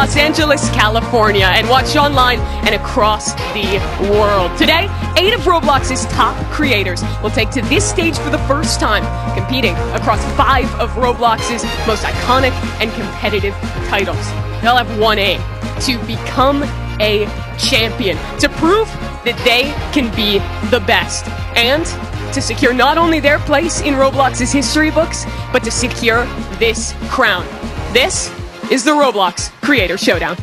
Los Angeles, California, and watched online and across the world. Today, 8 of Roblox's top creators will take to this stage for the first time, competing across 5 of Roblox's most iconic and competitive titles. They'll have one aim: to become a champion, to prove that they can be the best, and to secure not only their place in Roblox's history books, but to secure this crown. This is the Roblox Creator Showdown.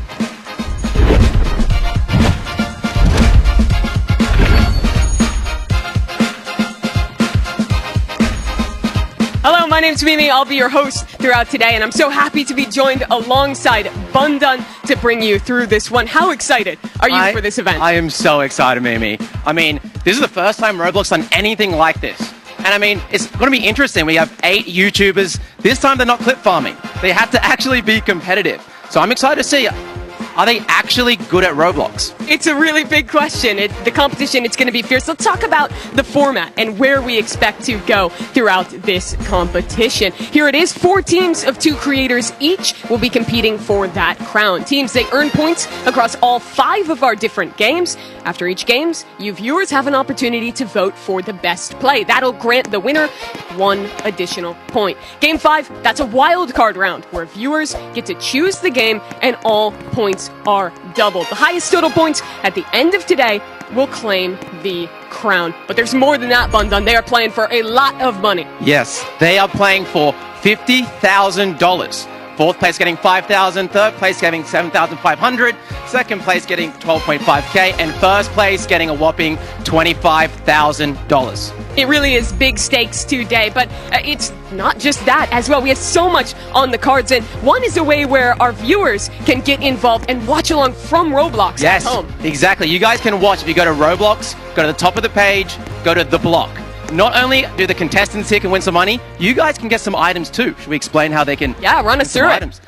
Hello, my name's Mimi. I'll be your host throughout today, and I'm so happy to be joined alongside Bundan to bring you through this one. How excited are you for this event? I am so excited, Mimi. I mean, this is the first time Roblox done anything like this. And I mean, it's going to be interesting. We have 8 YouTubers. This time they're not clip farming. They have to actually be competitive. So I'm excited to see, are they actually good at Roblox? It's a really big question. The competition, it's going to be fierce. Let's talk about the format and where we expect to go throughout this competition. Here it is. 4 teams of 2 creators each will be competing for that crown. Teams, they earn points across all 5 of our different games. After each games, you viewers have an opportunity to vote for the best play. That'll grant the winner 1 additional point. Game 5, that's a wild card round where viewers get to choose the game and all points are doubled. The highest total points at the end of today will claim the crown. But there's more than that, Bundan. They are playing for a lot of money. Yes, they are playing for $50,000. 4th place getting $5,000, 3rd place getting $7,500, 2nd place getting $12.5K, and 1st place getting a whopping $25,000. It really is big stakes today, but it's not just that as well. We have so much on the cards, and one is a way where our viewers can get involved and watch along from Roblox at home. Yes, exactly. You guys can watch. If you go to Roblox, go to the top of the page, go to the block. Not only do the contestants here can win some money, you guys can get some items too. Should we explain how they can run us through items?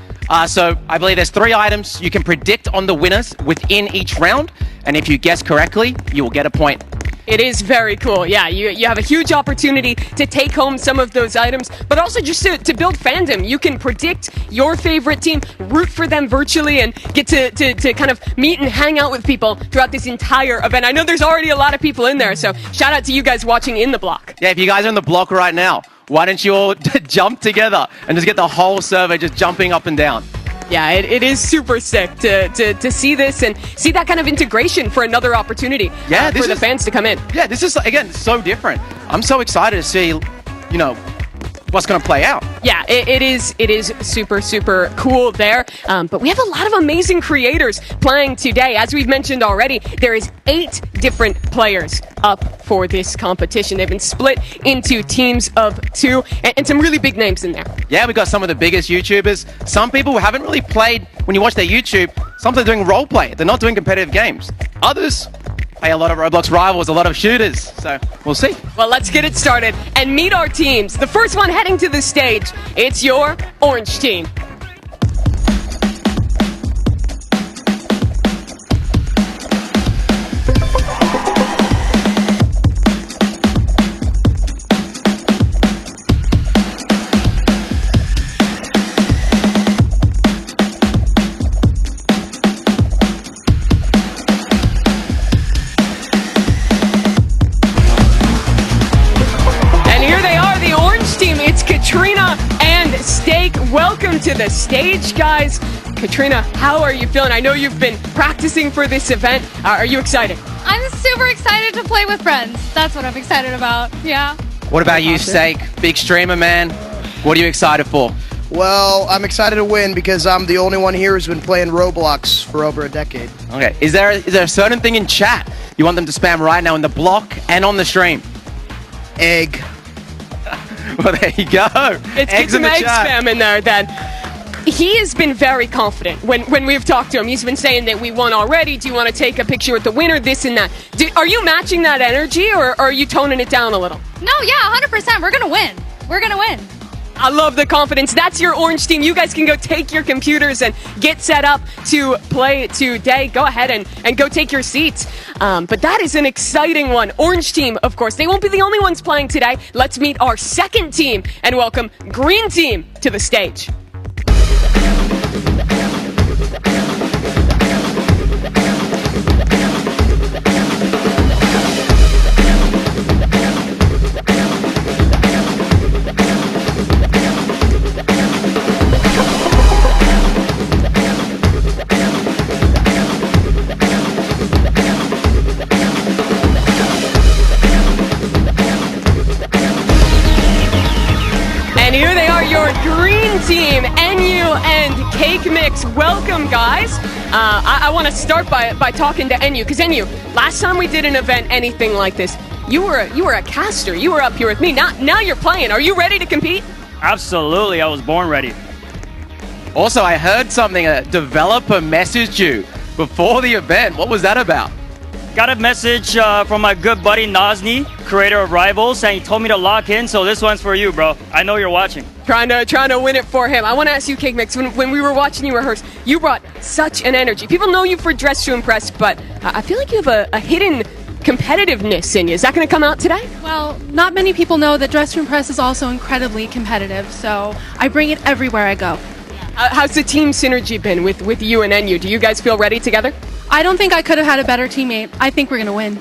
So I believe there's 3 items. You can predict on the winners within each round, and if you guess correctly, you will get a point. It is very cool. Yeah, you have a huge opportunity to take home some of those items, but also just to build fandom. You can predict your favorite team, root for them virtually, and get to kind of meet and hang out with people throughout this entire event. I know there's already a lot of people in there, so shout out to you guys watching in the block. Yeah, if you guys are in the block right now, why don't you all jump together and just get the whole server just jumping up and down? Yeah, it is super sick to see this and see that kind of integration for another opportunity for the fans to come in. Yeah, this is, again, so different. I'm so excited to see, what's going to play out. Yeah, it is super, super cool there. But we have a lot of amazing creators playing today. As we've mentioned already, there is 8 different players up for this competition. They've been split into teams of 2 and some really big names in there. Yeah, we got some of the biggest YouTubers. Some people who haven't really played, when you watch their YouTube, some are doing role play. They're not doing competitive games. Others play a lot of Roblox rivals, a lot of shooters. So we'll see. Well, let's get it started and meet our teams. The first one heading to the stage, it's your orange team. Katrina and Steak, welcome to the stage, guys. Katrina, how are you feeling? I know you've been practicing for this event. Are you excited? I'm super excited to play with friends. That's what I'm excited about, yeah. What about you, Steak? Big streamer, man. What are you excited for? Well, I'm excited to win because I'm the only one here who's been playing Roblox for over a decade. Okay, is there a certain thing in chat you want them to spam right now in the block and on the stream? Egg. Well, there you go. Let's get some egg spam in there, then. He has been very confident when we've talked to him. He's been saying that we won already. Do you want to take a picture with the winner? This and that. Are you matching that energy, or are you toning it down a little? No, yeah, 100%. We're going to win. We're going to win. I love the confidence. That's your orange team. You guys can go take your computers and get set up to play today. Go ahead and go take your seats. But that is an exciting one. Orange team, of course. They won't be the only ones playing today. Let's meet our second team and welcome green team to the stage. green team, NU and Cake Mix. Welcome, guys. I want to start by talking to NU, because NU, last time we did an event anything like this, you were a caster. You were up here with me. Now you're playing. Are you ready to compete? Absolutely, I was born ready. Also, I heard something, a developer messaged you before the event. What was that about? Got a message from my good buddy Nazni, creator of Rivals, and he told me to lock in, so this one's for you, bro. I know you're watching. Trying to win it for him. I want to ask you, Cake Mix, when we were watching you rehearse, you brought such an energy. People know you for Dress to Impress, but I feel like you have a hidden competitiveness in you. Is that going to come out today? Well, not many people know that Dress to Impress is also incredibly competitive, so I bring it everywhere I go. How's the team synergy been with you and NU? Do you guys feel ready together? I don't think I could have had a better teammate. I think we're going to win.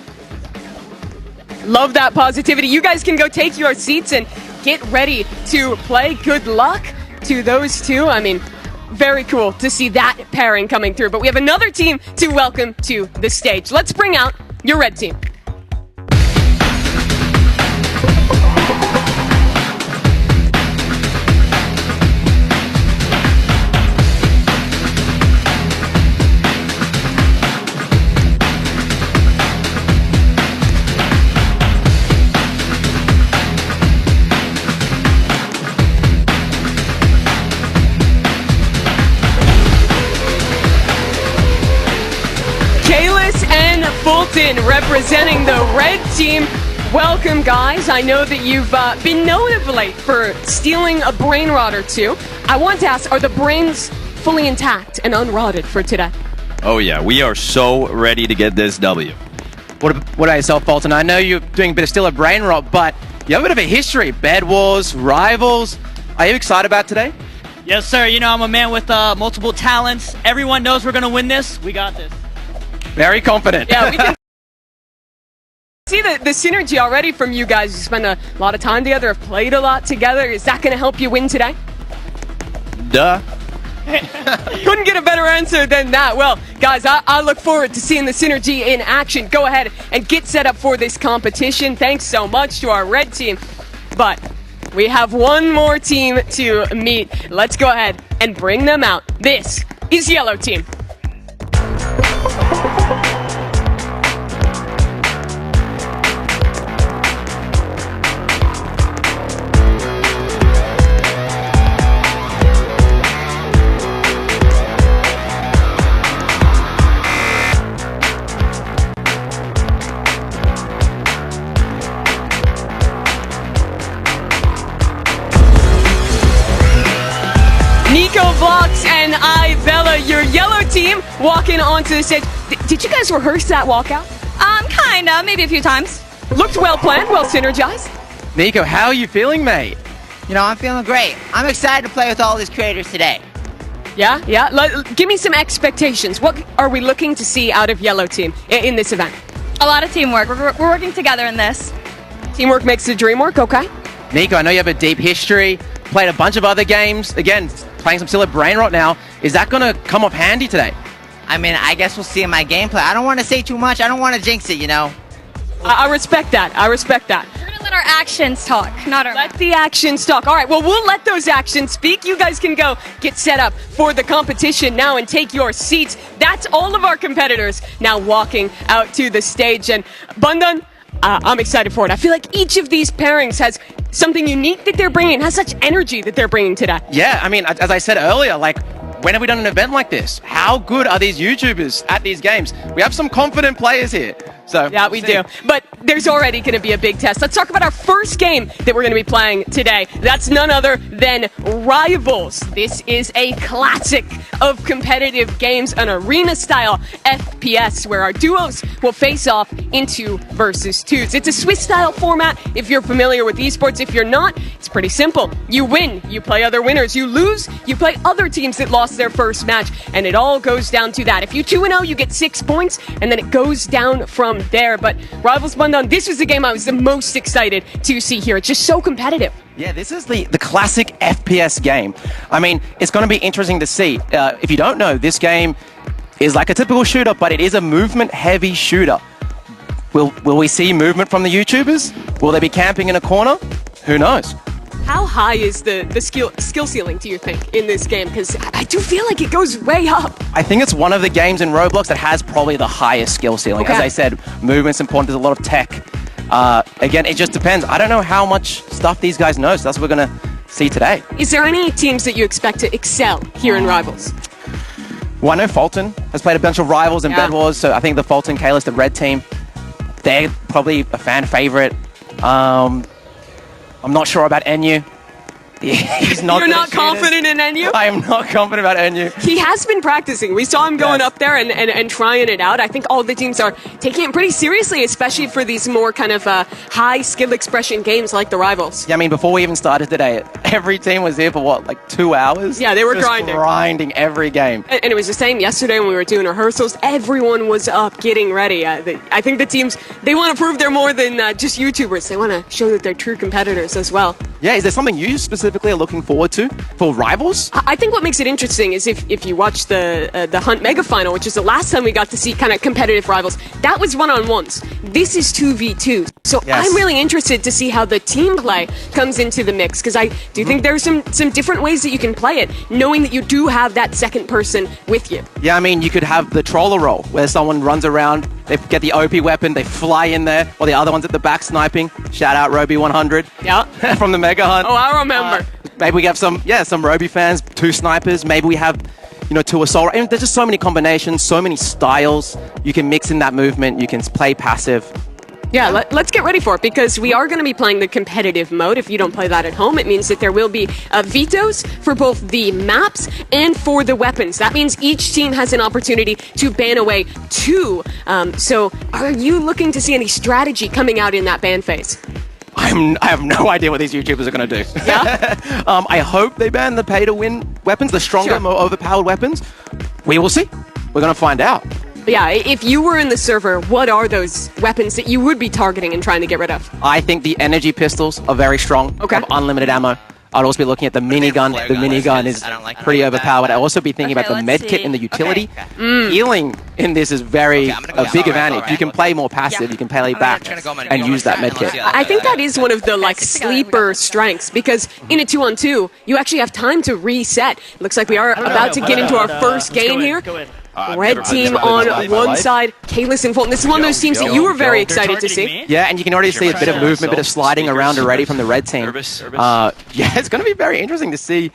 Love that positivity. You guys can go take your seats and get ready to play. Good luck to those two. I mean, very cool to see that pairing coming through. But we have another team to welcome to the stage. Let's bring out your red team. Fulton representing the red team. Welcome, guys. I know that you've been noted late for stealing a brain rot or two. I want to ask, are the brains fully intact and unrotted for today? Oh yeah, we are so ready to get this W. What about yourself, Fulton? I know you're doing a bit of still a brain rot, but you have a bit of a history. Bed Wars, Rivals. Are you excited about today? Yes, sir. You know, I'm a man with multiple talents. Everyone knows we're going to win this. We got this. Very confident. Yeah, we can see the synergy already from you guys. You spend a lot of time together, have played a lot together. Is that going to help you win today? Duh. Couldn't get a better answer than that. Well, guys, I look forward to seeing the synergy in action. Go ahead and get set up for this competition. Thanks so much to our red team. But we have one more team to meet. Let's go ahead and bring them out. This is Yellow Team. And Bella, your yellow team walking onto the stage. Did you guys rehearse that walkout? Kinda, maybe a few times. Looked well planned, well synergized. Nico, how are you feeling, mate? You know, I'm feeling great. I'm excited to play with all these creators today. Yeah. Give me some expectations. What are we looking to see out of yellow team in this event? A lot of teamwork. We're working together in this. Teamwork makes the dream work, okay? Nico, I know you have a deep history, played a bunch of other games. Again, playing some silly brain rot now. Is that going to come up handy today? I mean, I guess we'll see in my gameplay. I don't want to say too much. I don't want to jinx it, you know? I respect that. We're going to let our actions talk, not our Let the actions talk. All right, well, we'll let those actions speak. You guys can go get set up for the competition now and take your seats. That's all of our competitors now walking out to the stage. And Bundan, I'm excited for it. I feel like each of these pairings has something unique that they're bringing, has such energy that they're bringing today. Yeah, I mean, as I said earlier, like, when have we done an event like this? How good are these YouTubers at these games? We have some confident players here. So yeah, we do. But there's already going to be a big test. Let's talk about our first game that we're going to be playing today. That's none other than Rivals. This is a classic of competitive games, an arena-style FPS where our duos will face off in 2 versus 2s. It's a Swiss-style format if you're familiar with esports. If you're not, it's pretty simple. You win, you play other winners. You lose, you play other teams that lost their first match. And it all goes down to that. If you 2-0, you get 6 points, and then it goes down from there. But Rivals Bundan, this was the game I was the most excited to see here. It's just so competitive. Yeah, this is the classic FPS game. I mean, it's going to be interesting to see. If you don't know, this game is like a typical shooter, but it is a movement-heavy shooter. Will we see movement from the YouTubers? Will they be camping in a corner? Who knows? How high is the skill ceiling, do you think, in this game? Because I do feel like it goes way up. I think it's one of the games in Roblox that has probably the highest skill ceiling. Okay. As I said, movement's important. There's a lot of tech. Again, it just depends. I don't know how much stuff these guys know, so that's what we're going to see today. Is there any teams that you expect to excel here in Rivals? Well, I know Fulton has played a bunch of Rivals and Bed Wars, so I think the Fulton, Kalis, the red team, they're probably a fan favorite. I'm not sure about NU. He's not. You're not confident in NU? I am not confident about NU. He has been practicing. We saw him going up there and trying it out. I think all the teams are taking it pretty seriously, especially for these more kind of high skill expression games like the Rivals. Yeah, I mean, before we even started today, every team was here for what, like 2 hours? Yeah, they were just grinding. grinding every game. And it was the same yesterday when we were doing rehearsals. Everyone was up getting ready. I think the teams, they want to prove they're more than just YouTubers. They want to show that they're true competitors as well. Yeah, is there something you specifically are looking forward to for Rivals? I think what makes it interesting is if you watch the Hunt Mega Final, which is the last time we got to see kind of competitive Rivals, that was one-on-ones. This is 2v2. So Yes. I'm really interested to see how the team play comes into the mix, because I do think there's some different ways that you can play it, knowing that you do have that second person with you. Yeah, I mean, you could have the troller roll, where someone runs around, they get the OP weapon, they fly in there, while the other one's at the back sniping. Shout out Roby100. Yeah. From the Mega Hunt. Oh, I remember. Maybe we have some Roby fans, 2 snipers. Maybe we have, 2 assault. I mean, there's just so many combinations, so many styles. You can mix in that movement. You can play passive. Yeah, let's get ready for it, because we are going to be playing the competitive mode. If you don't play that at home, it means that there will be vetoes for both the maps and for the weapons. That means each team has an opportunity to ban away 2. So are you looking to see any strategy coming out in that ban phase? I have no idea what these YouTubers are going to do. Yeah? I hope they ban the pay-to-win weapons, the stronger, more overpowered weapons. We will see. We're going to find out. Yeah, if you were in the server, what are those weapons that you would be targeting and trying to get rid of? I think the energy pistols are very strong. Okay. Have unlimited ammo. I'd also be looking at the minigun. The minigun is pretty overpowered. I'd also be thinking about the medkit and the utility. Healing in this is a big advantage. You can play more passive. You can play back and use that medkit. I think that is one of the sleeper strengths, because in a 2-on-2, you actually have time to reset. Looks like we are about to get into our first game here. Red team on one side, Kalis and Fulton. This is one of those teams that you were very excited to see. Yeah, and you can already see a bit of movement, a bit of sliding around already from the red team. Yeah, it's going to be very interesting to see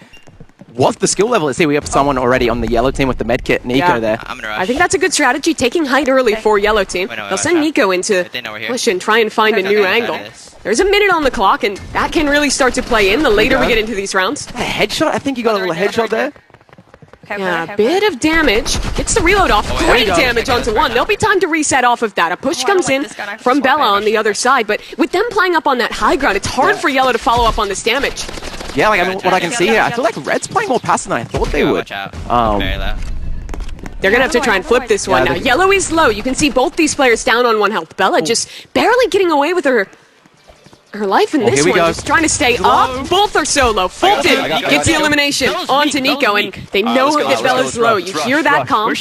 what the skill level is. See, we have someone already on the yellow team with the medkit, Nico there. I think that's a good strategy, taking height early for yellow team. They'll send Nico into push and try and find a new angle. There's a minute on the clock, and that can really start to play in the later we get into these rounds. A headshot? I think you got a little headshot there. Yeah, a bit of damage. Gets the reload off. Great damage onto one. There'll be time to reset off of that. A push comes in from Bella on the other side, but with them playing up on that high ground, it's hard for Yellow to follow up on this damage. Yeah, like what I can see here, I feel like Red's playing more passive than I thought they would. They're going to have to try and flip this one now. Yellow is low. You can see both these players down on 1 health. Bella just barely getting away with her life in this one, just trying to stay up. Both are so low. Fulton gets the elimination onto Nico, and they know that Bella's low. You hear that comp.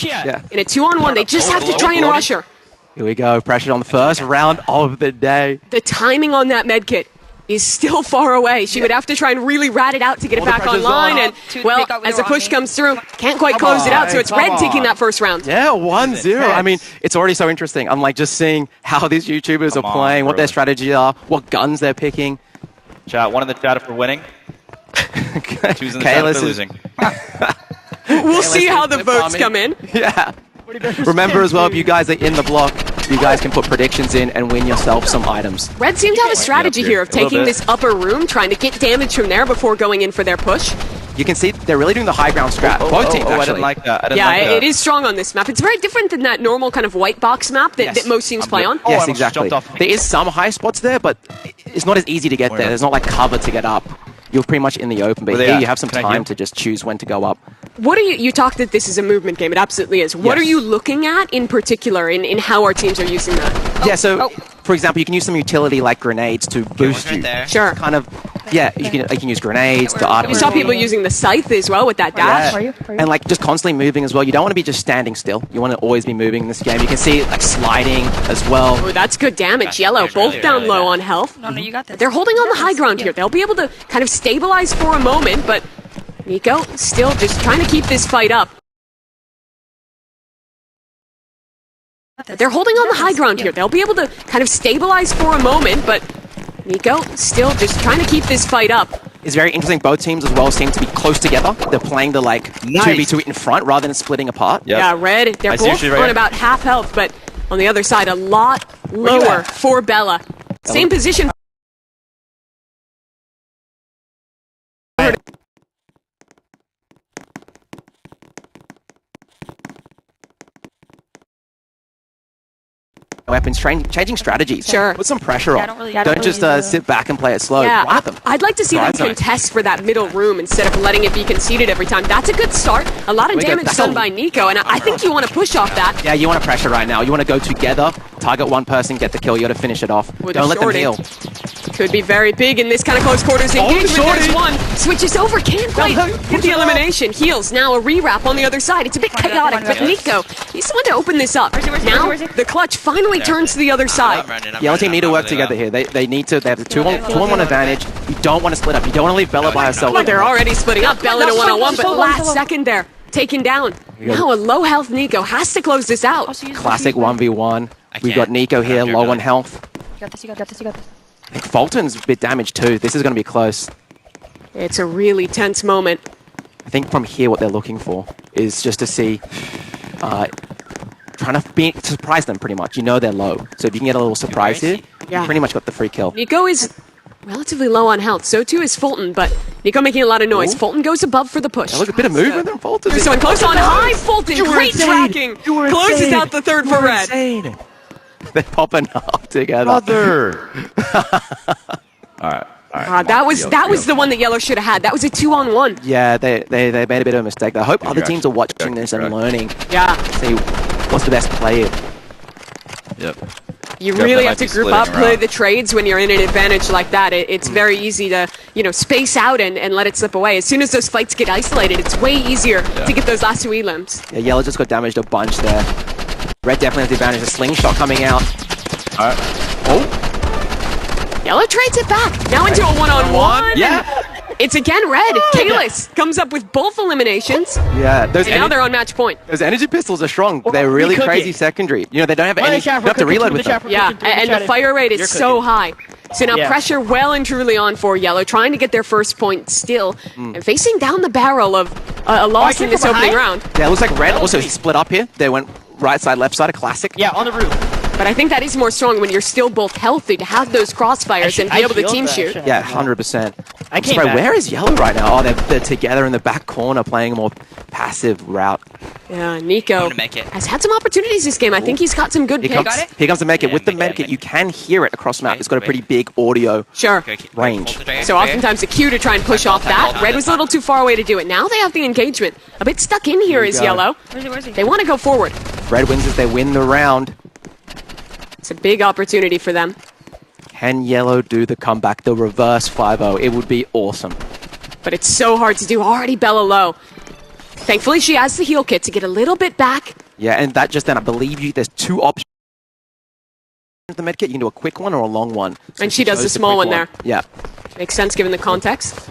In a 2-on-1, they just have to try and rush her. Here we go. Pressure on the first round of the day. The timing on that medkit is still far away. She would have to try and really rat it out to get it back online, and, well, as the push comes through, can't quite close it out, so it's Red taking that first round. Yeah, 1-0. I mean, it's already so interesting. I'm like just seeing how these YouTubers are playing, what their strategies are, what guns they're picking. Chat, 1 in the chat for winning. 2's in the chat for losing. We'll see how the votes come in. Yeah. Remember as well, if you guys are in the block, you guys can put predictions in and win yourself some items. Red seem to have a strategy here of taking this upper room, trying to get damage from there before going in for their push. You can see they're really doing the high ground strat. Both teams, actually. I didn't like that. It is strong on this map. It's very different than that normal kind of white box map that most teams play on. Yes, exactly. There is some high spots there, but it's not as easy to get there. There's not like cover to get up. You're pretty much in the open, but here you have some time to just choose when to go up. What are you talked that this is a movement game. It absolutely is. What are you looking at in particular in how our teams are using that? Yeah, so for example, you can use some utility like grenades to boost you. Sure. Kind of Yeah, you can use grenades, the art. We saw people using the scythe as well with that dash. Yeah. And like just constantly moving as well. You don't want to be just standing still. You want to always be moving in this game. You can see like sliding as well. Oh, that's good damage. Yellow, both down low on health. No, you got this. They're holding on the high ground here. They'll be able to kind of stabilize for a moment, but Nico still just trying to keep this fight up. They're holding on the high ground here. They'll be able to kind of stabilize for a moment, but Nico still just trying to keep this fight up. It's very interesting. Both teams as well seem to be close together. They're playing the like 2v2 in front rather than splitting apart. Yep. Yeah, Red, they're both on about half health, but on the other side, a lot lower for Bella. Same position. Weapons, changing strategies. Sure. Put some pressure on. don't Don't just sit back and play it slow. Yeah, Wipe them. I'd like to see them Right side. contest for that middle room instead of letting it be conceded every time. That's a good start. A lot of damage done by Nico, and I think you want to push off that. Yeah, you want to pressure right now. You want to go together, target one person, get the kill. You got to finish it off. With Don't a let them shorty. heal. Could be very big in this kind of close quarters engagement. There's one. Switches over, can't quite get the elimination. Heals, now a rewrap on the other side. It's a bit chaotic, but Nico, he's the one to open this up. Now, the clutch finally turns to the other side. Yellow team need to work together here. They need to. They have the 2-on-1 advantage. You don't want to split up. You don't want to leave Bella by herself. Well, they're already splitting up. Bella in a 1-on-1, but last second there, taken down. Now a low health Nico has to close this out. Classic 1v1. We've got Nico here, low on health. You got this. I think Fulton's a bit damaged too. This is going to be close. It's a really tense moment. I think from here what they're looking for is just to see, trying to surprise them pretty much. You know they're low. So if you can get a little surprise here, you pretty much got the free kill. Nico is relatively low on health. So too is Fulton, but Nico making a lot of noise. Fulton goes above for the push. Look, a bit of movement there, Fulton. There's someone close on high. Fulton, great tracking. Closes out the third for Red. They're popping up together. Brother. All right. That was the one that Yellow should have had. That was a 2-on-1. Yeah, they made a bit of a mistake. I hope other teams are watching this and learning. Yeah. See what's the best play. Yep. You really have to group up, play the trades when you're in an advantage like that. It's very easy to, space out and let it slip away. As soon as those fights get isolated, it's way easier to get those last two elims. Yeah, Yellow just got damaged a bunch there. Red definitely has the advantage. A slingshot coming out. All right. Oh. Yellow trades it back. Now into a 1-on-1. Yeah. It's again Red. Kalis comes up with both eliminations. Yeah. And now they're on match point. Those energy pistols are strong. They're really crazy secondary. They don't have any. You have to reload with them. Yeah, and the fire rate is so high. So now pressure well and truly on for Yellow, trying to get their first point still, and facing down the barrel of a loss in this opening round. Yeah, it looks like Red also split up here. They went right side, left side, a classic. Yeah, on the roof. But I think that is more strong when you're still both healthy to have those crossfires and be able to team shoot. Yeah, 100%. I came back. Where is Yellow right now? Oh, they're together in the back corner playing a more passive route. Yeah, Nico has had some opportunities this game. I think he's got some good picks. Here comes the medkit. With the medkit, you can hear it across the map. It's got a pretty big audio range. So oftentimes a cue to try and push off that. Red was a little too far away to do it. Now they have the engagement. A bit stuck in here is Yellow. Where's he? They want to go forward. Red wins if they win the round. It's a big opportunity for them. Can Yellow do the comeback, the reverse 5-0? It would be awesome. But it's so hard to do. Already Bella low. Thankfully, she has the heal kit to get a little bit back. Yeah, and that just then, I believe there's two options. The medkit, you can do a quick one or a long one. So and she does the small one there. Yeah. Makes sense given the context.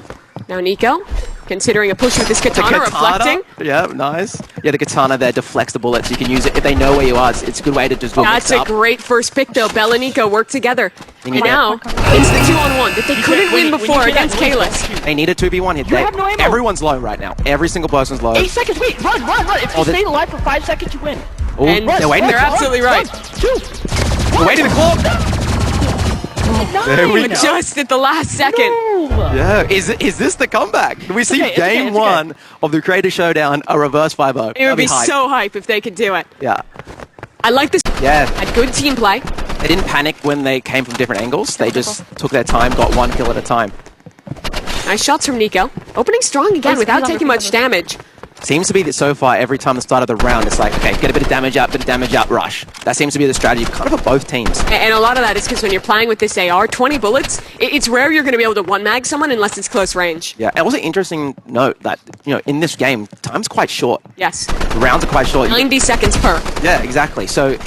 Now Nico, considering a push with this katana, reflecting. Yeah, nice. Yeah, the katana there deflects the bullets. You can use it if they know where you are. It's a good way to just do That's a great first pick, though. Bella and Nico work together. And now, it's the 2-on-1 that they couldn't win before against Kalis. They need a 2v1 here. have no ammo. Everyone's low right now. Every single person's low. 8 seconds. Wait, run. If you stay alive for 5 seconds, you win. Oh, And they're waiting. they're absolutely right. They're waiting the clock. There we go. Just at the last second. Yeah, is this the comeback? We see game one of the Creator Showdown, a reverse 5-0. It would be so hype if they could do it. Yeah. I like this. Yeah. Had good team play. They didn't panic when they came from different angles. They just took their time, got one kill at a time. Nice shots from Nico. Opening strong again without taking much damage. Seems to be that so far, every time the start of the round, it's like, okay, get a bit of damage up, rush. That seems to be the strategy kind of for both teams. And a lot of that is because when you're playing with this AR, 20 bullets, it's rare you're going to be able to one-mag someone unless it's close range. Yeah, and also interesting note that, in this game, time's quite short. Yes. The rounds are quite short. 90 seconds per. Yeah, exactly. So,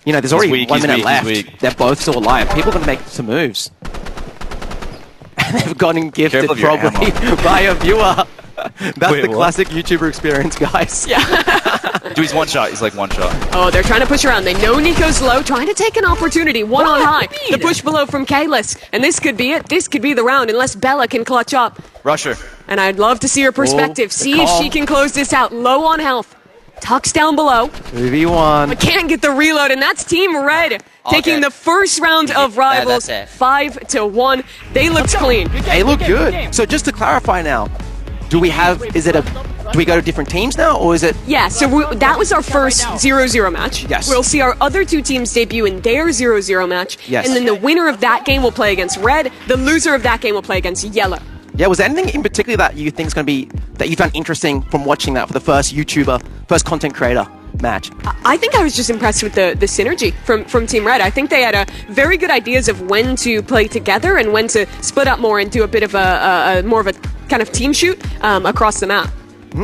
there's already 1 minute left. They're both still alive. People are going to make some moves. And they've gotten gifted probably by a viewer. That's the classic YouTuber experience, guys. Yeah. Dude, he's one shot. He's like one shot. Oh, they're trying to push around. They know Nico's low, trying to take an opportunity. One on high. The push below from Kalis. And this could be it. This could be the round unless Bella can clutch up. Rusher. And I'd love to see her perspective. See if she can close this out. Low on health. Tucks down below. 2v1. But can't get the reload, and that's Team Red taking the first round of Rivals 5-1. They looked clean. They look good. So just to clarify now, do we go to different teams now, or is it? Yeah, so that was our first 0-0 match. Yes. We'll see our other two teams debut in their 0-0 match. Yes. And then the winner of that game will play against Red. The loser of that game will play against Yellow. Yeah, was there anything in particular that you think is going to be, that you found interesting from watching that for the first YouTuber, first content creator match? I think I was just impressed with the synergy from Team Red. I think they had very good ideas of when to play together and when to split up more and do a bit of a more of a kind of team shoot across the map.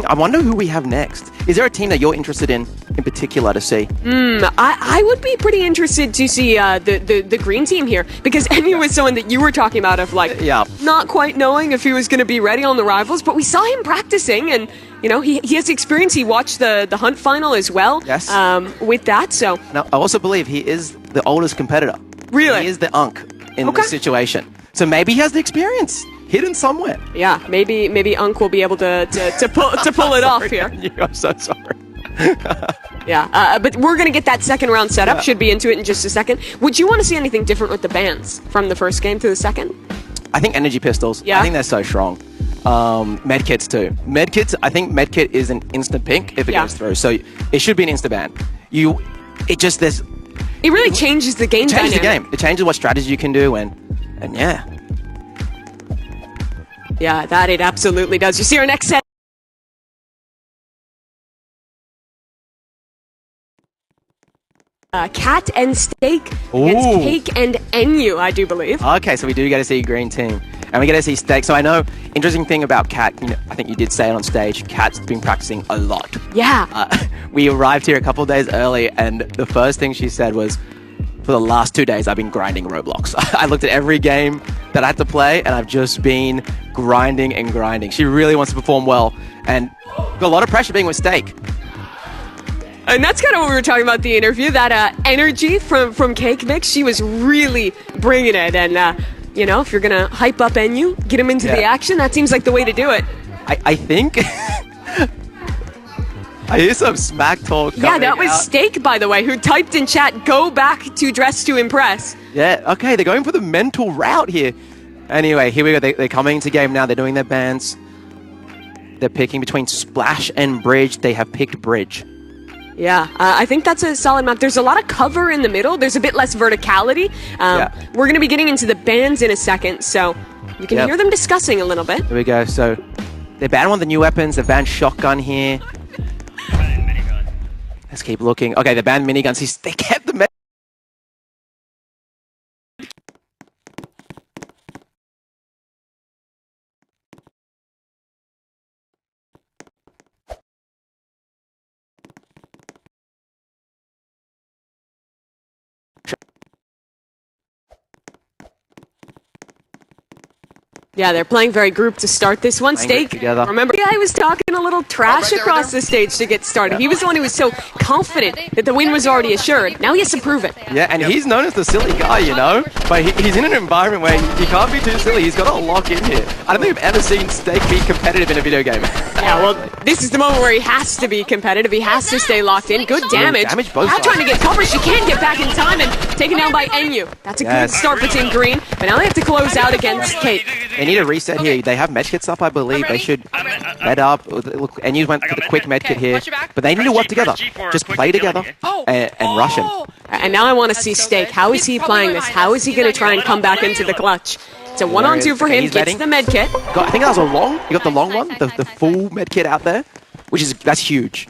I wonder who we have next. Is there a team that you're interested in particular to see? I would be pretty interested to see the green team here, because Enyu was someone that you were talking about of not quite knowing if he was going to be ready on the Rivals, but we saw him practicing, and he has experience. He watched the Hunt final as well. Yes. With that, so. Now, I also believe he is the oldest competitor. Really? He is the Unk in this situation. So maybe he has the experience hidden somewhere. Yeah, maybe Unk will be able to pull it off here. I'm so sorry. Yeah, but we're going to get that second round set up. Yeah. Should be into it in just a second. Would you want to see anything different with the bans from the first game to the second? I think energy pistols. Yeah. I think they're so strong. Medkits too. I think medkit is an instant pink if it goes through. So it should be an insta ban. It really changes the game dynamic. The game. It changes what strategy you can do and yeah. Yeah, that it absolutely does. You see our next set. Cat and Steak against Cake and Enyu, I do believe. Okay, so we do get to see a green team. And we get to see Steak. So I know, interesting thing about Cat, I think you did say it on stage, Cat's been practicing a lot. Yeah. We arrived here a couple of days early, and the first thing she said was, for the last 2 days, I've been grinding Roblox. I looked at every game that I had to play, and I've just been grinding and grinding. She really wants to perform well, and got a lot of pressure being with Steak. And that's kind of what we were talking about in the interview, that energy from Cake Mix. She was really bringing it, and if you're going to hype up Enyu, get him into the action, that seems like the way to do it. I think... I hear some smack talk coming that was out. Steak, by the way, who typed in chat, go back to Dress to Impress. Yeah, okay, they're going for the mental route here. Anyway, here we go. They're coming into game now. They're doing their bans. They're picking between Splash and Bridge. They have picked Bridge. Yeah, I think that's a solid map. There's a lot of cover in the middle. There's a bit less verticality. We're going to be getting into the bans in a second, so you can hear them discussing a little bit. Here we go. So they banned one of the new weapons. They banned Shotgun here. Let's keep looking. Okay, they banned miniguns. They kept the... Yeah, they're playing very grouped to start this one. Steak, remember the guy was talking a little trash across the stage to get started. He was the one who was so confident that the win was already assured. Now he has to prove it. Yeah, and he's known as the silly guy, but he's in an environment where he can't be too silly. He's got to lock in here. I don't think I've ever seen Steak be competitive in a video game. Yeah, well, this is the moment where he has to be competitive. He has to stay locked in. Good damage. Now trying to get cover. She can't get back in time and taken down by Enyu. That's a good start for Team Green, but now they have to close out against Cake. They need a reset here. They have medkits up, I believe. They should med up. Look, Enyu went for the quick medkit here, but they need to work together. Just play together and rush him. And now I want to see Steak. How is he playing this? How is he going to try and come back into the clutch? It's a 1-on-2 for him. Gets the medkit. I think that was a long. You got the long one, the full medkit out there. that's huge.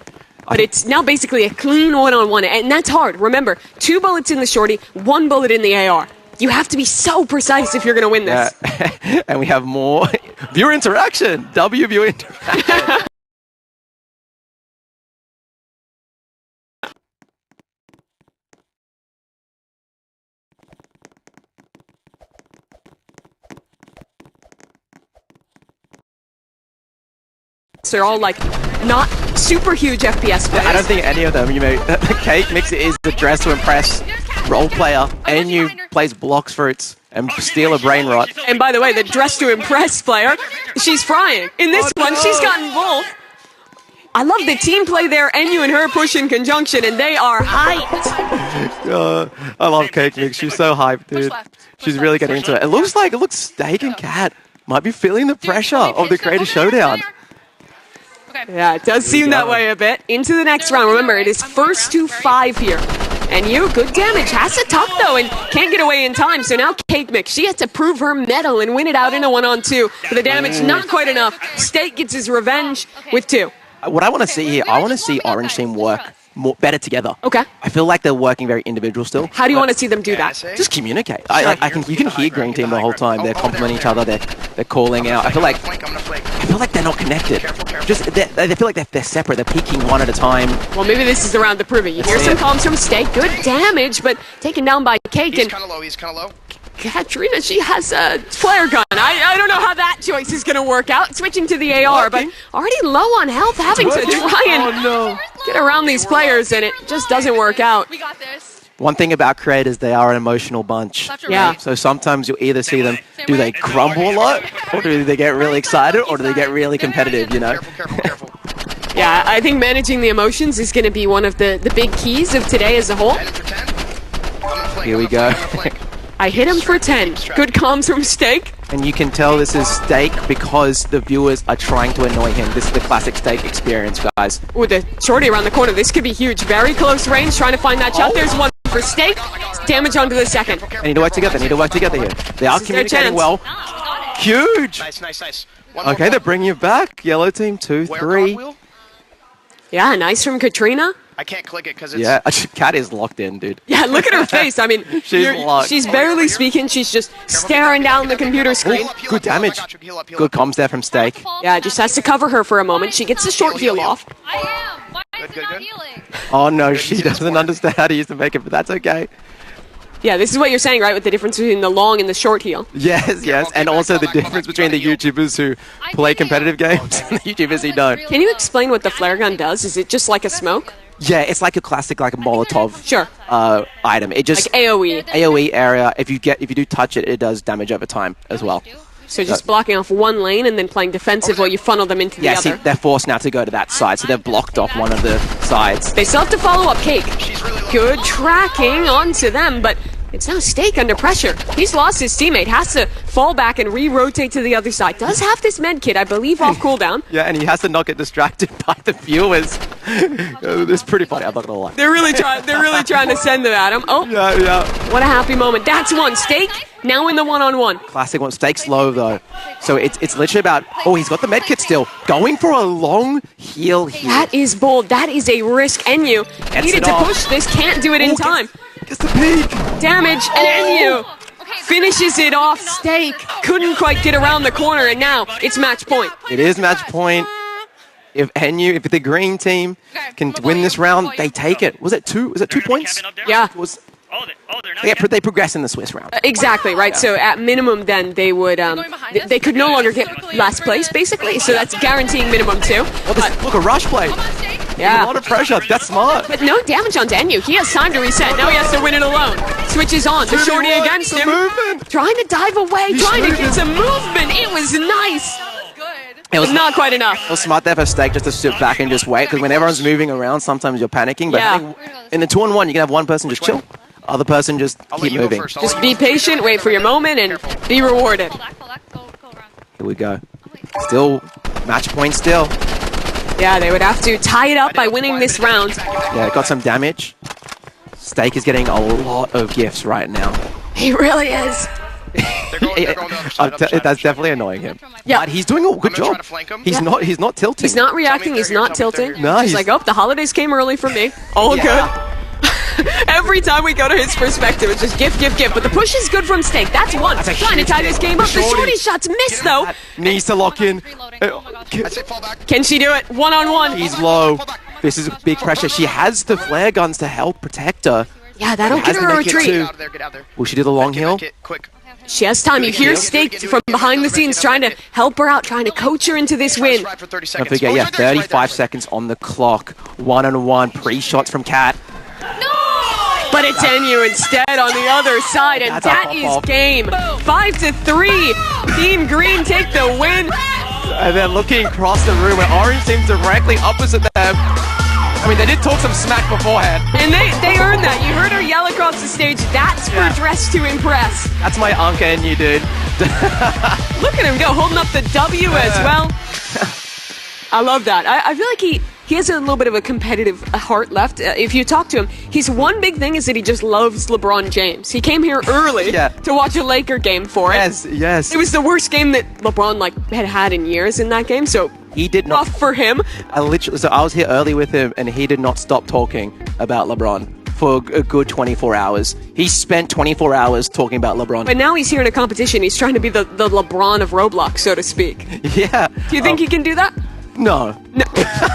But it's now basically a clean one-on-one, and that's hard. Remember, 2 bullets in the shorty, 1 bullet in the AR. You have to be so precise if you're going to win this. Yeah. And we have more viewer interaction. Viewer interaction. They're all like not super huge FPS players. I don't think any of them, Cake Mix is the dress to impress role player, and you plays block fruits and steal a brain rot. And by the way, the dress to impress player, she's frying. In this one, she's gotten both. I love the team play there, and you and her push in conjunction, and they are hyped. I love Cake Mix. She's so hyped, dude. She's really getting into it. It looks Steak and Cat might be feeling the pressure of the Creator Showdown. Yeah, it does seem that way a bit. Into the next round. Remember, it is first to 5 here. And good damage. Has to tuck, though, and can't get away in time. So now Cake Mix, she has to prove her mettle and win it out in a 1-on-2. But the damage, not quite enough. Steak gets his revenge with 2. What I want to see here, I want to see Orange Team work better together. Okay. I feel like they're working very individual still. How do you want to see them do that? Just communicate. You can hear Green Team the whole time. They're complimenting each other. They're calling out. I feel like they're not connected. They feel like they're separate. They're peeking one at a time. Well, maybe this is the round to prove it. You hear some comms from Steak. Good damage, but taken down by Cake. He's kind of low. Katrina, she has a flare gun. I don't know how that choice is going to work out. Switching to the AR, but already low on health, having to try and get around these players, and it just doesn't work out. We got this. One thing about creators, they are an emotional bunch. Yeah. So sometimes you'll either see them, do they grumble a lot, or do they get really excited, or do they get really competitive, Careful. Yeah, I think managing the emotions is going to be one of the big keys of today as a whole. Here we go. I hit him for 10. Good comms from Steak. And you can tell this is Steak because the viewers are trying to annoy him. This is the classic Steak experience, guys. With the shorty around the corner, this could be huge. Very close range, trying to find that shot. There's one for Steak. Damage onto the second. They need to work together. Here. They are communicating well. Huge. Nice. Okay, they're bringing it back. Yellow team 2, 3. Yeah, nice from Katrina. I can't click it because it's... Yeah, Cat is locked in, dude. Yeah, look at her face. I mean, she's barely speaking. She's just staring down the computer screen. Good damage. Good comms there from Steak. Yeah, just has to cover her for a moment. She gets the short heal off. I am. Why is it not healing? Oh no, she doesn't understand how to use the makeup, but that's okay. Yeah, this is what you're saying, right? With the difference between the long and the short heal. Yes. And also the difference between the YouTubers who play competitive games and the YouTubers who don't. Can you explain what the flare gun does? Is it just like a smoke? Yeah, it's like a classic, like a Molotov item. It just like AOE area. If you do touch it, it does damage over time as well. So just blocking off one lane and then playing defensive while you funnel them into the other. Yeah, see, they're forced now to go to that side, so they've blocked off one of the sides. They still have to follow up Cake. Good tracking onto them, but it's now Steak under pressure. He's lost his teammate, has to fall back and re-rotate to the other side. Does have this med kit, I believe, off cooldown. Yeah, and he has to not get distracted by the viewers. It's pretty funny, I'm not gonna lie. They're really trying to send them at him. Oh, yeah. What a happy moment. That's one. Steak now in the 1-on-1. Classic one. Steak's low though, so it's literally about. Oh, he's got the med kit still. Going for a long heal here. That is bold. That is a risk. Enyu needed to push this. Can't do it in time. Gets the peak. Damage, and Enyu finishes it off. Steak couldn't quite get around the corner, and now it's match point. It is match point. If the green team can win this round, they take it. Was it 2 points? Yeah. They progress in the Swiss round. Exactly, right. So at minimum, then they would they could no longer get last place, basically. So that's guaranteeing minimum 2. Look, a rush play. Yeah. A lot of pressure. That's smart. But no damage on Enyu. He has time to reset. Now he has to win it alone. Switches on. The shorty against him. Trying to dive away. Trying to get some movement. It was nice. It was not quite enough. It was smart there for Steak just to sit back and just wait, because when everyone's moving around, sometimes you're panicking. But in the 2-on-1, you can have one person just chill, other person just keep moving. Just be patient, wait for your moment, and be rewarded. Here we go. Still, match point still. Yeah, they would have to tie it up by winning this round. Yeah, got some damage. Steak is getting a lot of gifts right now. He really is. they're going the other side, That's definitely annoying him. Yeah. But he's doing a good I'm gonna try job. to flank him. He's not tilting. He's not reacting. He's not tilting. No, he's like, oh, the holidays came early for me. All good. Every time we go to his perspective, it's just gift. But the push is good from Steak. That's one. Trying to tie this game up. The shorty shot's missed, though. Needs to lock in. I say fall back. Can she do it? One-on-one. He's low. This is big pressure. She has the flare guns to help protect her. Yeah, that'll get her a retreat. Get out of there, get out there. Will she do the long hill? Quick. She has time. You hear Steak from behind the scenes trying to help her out, trying to coach her into this win. Right for 30 Don't seconds. forget, yeah, 35 seconds on the clock. 1-on-1 pre-shots from Cat. But it's NU instead on the other side, and That's a that is pop-off. game. 5-3. Team Green take the win. And then looking across the room, where Orange seems directly opposite them. I mean, they did talk some smack beforehand. And they earned that. You heard her yell across the stage. That's for Dress to Impress. That's my Anka NU, dude. Look at him go, holding up the W as well. I love that. I feel like he has a little bit of a competitive heart left. If you talk to him, his one big thing is that he just loves LeBron James. He came here early to watch a Laker game for it. Yes. It was the worst game that LeBron had in years in that game, so he did not. rough for him. I was here early with him, and he did not stop talking about LeBron for a good 24 hours. He spent 24 hours talking about LeBron. But now he's here in a competition. He's trying to be the LeBron of Roblox, so to speak. Yeah. Do you think he can do that? No.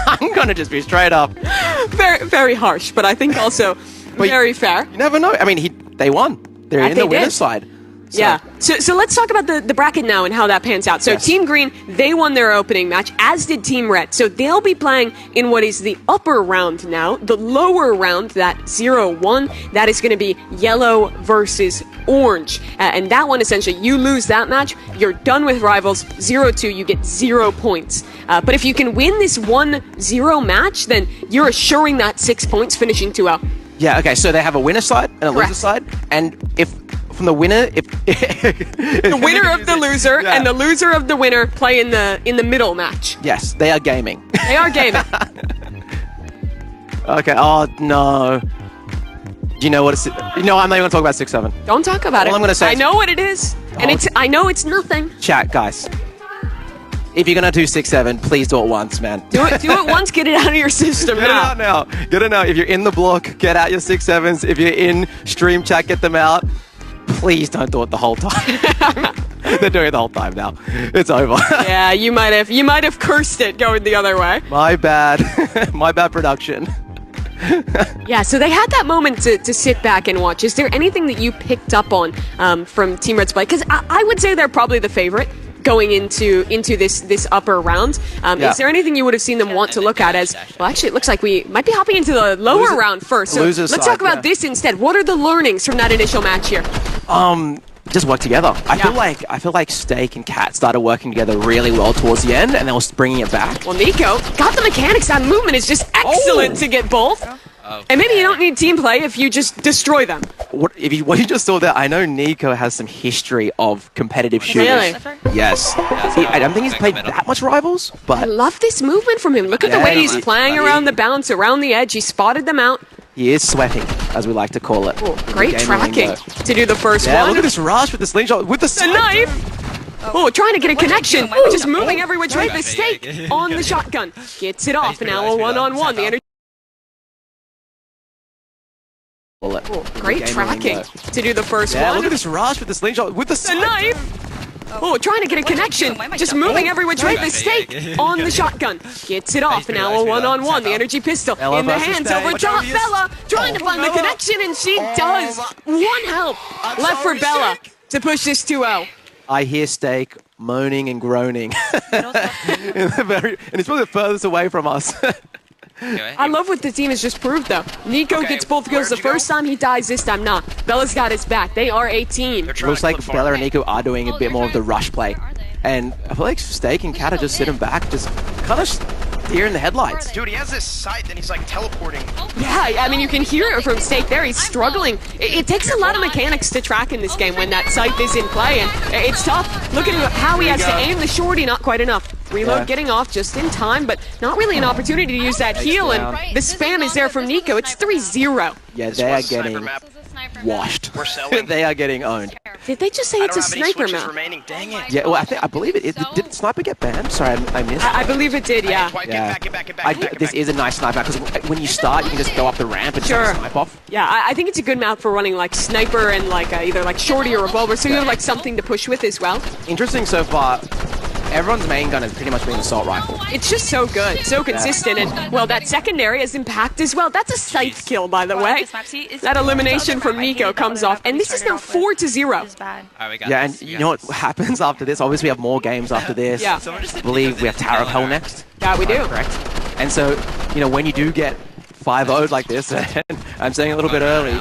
I'm gonna just be straight up. Very, very harsh, but I think also very fair. You never know. I mean, they won. They're in the winner's side. So. Yeah. So let's talk about the bracket now and how that pans out. So Team Green, they won their opening match, as did Team Red. So they'll be playing in what is the upper round now. The lower round, that 0-1, that is going to be yellow versus orange. And that one, essentially, you lose that match, you're done with rivals. 0-2, you get 0 points. But if you can win this 1-0 match, then you're assuring that 6 points, finishing 2-0. Yeah, okay, so they have a winner side and a loser side. And if from the winner, the winner of the loser and the loser of the winner play in the middle match. Yes, they are gaming. They are gaming. Okay. Oh no. Do you know what it's? No, I'm not even gonna talk about 6-7. Don't talk about it. All I'm gonna say. I know what it is, and I know it's nothing. Chat, guys. If you're gonna do 6-7, please do it once, man. Do it once. Get it out of your system. Get it out now. Get it out. If you're in the block, get out your 6-7s. If you're in stream chat, get them out. Please don't do it the whole time. They're doing it the whole time now. It's over. Yeah, you might have cursed it going the other way. My bad. My bad production. Yeah, so they had that moment to sit back and watch. Is there anything that you picked up on from Team Red's play? Because I would say they're probably the favorite going into this upper round. Is there anything you would have seen them want to look at as, well, actually, it looks like we might be hopping into the lower round first. So let's talk about this instead. What are the learnings from that initial match here? Just work together. I feel like Steak and Cat started working together really well towards the end, and they was bringing it back. Well, Nico got the mechanics. That movement is just excellent to get both. And maybe you don't need team play if you just destroy them. What you just saw there? I know Nico has some history of competitive shooters. Really? Yes. I don't think he's played that much Rivals, but I love this movement from him. Look at the way he's playing around the bounce, around the edge. He spotted them out. he is sweating, as we like to call it. Oh, great tracking to do the first one. Look at this rush with the slingshot, with the knife. Oh, trying to get a connection. Just moving every which way. The Steak on the shotgun. Gets it off. Now a one-on-one. The energy. Oh, great tracking to do the first one. Look at this rush with the slingshot, with the knife. Oh, trying to get a connection. Just moving every which way. The Steak on the shotgun. Gets it off. Now a one-on-one. The energy pistol in the hands over top. Bella trying to find the connection, and she does. One help left for Bella to push this 2-0. I hear Steak moaning and groaning. And it's probably the furthest away from us. I love what the team has just proved, though. Nico gets both kills the first time, he dies this time not. Bella's got his back. They are 18. Looks like Bella and Nico are doing a bit more of the rush play. And I feel like Steak and Kat are just sitting back, just kind of deer in the headlights. Dude, he has this sight and he's like teleporting. Yeah, I mean, you can hear it from Steak there. He's struggling. It takes a lot of mechanics to track in this game when that sight is in play, and it's tough. Look at how he has to aim the shorty, not quite enough. Reload getting off just in time, but not really an opportunity to use that heal, and the spam is there from Nico. It's 3-0. Yeah, they are getting washed. They are getting owned. Did they just say it's a sniper map? Dang it. Yeah, well, I believe it. Did Sniper get banned? Sorry, I missed. I believe it did, yeah. This is a nice sniper because when you start, you can just go up the ramp and just snipe off. Yeah, I think it's a good map for running like sniper and like either like shorty or revolver, so you have like something to push with as well. Interesting so far. Everyone's main gun has pretty much been an assault rifle. It's just so good, so consistent, and well, that secondary has impact as well. That's a scythe kill, by the way. That elimination from Nico comes off, and this is now 4-0. Yeah, and you know what happens after this? Obviously, we have more games after this. Yeah. I believe we have Tower of Hell next. Yeah, we do. Correct. And so, you know, when you do get 5-0'd like this, and I'm saying a little bit early,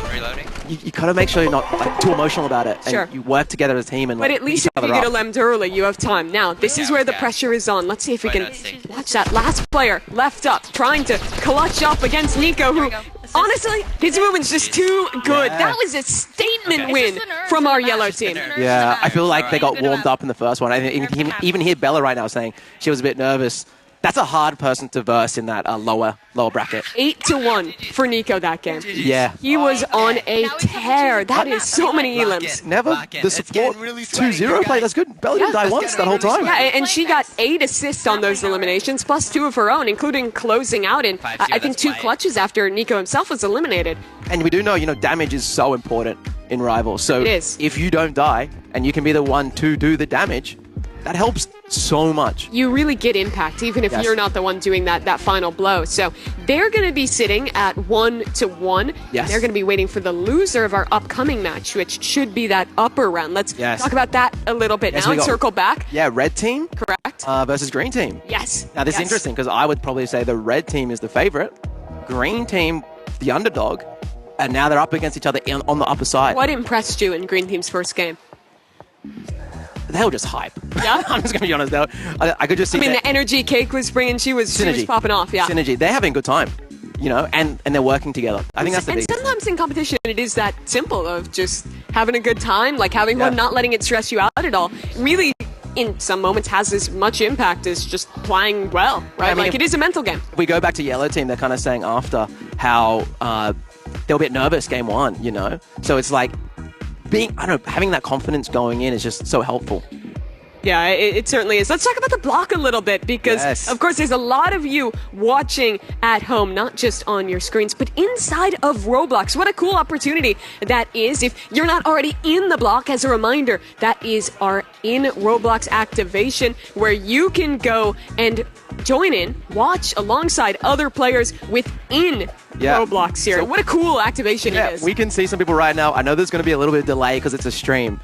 you kind of make sure you're not like, too emotional about it, and you work together as a team. And but at least if you get eliminated early, you have time. Now, this is where the pressure is on. Let's see if we can watch that last player left up, trying to clutch up against Nico, who, honestly, his movement's just too good. That was a statement win from our yellow team. Yeah, I feel like they got warmed up in the first one. I even hear Bella right now saying she was a bit nervous. That's a hard person to verse in that lower bracket. 8-1 for Nico that game. Yeah. He was on a tear. That is so many elims. Never the support 2-0 play. That's good. Bella didn't die once that whole time. Yeah, and she got 8 assists on those eliminations, plus 2 of her own, including closing out in, I think, 2 clutches after Nico himself was eliminated. And we do know, damage is so important in Rivals. So if you don't die, and you can be the one to do the damage, that helps so much. You really get impact, even if you're not the one doing that final blow. So they're going to be sitting at 1-1. Yes. They're going to be waiting for the loser of our upcoming match, which should be that upper round. Let's talk about that a little bit now and circle back. Yeah, red team. Correct. Versus green team. Yes. Now this is interesting because I would probably say the red team is the favorite, green team the underdog, and now they're up against each other on the upper side. What impressed you in green team's first game? They were just hype. Yeah? I'm just going to be honest. I could just see the energy Cake was bringing, she was popping off, yeah. Synergy. They're having a good time, and they're working together. I think that's the big. And sometimes in competition, it is that simple of just having a good time, like having fun, not letting it stress you out at all. Really, in some moments, has as much impact as just playing well, right? I mean, it is a mental game. If we go back to yellow team, they're kind of saying after how they were a bit nervous game 1, So it's like, having that confidence going in is just so helpful. Yeah, it certainly is. Let's talk about the block a little bit because, of course, there's a lot of you watching at home, not just on your screens, but inside of Roblox. What a cool opportunity that is. If you're not already in the block, as a reminder, that is our in Roblox activation where you can go and join in, watch alongside other players within Roblox here. So, what a cool activation it is. We can see some people right now. I know there's going to be a little bit of delay because it's a stream,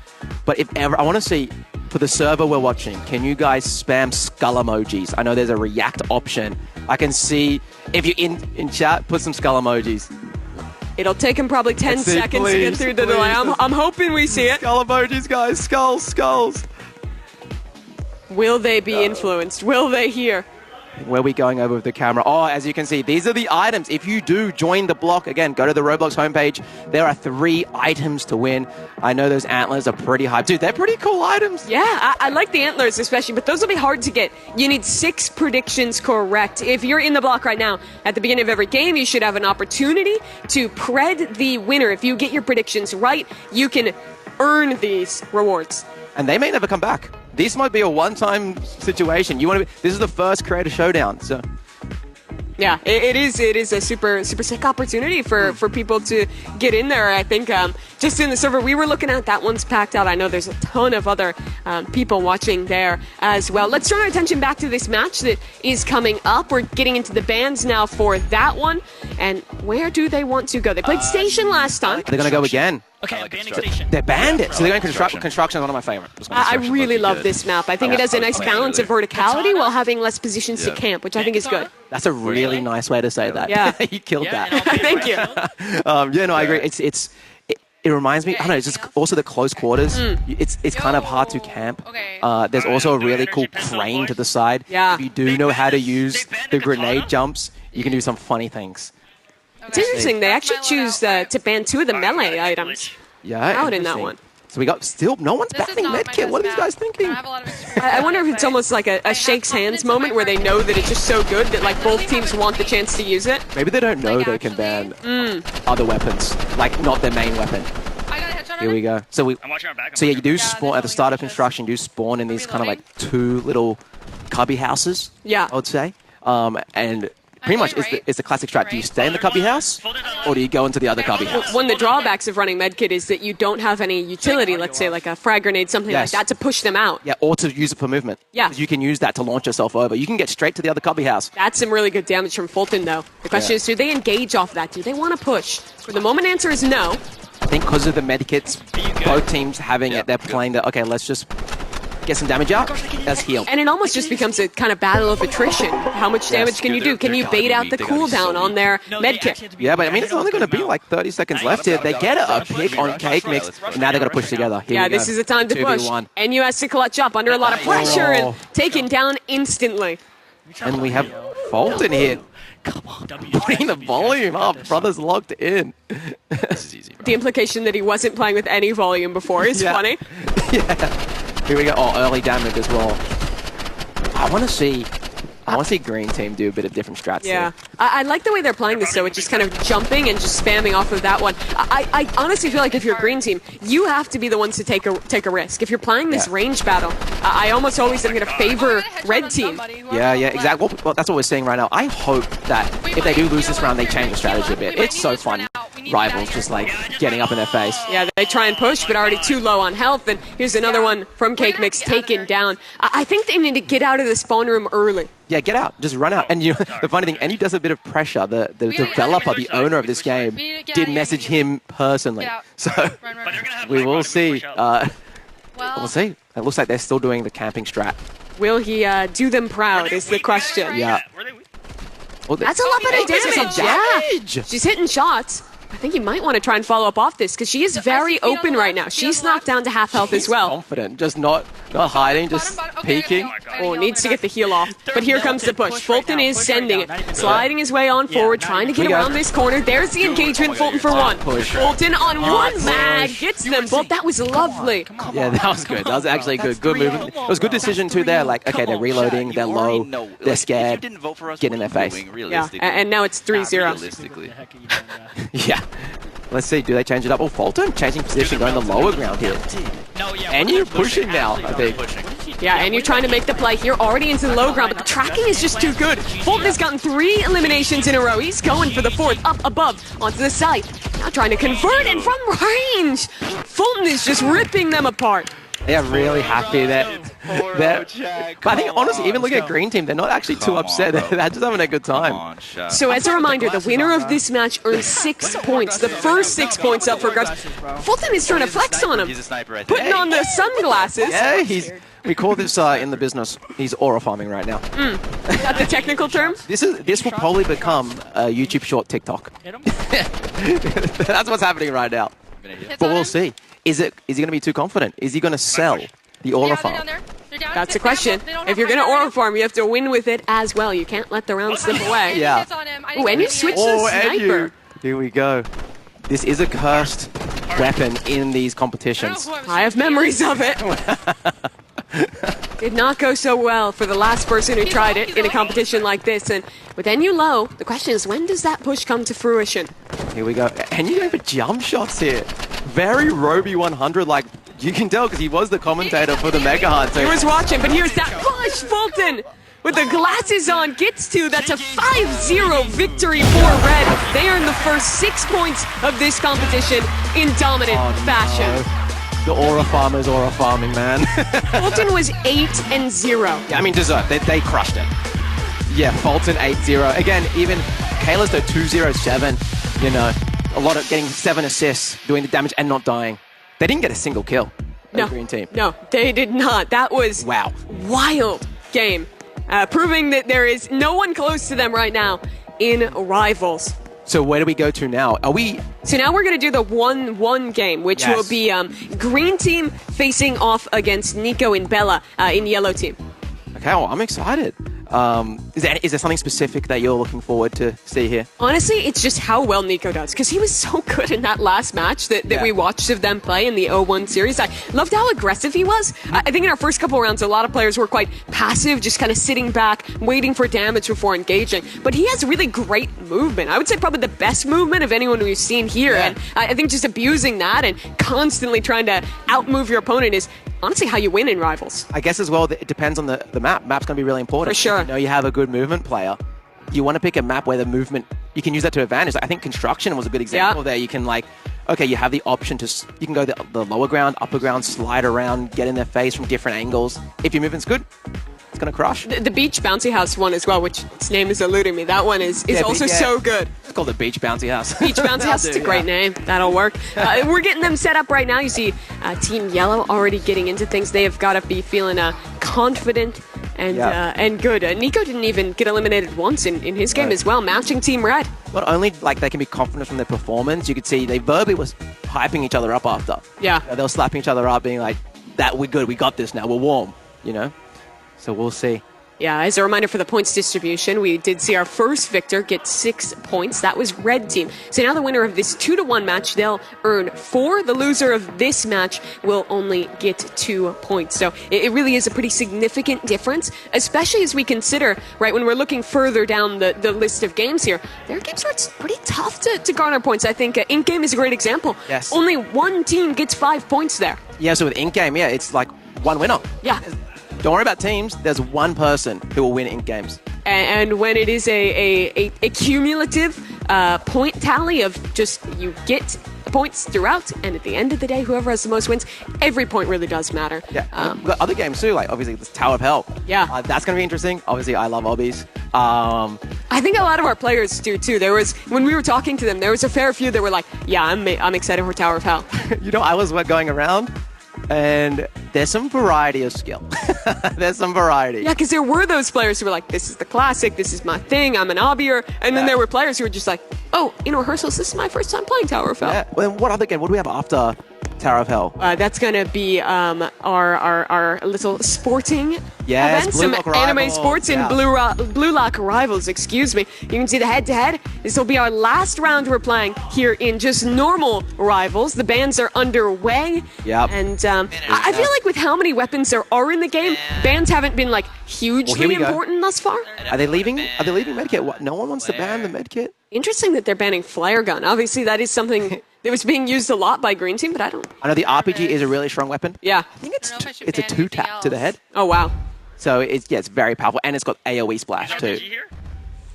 but if ever, I want to see, for the server we're watching, can you guys spam skull emojis? I know there's a react option. I can see, if you're in chat, put some skull emojis. It'll take him probably 10 seconds to get through the delay. I'm hoping we see it. Skull emojis, guys. Skulls. Will they be influenced? Will they hear? Where are we going over with the camera? Oh, as you can see, these are the items. If you do join the block, again, go to the Roblox homepage. There are 3 items to win. I know those antlers are pretty hype. Dude, they're pretty cool items. Yeah, I like the antlers especially, but those will be hard to get. You need 6 predictions correct. If you're in the block right now, at the beginning of every game, you should have an opportunity to pred the winner. If you get your predictions right, you can earn these rewards. And they may never come back. This might be a one-time situation. This is the first creator showdown, so. Yeah, it is a super sick opportunity for people to get in there. I think just in the server we were looking at, that one's packed out. I know there's a ton of other people watching there as well. Let's turn our attention back to this match that is coming up. We're getting into the bans now for that one. And where do they want to go? They played Station last time. They're going to go again. Okay, I'm banning Station. They banned it. So they're going construction. Construction is one of my favorites. I really love this map. I think it has a nice balance of verticality while having less positions to camp, which I think is good. That's a really nice way to say that. Yeah. You killed that. Thank you. I agree. It reminds me, I don't know, it's just also the close quarters. It's kind of hard to camp. There's also a really cool crane to the side. Yeah. If you do know how to use the grenade jumps, you can do some funny things. It's interesting. They actually choose to ban 2 of the melee items out in that one. So we got no one's banning medkit. What are these guys thinking? I wonder if it's almost like a shakes hands moment where they know that it's just so good that like both teams want the chance to use it. Maybe they don't know they can ban other weapons, like not their main weapon. I got a headshot Here we go. So I'm watching our back. So yeah, you do spawn at the start of construction. You do spawn in these kind of like 2 little cubby houses. Yeah. I would say. And pretty much it's the classic strat. Do you stay in the cubby house, or do you go into the other cubby house? One of the drawbacks of running medkit is that you don't have any utility, let's say like a frag grenade, something like that, to push them out. Yeah, or to use it for movement. Yeah. You can use that to launch yourself over. You can get straight to the other cubby house. That's some really good damage from Fulton, though. The question is, do they engage off that? Do they want to push? For the moment, answer is no. I think because of the medkits, both teams having it, they're playing that, okay, let's just get some damage out. That's heal. And it almost just becomes a kind of battle of attrition. How much damage can you do? Can you bait out the cooldown on their medkit? Yeah, but I mean, it's only going to be like 30 seconds left here. They get a pick on Cake Mix, and now they're going to push together. Here this is a time to push. NU has to clutch up under a lot of pressure and taken down instantly. And we have Fulton here. Come on, putting the volume up. Brother's locked in. This is easy, bro. The implication that he wasn't playing with any volume before is funny. Yeah. Here we go. Oh, early damage as well. I want to see Green Team do a bit of different strats. Yeah. I like the way they're playing this, though, with just kind of jumping and just spamming off of that one. I honestly feel like if you're Green Team, you have to be the ones to take a risk. If you're playing this range battle, I almost always am going to favor Red Team. Yeah, exactly. Well, that's what we're seeing right now. I hope that if they do lose this round, they change the strategy a bit. It's so fun. Rivals just like getting up in their face. Yeah, they try and push, but already too low on health. And here's another one from Cake Mix taken down. I think they need to get out of the spawn room early. Yeah, get out. Just run out. And the funny thing, and he does a bit of pressure. The developer, the owner of this game, did message him personally. So we will see. We'll see. It looks like they're still doing the camping strat. Will he do them proud is the question. Yeah. Well, that's a lot better damage. Yeah. She's hitting shots. I think you might want to try and follow up off this because she is very open right now. She's knocked down to half health as well. Confident, just not hiding, just peeking. Oh, needs to get the heal off. But here comes the push. Fulton is sending it, sliding his way on forward, trying to get around this corner. There's the engagement. Fulton for one. Fulton on one mag gets them both. That was lovely. Yeah, that was good. That was actually good. Good movement. It was a good decision too there. Like, okay, they're reloading, they're low, they're scared. Get in their face. Yeah, and now it's 3-0. Yeah. Let's see, do they change it up? Oh, Fulton changing position, going the lower ground here. And you're pushing now, I think. Yeah, and you're trying to make the play here, already into the low ground, but the tracking is just too good. Fulton has gotten 3 eliminations in a row. He's going for the 4th, up above, onto the site. Now trying to convert, and from range, Fulton is just ripping them apart. They're really happy that. But I think, honestly, even looking at Green Team, they're not actually too upset. They're just having a good time. So, as a reminder, the winner of this match earns 6 points. The first 6 points up for grabs. Fulton is trying to flex on him. Putting on the sunglasses. Yeah, we call this in the business, he's aura farming right now. Is that the technical term? This will probably become a YouTube short TikTok. That's what's happening right now. But we'll see. Is he going to be too confident? Is he going to sell the aura farm? That's the question. If you're going to aura farm, you have to win with it as well. You can't let the round slip away. Yeah. Oh, and you switch to the sniper. Here we go. This is a cursed weapon in these competitions. I have memories of it. Did not go so well for the last person who tried it in a competition like this. And with NU low, the question is, when does that push come to fruition? Here we go. And you going for jump shots here. Very Roby 100, like you can tell because he was the commentator for the Mega Hunt. So he was watching, but here's that push. Fulton with the glasses on gets to. That's a 5-0 victory for Red. They earn the first 6 points of this competition in dominant fashion. No. The aura farmers aura farming, man. Fulton was 8-0. Yeah, I mean, deserved. They crushed it. Yeah, Fulton 8-0. Again, even Kayla's though 2-0-7. You know, a lot of getting 7 assists, doing the damage and not dying. They didn't get a single kill. No, Green Team. No, they did not. That was wild game, proving that there is no one close to them right now in Rivals. So where do we go to now? So now we're going to do the 1-1 game, which will be Green Team facing off against Nico and Bella in Yellow Team. Okay, well, I'm excited. Is there something specific that you're looking forward to see here? Honestly, it's just how well Nico does, because he was so good in that last match that we watched of them play in the 0-1 series. I loved how aggressive he was. I think in our first couple rounds, a lot of players were quite passive, just kind of sitting back, waiting for damage before engaging. But he has really great movement. I would say probably the best movement of anyone we've seen here. And I think just abusing that and constantly trying to outmove your opponent is honestly how you win in Rivals. I guess as well, it depends on the map. Map's going to be really important. For sure. If you know you have a good movement player, you want to pick a map where the movement, you can use that to advantage. I think Construction was a good example there. You can you have the option to, you can go the lower ground, upper ground, slide around, get in their face from different angles. If your movement's good, it's going to crush. The Beach Bouncy House one as well, which its name is eluding me. That one is also so good. It's called the Beach Bouncy House. Beach Bouncy House, it's a great name. That'll work. We're getting them set up right now. You see Team Yellow already getting into things. They have got to be feeling confident and good. Nico didn't even get eliminated once in his game as well, matching Team Red. Not only they can be confident from their performance, you could see they verbally was hyping each other up after. Yeah. They were slapping each other up, being like, "That we're good, we got this now, we're warm," you know? So we'll see. Yeah, as a reminder for the points distribution, we did see our first victor get 6 points. That was Red Team. So now the winner of this 2-1 match, they'll earn 4. The loser of this match will only get 2 points. So it really is a pretty significant difference, especially as we consider, right, when we're looking further down the list of games here, there are games where it's pretty tough to garner points. I think in-game is a great example. Yes. Only one team gets 5 points there. Yeah, so with in-game, it's like one winner. Yeah. Don't worry about teams. There's one person who will win in games. And when it is a cumulative point tally of just you get points throughout, and at the end of the day, whoever has the most wins, every point really does matter. Yeah, we've got other games too, like obviously this Tower of Hell. Yeah. That's going to be interesting. Obviously, I love obbies. I think a lot of our players do too. There was, when we were talking to them, there was a fair few that were like, yeah, I'm excited for Tower of Hell. I was going around, and there's some variety of skill. There's some variety. Yeah, because there were those players who were like, this is the classic, this is my thing, I'm an obbier. And then there were players who were just like, oh, in rehearsals, this is my first time playing Tower of Hell. Yeah. Well, what other game? What do we have after Tower of Hell? That's going to be our little sporting events, some anime sports in Blue Lock Rivals, excuse me. You can see the head-to-head. This will be our last round we're playing here in just normal Rivals. The bans are underway. Yep. And I feel like with how many weapons there are in the game, bans haven't been like hugely important thus far. Are they leaving medkit? What? No one wants to ban the medkit? Interesting that they're banning flare gun. Obviously, that is something that was being used a lot by Green Team, but I know the RPG is a really strong weapon. Yeah. I think it's a 2-tap to the head. Oh, wow. So it's very powerful, and it's got AoE splash too.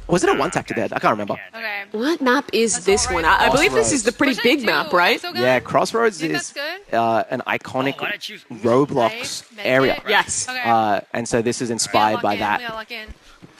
Was it a 1-tap to the head? I can't remember. Okay. What map is this one? I believe this is the pretty big map, right? Yeah, Crossroads is an iconic Roblox area. Yes. And so this is inspired by that.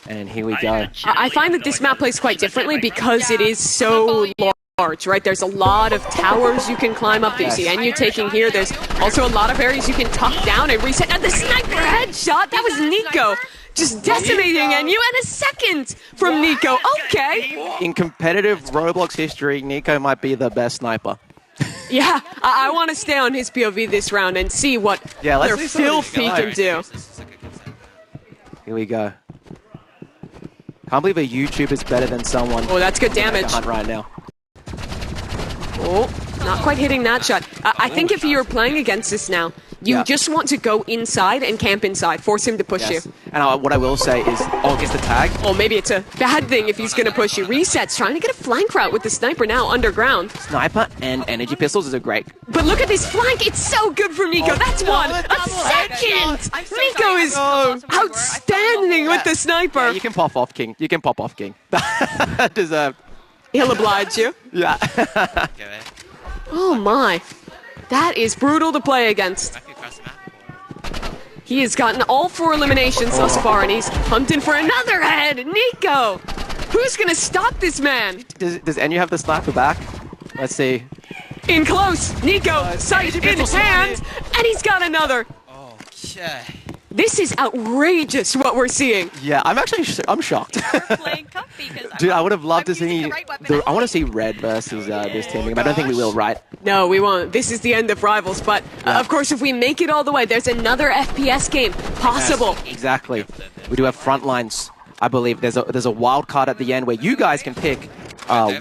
And here we go. I find that this map plays quite differently because it is so large, right? There's a lot of towers you can climb up that you see, and you taking here. There's also a lot of areas you can tuck down and reset. And the sniper headshot, that was Nico. Just decimating and you and a second from Nico. Okay. In competitive Roblox history, Nico might be the best sniper. Yeah, I want to stay on his POV this round and see what their filth he can do. Here we go. Can't believe a YouTuber's better than someone. Oh, that's good damage. Right now. Oh, not quite hitting that shot. I think if you're playing against this now, you just want to go inside and camp inside. Force him to push you. And what I will say is, gets the tag. Oh, maybe it's a bad thing if he's going to push you. Resets, trying to get a flank route with the sniper now underground. Sniper and energy pistols is a great. But look at this flank. It's so good from Nico. That's one. A second. Nico is outstanding with the sniper. Yeah, you can pop off, King. You can pop off, King. Deserved. He'll oblige you. Yeah. Oh, my. That is brutal to play against. He has gotten all 4 eliminations thus far, and he's hunting for another head. Nico! Who's going to stop this man? Does Enyu have the sniper back? Let's see. In close. Nico, sight in hand, and he's got another. Okay. This is outrageous what we're seeing. Yeah, I'm shocked. Playing comfy because Dude, I would have loved to see. the right weapon. I want to see Red versus this team. I don't think we will, right? No, we won't. This is the end of Rivals, but of course, if we make it all the way, there's another FPS game possible. Yes, exactly. We do have Frontlines. I believe there's a wild card at the end where you guys can pick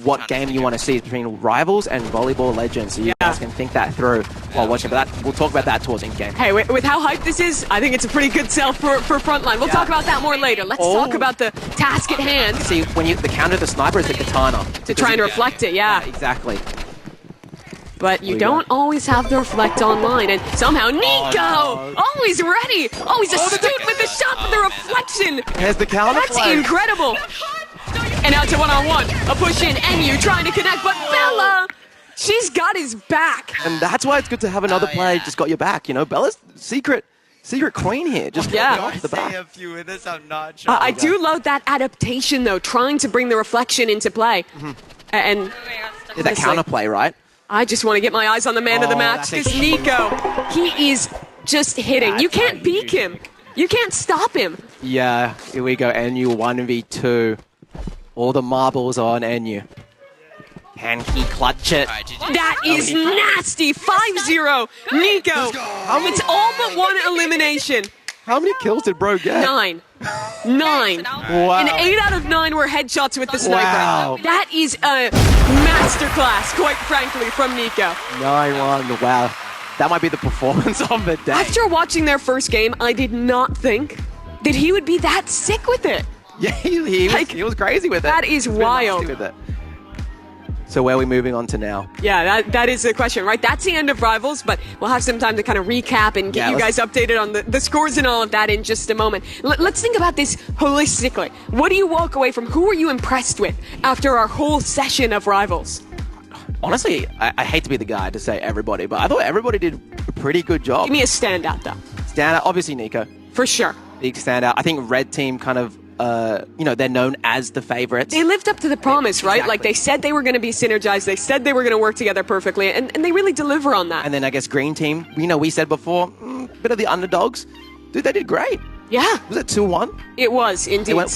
what game you want to see between Rivals and Volleyball Legends. So you guys can think that through while watching. But we'll talk about that towards in-game. Hey, with how hyped this is, I think it's a pretty good sell for Frontline. We'll talk about that more later. Let's talk about the task at hand. See, when the counter the sniper is the katana. To try and reflect it, yeah. Exactly. But you don't always have the reflect online, and somehow Nico, always ready, always astute with the shot with the reflection. Here's the counter. That's incredible. And out to one-on-one, a push in, NU trying to connect, but Bella, she's got his back. And that's why it's good to have another player just got your back. You know, Bella's secret queen here. Just off the back. A few in this, I'm not sure. I do love that adaptation though, trying to bring the reflection into play. And that counterplay, right? I just want to get my eyes on the man of the match because Nico, he is just hitting. You can't peek him. You can't stop him. Yeah, here we go. NU 1v2. All the marbles on NU. Can he clutch it? That is nasty. 5-0. Nico. It's all but one elimination. How many kills did bro get? 9. Wow. And 8 out of 9 were headshots with the sniper. Wow. That is a masterclass, quite frankly, from Nico. 9-1. Wow. That might be the performance of the day. After watching their first game, I did not think that he would be that sick with it. Yeah, he was crazy with it. That is wild. With it. So where are we moving on to now? Yeah, that is the question, right? That's the end of Rivals, but we'll have some time to kind of recap and get you guys updated on the scores and all of that in just a moment. Let's think about this holistically. What do you walk away from? Who are you impressed with after our whole session of Rivals? Honestly, I hate to be the guy to say everybody, but I thought everybody did a pretty good job. Give me a standout, though. Standout, obviously Nico. For sure. Big standout. I think Red Team kind of they're known as the favorites. They lived up to the promise, right? Exactly. Like they said they were going to be synergized. They said they were going to work together perfectly, and they really deliver on that. And then I guess Green Team, we said before, bit of the underdogs. Dude, they did great. Yeah. Was it 2-1? It was, indeed.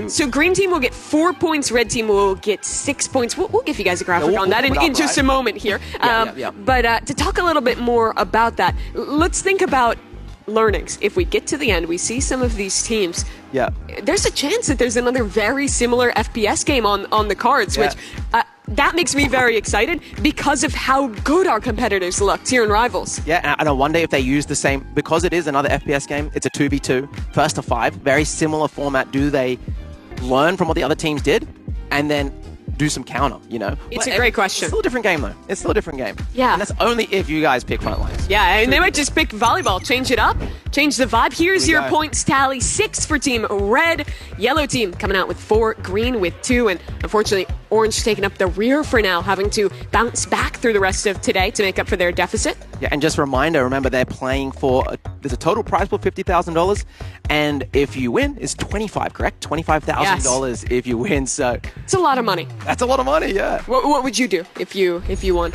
So Green Team will get 4 points, Red Team will get 6 points. We'll give you guys a graphic on that in just a moment here. But to talk a little bit more about that, let's think about learnings. If we get to the end, we see some of these teams. Yeah. There's a chance that there's another very similar FPS game on the cards, which that makes me very excited because of how good our competitors looked here in Rivals. Yeah, and I wonder if they use the same, because it is another FPS game, it's a 2v2, first to 5, very similar format. Do they learn from what the other teams did and then do some counter, It's a great question. It's still a different game, though. It's still a different game. Yeah. And that's only if you guys pick Frontlines. Yeah, and they might just pick volleyball, change it up, change the vibe. Here's your points tally. 6 for Team Red. Yellow Team coming out with 4, Green with 2, and unfortunately, Orange taking up the rear for now, having to bounce back through the rest of today to make up for their deficit. Yeah, and just a reminder, remember they're playing for, there's a total prize pool, $50,000, and if you win, it's $25,000, correct? $25,000 if you win, so... It's a lot of money. That's a lot of money, yeah. What would you do if you won?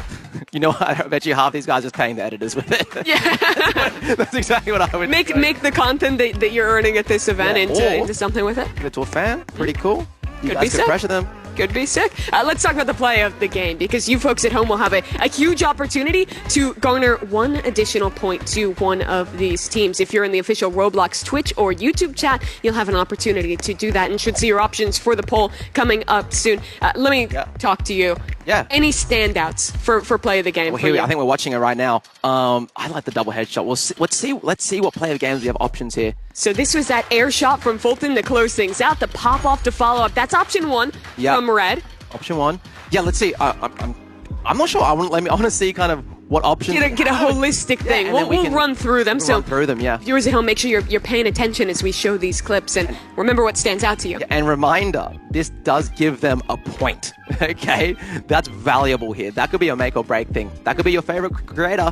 You know what? I bet you half these guys are just paying the editors with it. Yeah. That's exactly what I would make the content that you're earning at this event into something with it. Give it to a fan. Pretty cool. You Could guys be can sick. pressure them. Could be sick. Let's talk about the play of the game, because you folks at home will have a huge opportunity to garner 1 additional point to one of these teams. If you're in the official Roblox Twitch or YouTube chat, you'll have an opportunity to do that and should see your options for the poll coming up soon. Let me talk to you. Yeah. Any standouts for play of the game? Well, here I think we're watching it right now. I like the double headshot. Let's see what play of games we have options here. So this was that air shot from Fulton to close things out. The pop off to follow up. That's option 1 from Red. Option 1. Yeah, let's see. I'm not sure. I want to see kind of what options. Get a holistic thing. Yeah, we'll run through them. Run through them, yeah. Viewers at home, make sure you're paying attention as we show these clips and remember what stands out to you. Yeah, and reminder, this does give them a point. Okay, that's valuable here. That could be a make or break thing. That could be your favorite creator,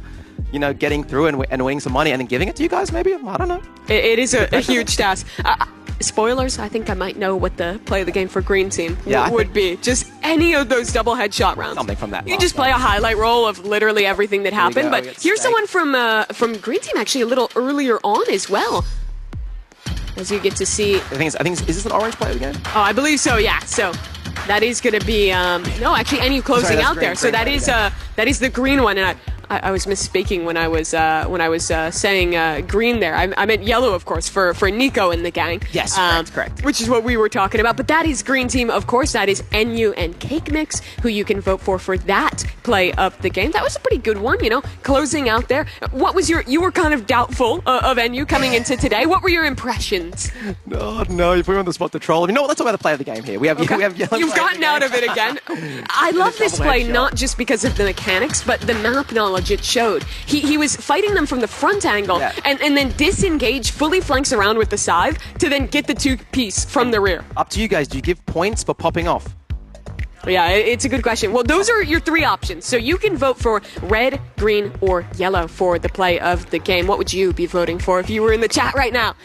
getting through and winning some money and then giving it to you guys. Maybe I don't know. It is a huge task. spoilers, I think I might know what the play of the game for green team Yeah, would be. Just any of those double headshot rounds. Something from that You last just play a highlight roll of literally everything that happened. go, But we get here's steak. someone from green team actually a little earlier on as well. As you get to see. I think is this an orange play of the game? Oh, I believe so. Yeah. So that is going to be no, actually, any closing that's out green, there. So green that is the green one, and I was misspeaking when I was saying green there. I meant yellow, of course, for Nico and the gang. Yes, correct. Which is what we were talking about. But that is green team, of course. That is NU and Cake Mix, who you can vote for that play of the game. That was a pretty good one, closing out there. What was you were kind of doubtful of NU coming into today. What were your impressions? No, you put me on the spot to troll. You know what? Let's talk about the play of the game here. We have yellow. You've gotten out of it again. I love this double play headshot. not just because of the mechanics, but the map knowledge it showed. He was fighting them from the front angle and then disengage, fully flanks around with the scythe to then get the two-piece from the rear. Up to you guys. Do you give points for popping off? Yeah, it's a good question. Well, those are your three options. So you can vote for red, green, or yellow for the play of the game. What would you be voting for if you were in the chat right now?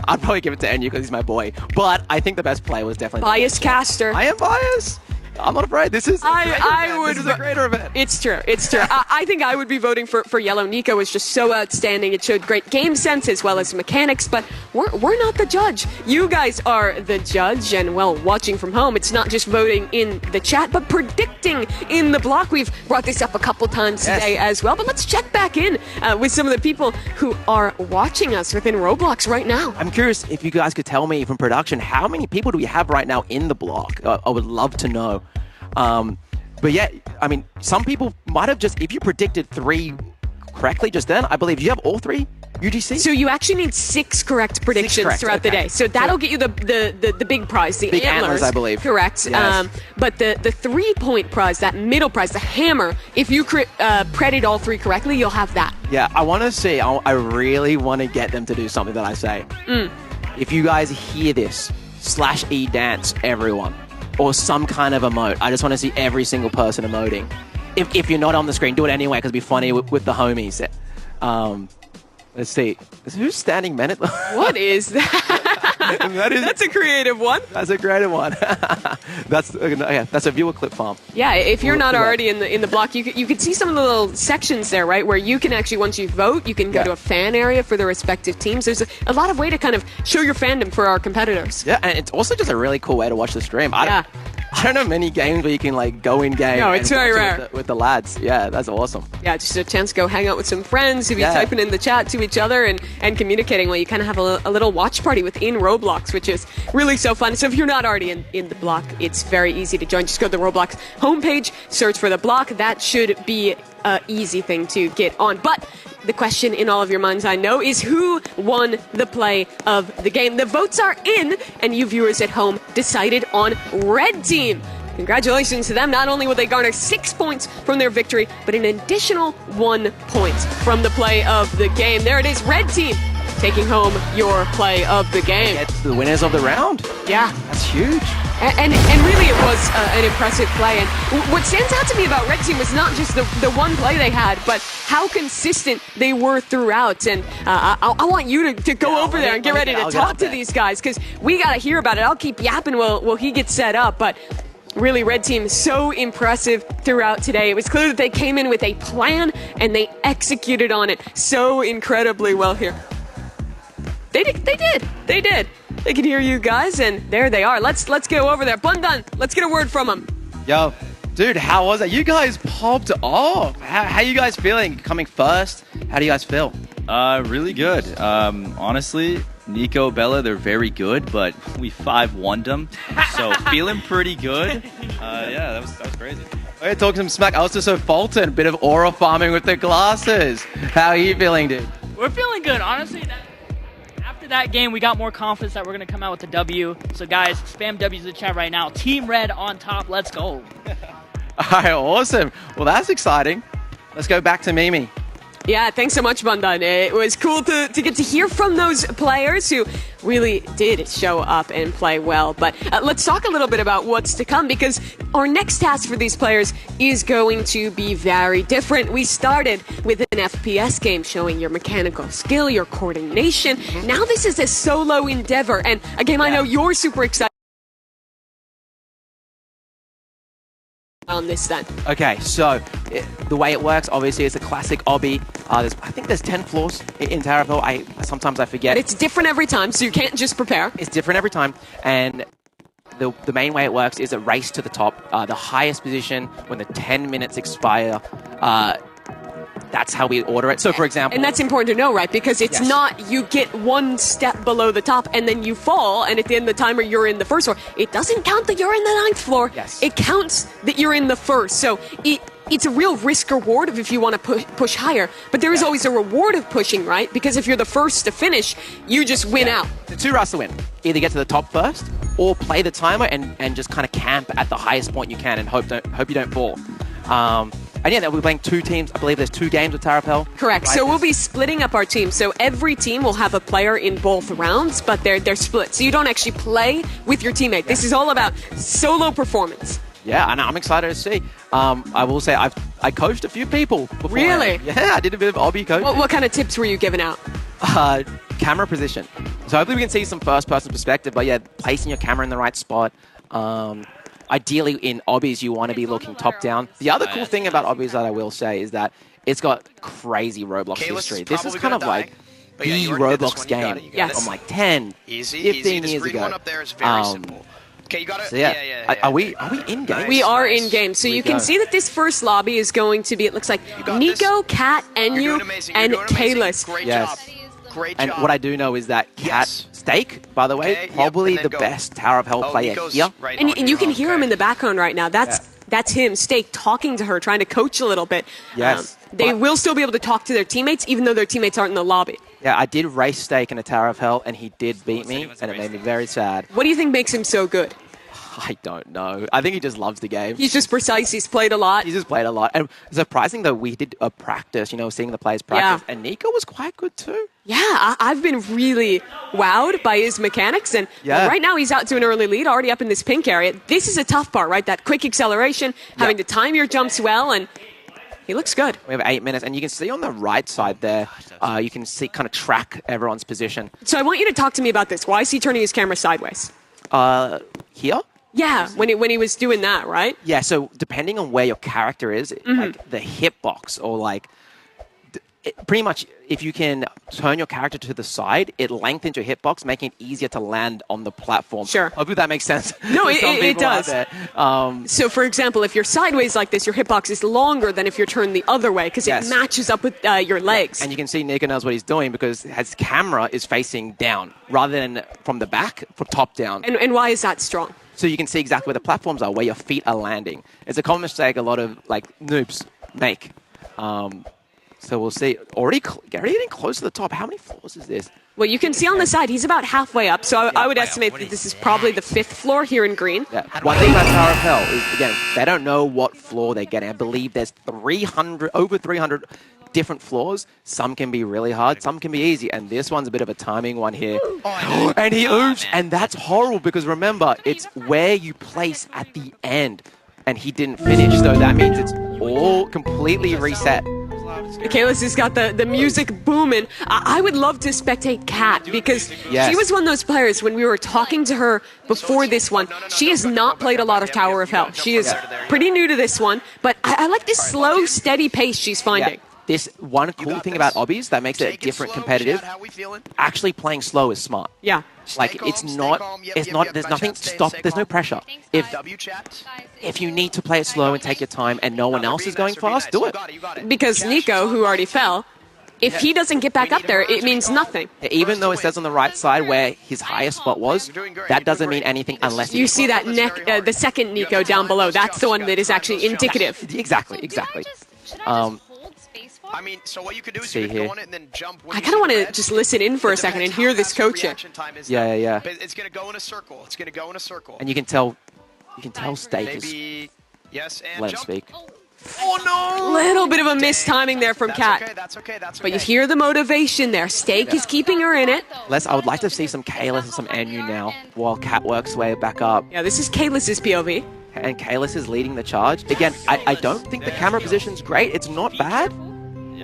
I'd probably give it to NU because he's my boy. But I think the best play was definitely Bias caster. I am biased. I'm not afraid. This is This is a greater event. It's true. It's true. I think I would be voting for yellow. Nico was just so outstanding. It showed great game sense as well as mechanics, but we're not the judge. You guys are the judge, and well, watching from home, it's not just voting in the chat, but predicting in the block. We've brought this up a couple times today as well, but let's check back in with some of the people who are watching us within Roblox right now. I'm curious if you guys could tell me from production, how many people do we have right now in the block? I would love to know. But yeah, I mean, some people might have just, if you predicted 3 correctly just then, I believe you have all 3 UGC? So you actually need 6 correct predictions throughout the day. So that'll get you the big prize, the big antlers, I believe. Correct. Yes. But the 3-point prize, that middle prize, the hammer, if you predicted all 3 correctly, you'll have that. Yeah, I want to see, I really want to get them to do something that I say. If you guys hear this, /E dance, everyone. Or some kind of emote. I just want to see every single person emoting. If you're not on the screen, do it anyway because it'd be funny with the homies. Let's see. Who's standing men at the... What is that? That's a creative one. That's a creative one. That's a viewer clip farm. Yeah, if you're not already in the block, you could see some of the little sections there, right? Where you can actually, once you vote, you can go to a fan area for the respective teams. There's a lot of way to kind of show your fandom for our competitors. Yeah, and it's also just a really cool way to watch the stream. I don't know many games where you can like go in game. No, it's very rare. With the lads. Yeah, that's awesome. Yeah, just a chance to go hang out with some friends, to be typing in the chat to each other and communicating. Well, you kind of have a little watch party within Roblox, which is really so fun. So if you're not already in the block, it's very easy to join. Just go to the Roblox homepage, search for the block. That should be an easy thing to get on. But the question in all of your minds, I know, is who won the play of the game? The votes are in, and you viewers at home decided on Red Team. Congratulations to them. Not only will they garner 6 points from their victory, but an additional 1 point from the play of the game. There it is, Red Team taking home your play of the game. Get the winners of the round. Yeah. That's huge. And really it was an impressive play. And what stands out to me about Red Team was not just the one play they had, but how consistent they were throughout. And I want you to go over there and get ready to talk to these guys, because we got to hear about it. I'll keep yapping while he gets set up. But really, Red Team, so impressive throughout today. It was clear that they came in with a plan, and they executed on it so incredibly well here. They did. They can hear you guys, and there they are. Let's go over there. Bundan, let's get a word from them. Yo, dude, how was it? You guys popped off. How you guys feeling coming first? How do you guys feel? Really good. Honestly, Nico, Bella, they're very good, but we 5-1'd them, so feeling pretty good. Yeah, that was crazy. We're talking some smack. Also, so Fulton, a bit of aura farming with the glasses. How are you feeling, dude? We're feeling good, honestly. After that game, we got more confidence that we're going to come out with the W. So, guys, spam W's in the chat right now. Team Red on top. Let's go. All right, awesome. Well, that's exciting. Let's go back to Mimi. Yeah, thanks so much, Bundan. It was cool to get to hear from those players who really did show up and play well. But let's talk a little bit about what's to come, because our next task for these players is going to be very different. We started with an FPS game showing your mechanical skill, your coordination. Now this is a solo endeavor, and a game I know you're super excited on this then. Okay, so the way it works, obviously, is a classic obby. I think there's 10 floors in Tower of Hell. Sometimes I forget. But it's different every time, so you can't just prepare. It's different every time, and the main way it works is a race to the top. The highest position when the 10 minutes expire. That's how we order it. So, for example... And that's important to know, right? Because it's not you get one step below the top and then you fall, and at the end of the timer you're in the first floor. It doesn't count that you're in the 9th floor. Yes. It counts that you're in the first. So it's a real risk-reward if you want to push higher. But there is always a reward of pushing, right? Because if you're the first to finish, you just win out. The 2 routes to win. Either get to the top first, or play the timer and just kind of camp at the highest point you can and hope you don't fall. And yeah, we're playing 2 teams. I believe there's 2 games with Tower of Hell. Correct. So we'll be splitting up our team. So every team will have a player in both rounds, but they're split. So you don't actually play with your teammate. This is all about solo performance. Yeah, and I'm excited to see. I will say I coached a few people before. Really? Yeah, I did a bit of obby coaching. What kind of tips were you giving out? Camera position. So hopefully we can see some first-person perspective. But yeah, placing your camera in the right spot. Ideally, in obbies, you want to be looking top-down. The other cool thing about obbies that I will say is that it's got crarazy Roblox history. This is kind of like the Roblox game from like 10, 15 years ago. Okay, you got it. So yeah, are we in game? We are in game. So you can see that this first lobby is going to be, it looks like Nico, Kat, Enyu, and Kalis. Great job. Great job. And what I do know is that Kat Steak, by the way, probably the best Tower of Hell player here. And you can hear him in the background right now. That's him, Steak, talking to her, trying to coach a little bit. Yes. They will still be able to talk to their teammates, even though their teammates aren't in the lobby. Yeah, I did race Steak in a Tower of Hell, and he did beat me, and it made me very sad. What do you think makes him so good? I don't know. I think he just loves the game. He's just precise. He's played a lot. He's just played a lot. And surprising, though, we did a practice, seeing the players practice. And Nico was quite good, too. Yeah, I've been really wowed by his mechanics. And right now he's out to an early lead, already up in this pink area. This is a tough part, right? That quick acceleration, having to time your jumps well, and he looks good. We have 8 minutes, and you can see on the right side there, you can see kind of track everyone's position. So I want you to talk to me about this. Why is he turning his camera sideways? Here? Yeah, when he was doing that, right? Yeah, so depending on where your character is, like the hitbox or like... pretty much, if you can turn your character to the side, it lengthens your hitbox, making it easier to land on the platform. Sure. Hopefully that makes sense. No, it does. So, for example, if you're sideways like this, your hitbox is longer than if you're turned the other way, because it matches up with your legs. And you can see Nico knows what he's doing because his camera is facing down rather than from the back, from top down. And why is that strong? So you can see exactly where the platforms are, where your feet are landing. It's a common mistake a lot of noobs make. So we'll see. Already getting close to the top. How many floors is this? Well, you can see on the side, he's about halfway up. So I would estimate that this is probably the 5th floor here in green. Yeah. One thing about Tower of Hell is, again, they don't know what floor they're getting. I believe there's over 300 different floors. Some can be really hard, some can be easy. And this one's a bit of a timing one here. And he oofs. And that's horrible because remember, it's where you place at the end. And he didn't finish, so that means it's all completely reset. Kalis has got the music booming. I would love to spectate Kat because she was one of those players when we were talking to her before this one. She has not played a lot of Tower of Hell. She is pretty new to this one, but I like this slow, steady pace she's finding. Yeah. This one cool thing about obbies that makes it different competitive, actually playing slow is smart. Yeah. Like, there's nothing to stop, there's no pressure. If you need to play it slow and take your time and no one else is going fast, do it. Because Nico, who already fell, if he doesn't get back up there, it means nothing. Even though it says on the right side where his highest spot was, that doesn't mean anything unless you see that the second Nico down below. That's the one that is actually indicative. Exactly. I mean, so what you could do is you could go on it and then jump. I kind of want to just listen in for a second and hear this coaching. Yeah. It's going to go in a circle. And you can tell Steak is... Yes, and let him speak. Oh no! Little bit of a mistiming there from Kat. Okay, that's okay. That's okay. But you hear the motivation there. Steak is keeping her in it. I would like to see some Kalis and some Anu now while Kat works her way back up. Yeah, this is Kalis's POV. And Kalis is leading the charge. Again, I don't think the camera position's great. It's not bad,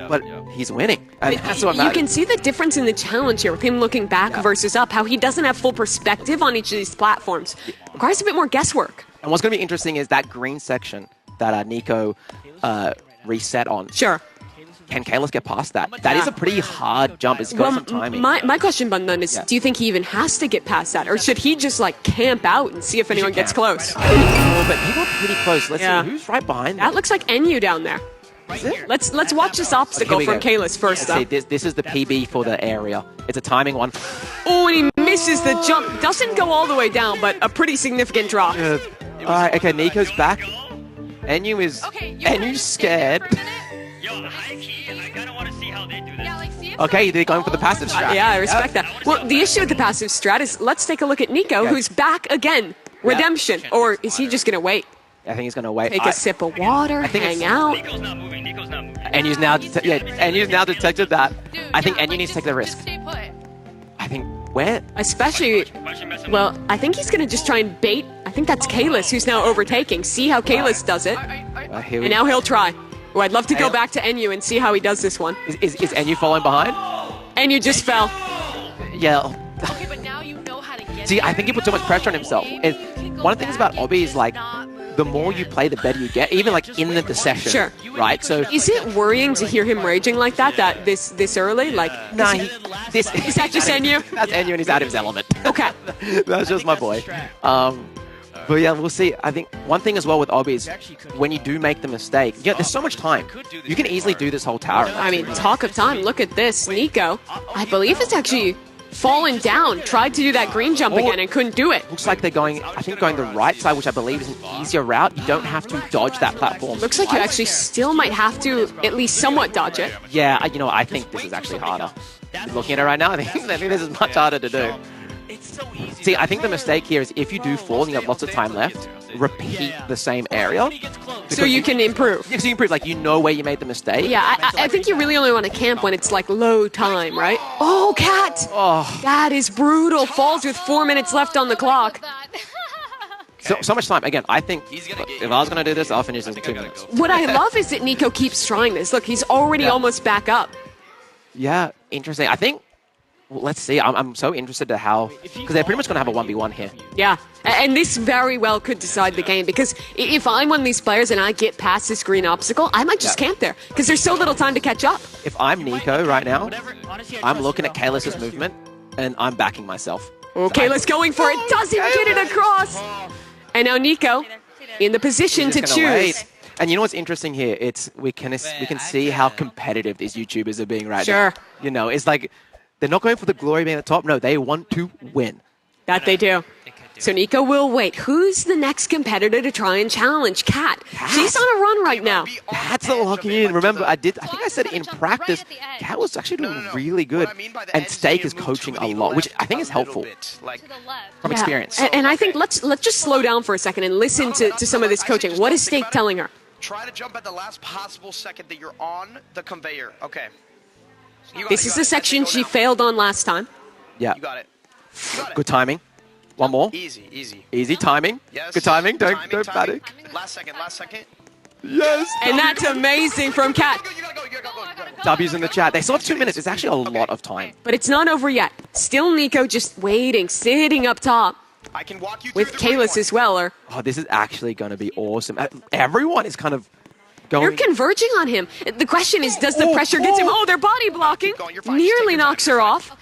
but he's winning. And that's what you can see the difference in the challenge here with him looking back versus up, how he doesn't have full perspective on each of these platforms. Requires a bit more guesswork. And what's going to be interesting is that green section that Nico reset on. Sure. Can Kalis get past that? That is a pretty hard jump. It's got some timing. My question, Bundan, is do you think he even has to get past that? Or should he just, like, camp out and see if anyone gets close? Oh, but he got pretty close. Let's see who's right behind that. Looks like NU down there. Is it? Let's watch this obstacle from Kalis first, though. See, this is the PB for the area. It's a timing one. Oh, and he misses the jump. Doesn't go all the way down, but a pretty significant drop. All right, okay, Nico's back. NU is... NU's scared. Okay, they're going for the passive strat. Yeah, I respect that. Well, the issue with the passive strat is, let's take a look at Nico, who's back again. Redemption. Or is he just going to wait? I think he's going to wait. Take a sip of water, hang out. NU's now, NU's now detected that. I think NU needs to take the risk. I think, where? Especially, well, I think he's going to just try and bait. I think that's Kalis who's now overtaking. See how Kalis does it. And now he'll try. Oh, I'd love to go back to NU and see how he does this one. Is NU following behind? NU just fell. Yeah. Okay, but now you know how to get See, I think he put too much pressure on himself. One of the things about Obby is, like, the more you play, the better you get, even, like, in the session. Sure. Right? So is it worrying to hear him raging like that this early? Like, nah, is that just NU? That's NU and he's out of his element. Okay. That's just my boy. But yeah, we'll see. I think one thing as well with Obby is when you do make the mistake, there's so much time. You can easily do this whole tower. I mean, talk of time. Look at this. Nico, I believe it's actually fallen down. Tried to do that green jump again and couldn't do it. Looks like they're going the right side, which I believe is an easier route. You don't have to dodge that platform. Looks like you actually still might have to at least somewhat dodge it. Yeah, I think this is actually harder. Looking at it right now, I think this is much harder to do. See, I think the mistake here is if you do fall and you have lots of time left, repeat the same area. So you can improve. Yeah, so you improve, like, you know where you made the mistake. Yeah, I think you really only want to camp when it's, like, low time, right? Oh, Kat! Oh. That is brutal. Falls with 4 minutes left on the clock. So much time. Again, I think if I was going to do this, I'll finish this in 2 minutes. What I love is that Nico keeps trying this. Look, he's already almost back up. Yeah, interesting. I think... Let's see. I'm so interested to how... Because they're pretty much going to have a 1v1 here. Yeah, and this very well could decide the game. Because if I'm one of these players and I get past this green obstacle, I might just camp there. Because there's so little time to catch up. If I'm Nico right now, I'm looking at Kalis's movement, and I'm backing myself. Okay, let's going for it. Doesn't get it across. And now Nico in the position to choose. Wait. And you know what's interesting here? We can see how competitive these YouTubers are being right now. You know, it's like... They're not going for the glory being at the top. No, they want to win. That they do. So Nico will wait. Who's the next competitor to try and challenge? Kat. She's on a run right now. Kat's not locking in. Remember, I think I said in practice, Kat was actually doing really good. And Steak is coaching a lot, which I think is helpful from experience. And I think let's just slow down for a second and listen to some of this coaching. What is Steak telling her? Try to jump at the last possible second that you're on the conveyor. Okay. This is the section she failed on last time. Yeah. You got it. Good timing. One more. Easy. Easy timing. Yes. Good timing. Don't panic. Last second. Yes. And that's amazing from Kat. W's in the chat. They still have 2 minutes. It's actually a lot of time. But it's not over yet. Still Nico just waiting, sitting up top. I can walk you with Kalis as well. Oh, this is actually going to be awesome. Everyone is kind of going... You're converging on him. The question is, does the pressure get him? Oh, they're body blocking. Nearly knocks her off.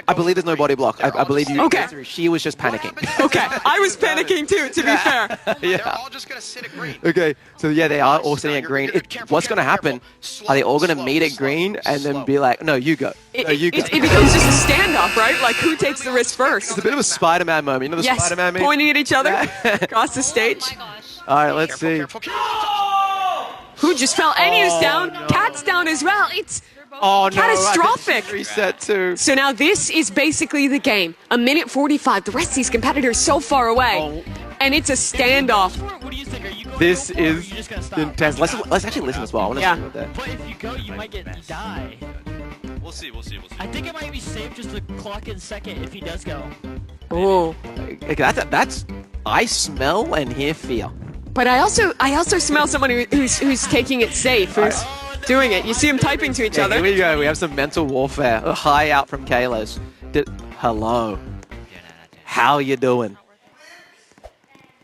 I believe there's no body block. I believe you. Okay. She was just panicking. Okay. I was panicking too, to be fair. They're all just going to sit at green. Okay. So, yeah, they are all sitting at green. What's going to happen? Are they all going to meet at green and then be like, no, you go. No, you go. It becomes just a standoff, right? Like, who takes the risk first? It's a bit of a Spider-Man moment. You know the Spider-Man meme? Pointing at each other across the stage. All right, let's see. Who just fell? Annie's down. No. Kat's down as well. It's catastrophic. Reset too. So now this is basically the game. 1:45. The rest of these competitors so far away. And it's a standoff. This is You're just gonna stop. intense. Let's actually listen as well. I want to Yeah. see what that. But if you go, you might die. We'll see. I think it might be safe just to clock in second if he does go. Oh. Okay, that's. I smell and hear fear. But I also smell someone who's taking it safe, who's doing it. You see them typing to each Yeah, other. here we go. We have some mental warfare. A high out from Kalis. Hello. How you doing?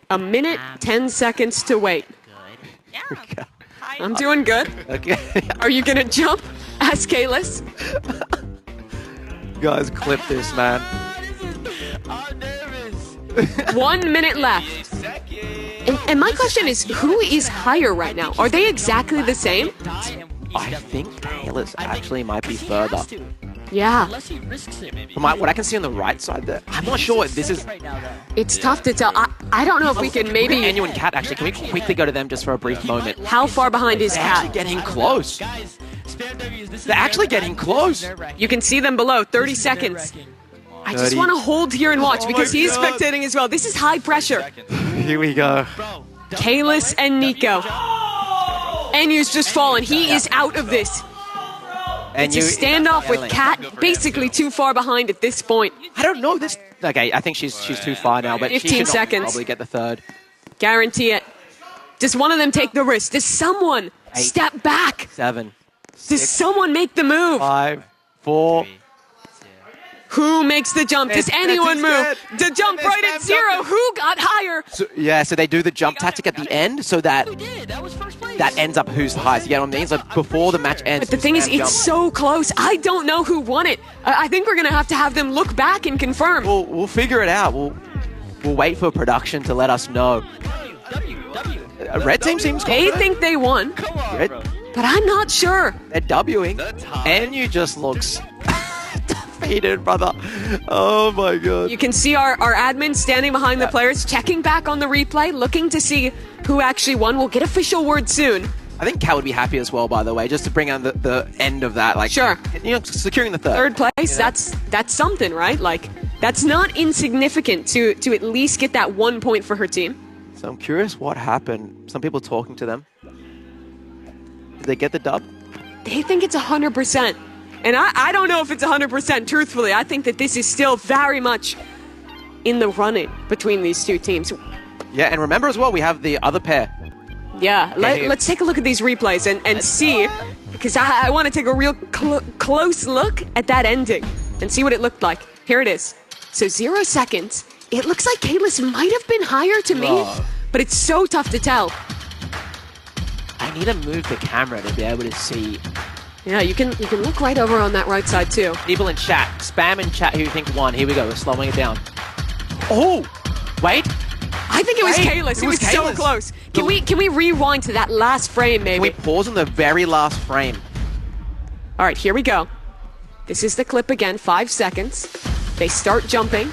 A minute, 10 seconds to wait. I'm doing good. Okay. Are you gonna jump? Ask Kalis. Guys, clip this, man. I'm nervous. 1 minute left. And my question is, who is higher right now? Are they exactly the same? I think Kalis actually might be further. Yeah. Unless he risks it. From what I can see on the right side there, I'm not sure if this is. Right now, though. It's tough to tell. I don't know if we can maybe. Anu and Cat, actually, can we quickly go to them just for a brief moment? How far behind is They're actually Cat? getting close. Guys, spam W's. This is They're actually getting close. You can see them below. 30 seconds. I just 30. want to hold here and watch Oh because my he's God. spectating as well. This is high pressure. Here we go. Kalis and Nico. Anu's just fallen. He is out of this. It's a standoff with Cat basically too far behind at this point. I don't know this. Okay, I think she's too far now, but 15 she should seconds. probably get the third. Guarantee it. Does one of them take the risk? Does someone step back? 7, Does someone make the move? 5, 4. Who makes the jump? Does anyone move? dead. The jump right at 0. Who got higher? So they do the jump tactic at the end, so that Who did? That was first place. that ends up who's the highest. You get what I mean? So before the match ends. But the thing is, jump. it's so close. I don't know who won it. I think we're going to have them look back and confirm. We'll figure it out. We'll wait for production to let us know. Red team seems They confident. think they won, Red, but I'm not sure. they're Wing. And you just looks defeated, brother. Oh my god. You can see our admin standing behind the players, checking back on the replay, looking to see who actually won. We'll get official word soon. I think Kat would be happy as well, by the way, just to bring on the end of that. Like, Sure. Securing the third. Third place, that's something, right? Like, that's not insignificant to at least get that 1 point for her team. So I'm curious what happened. Some people talking to them. Did they get the dub? They think it's 100%. And I don't know if it's 100%, truthfully. I think that this is still very much in the running between these two teams. Yeah, and remember as well, we have the other pair. Yeah, let's take a look at these replays and see, because I want to take a real close look at that ending and see what it looked like. Here it is. So 0 seconds. It looks like Kalis might have been higher to me, but it's so tough to tell. I need to move the camera to be able to see. Yeah, you can look right over on that right side too. People in chat, spam in chat who you think won. Here we go, we're slowing it down. Oh, wait. I think it was Wait, Kalis. it It was was so Kalis. close. Can we rewind to that last frame, maybe? Can we pause on the very last frame? All right, here we go. This is the clip again, 5 seconds. They start jumping.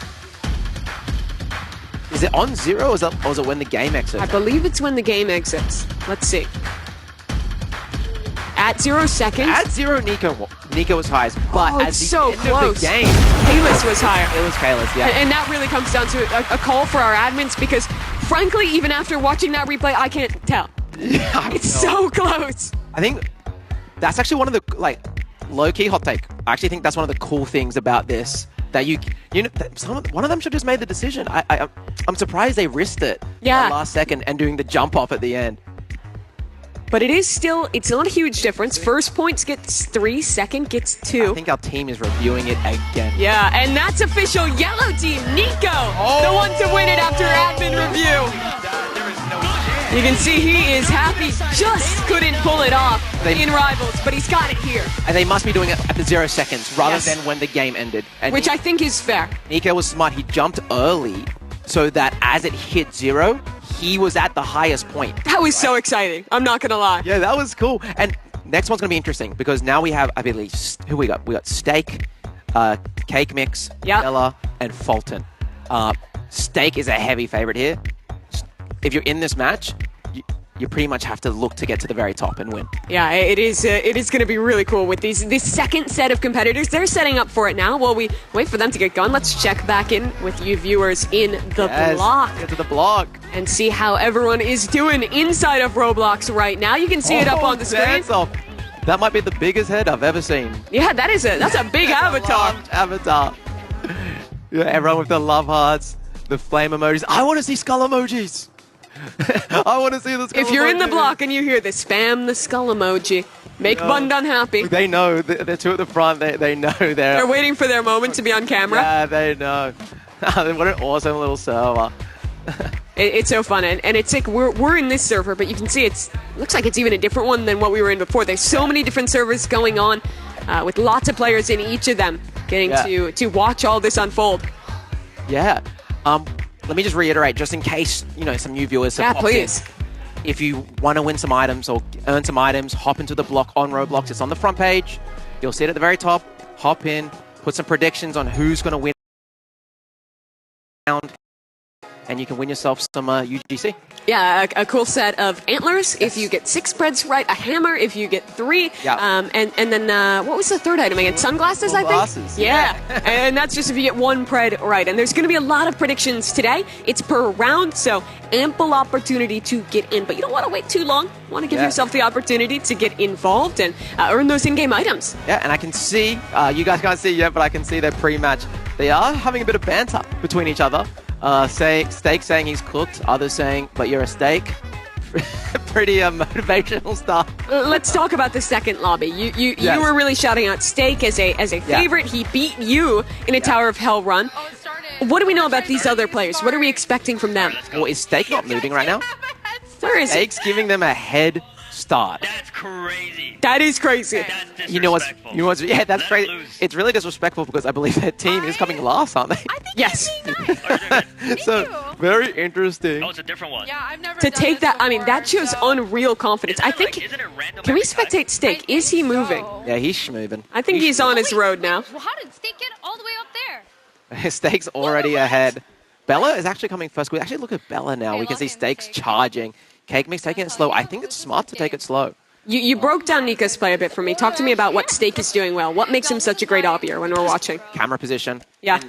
Is it on 0 or is it when the game exits? I believe it's when the game exits. Let's see. At 0 seconds. At 0, Nico was highest, but Oh, at it's the so end close. of the game, Kalis was higher. it was Kalis, yeah. And that really comes down to a call for our admins because, frankly, even after watching that replay, I can't tell. It's so close. I think that's actually one of the, low-key hot take. I actually think that's one of the cool things about this. That one of them should have just made the decision. I'm surprised they risked it. Yeah. That last second and doing the jump off at the end. But it's not a huge difference. First points gets 3, second gets 2. I think our team is reviewing it again. Yeah, and that's official. Yellow team, Nico, the one to win it after admin review. You can see he is happy. Just couldn't pull it off in Rivals, but he's got it here. And they must be doing it at the 0 seconds rather Yes. than when the game ended. And Which I think is fair. Nico was smart. He jumped early so that as it hit 0, he was at the highest point. That was so exciting. I'm not going to lie. Yeah, that was cool. And next one's going to be interesting because now we have, I believe, who we got? We got Steak, Cake Mix, Yep. Bella, and Fulton. Steak is a heavy favorite here. If you're in this match, you pretty much have to look to get to the very top and win. Yeah, it is going to be really cool with this second set of competitors. They're setting up for it now. While we wait for them to get going, let's check back in with you viewers in the block. Get to the block. And see how everyone is doing inside of Roblox right now. You can see it up on the screen. Dance off. That might be the biggest head I've ever seen. Yeah, that's a big avatar. Large avatar. Yeah, everyone with the love hearts, the flame emojis. I want to see skull emojis. I want to see the skull If you're in the emoji. block and you hear this, spam the skull emoji. Make Bundan happy. They know. They're two at the front. They know They're waiting for their moment to be on camera. Yeah, they know. What an awesome little server. It's so fun, and it's like we're in this server, but you can see looks like it's even a different one than what we were in before. There's so many different servers going on, with lots of players in each of them, getting to watch all this unfold. Yeah. Let me just reiterate, just in case some new viewers have popped please. in. If you want to win some items or earn some items, hop into the block on Roblox. It's on the front page. You'll see it at the very top. Hop in, put some predictions on who's going to win, and you can win yourself some UGC. Yeah, a cool set of antlers if you get 6 spreads right, a hammer if you get 3, Yeah. and then what was the third item again? Sunglasses, I think? Sunglasses, Yeah, and that's just if you get 1 pred right. And there's going to be a lot of predictions today. It's per round, so ample opportunity to get in. But you don't want to wait too long. You want to give yourself the opportunity to get involved and earn those in-game items. Yeah, and I can see, you guys can't see yet, but I can see their pre-match. They are having a bit of banter between each other. Steak saying he's cooked, others saying, but you're a steak. Pretty motivational stuff. Let's talk about the second lobby. You were really shouting out Steak as a favorite. He beat you in a Tower of Hell run. What do we know about these other players? What are we expecting from them? Well, is Steak not moving right now? Where is he? Steak's giving them a head start. That's crazy. That is crazy. That's You know what's? Yeah, that's Let crazy. loose. It's really disrespectful because I believe their team is coming last, aren't they? Yes. So very interesting. Oh, it's a different one. Yeah, I've never To done take this that, I mean, that before, shows so- unreal confidence. I think. Isn't it random Can we every time? spectate Steak? Is he moving? Yeah, he's schmoving. I think he's on his road now. Well, how did Steak get all the way up there? Steak's already ahead. Bella is actually coming first. We actually look at Bella now. Okay, We can see lock in, Steak's Steak. charging. Cake Mix taking it slow. I think it's smart to take it slow. You broke down Nika's play a bit for me. Talk to me about what Steak is doing well. What makes him such a great obbier when we're watching? Camera position. Yeah.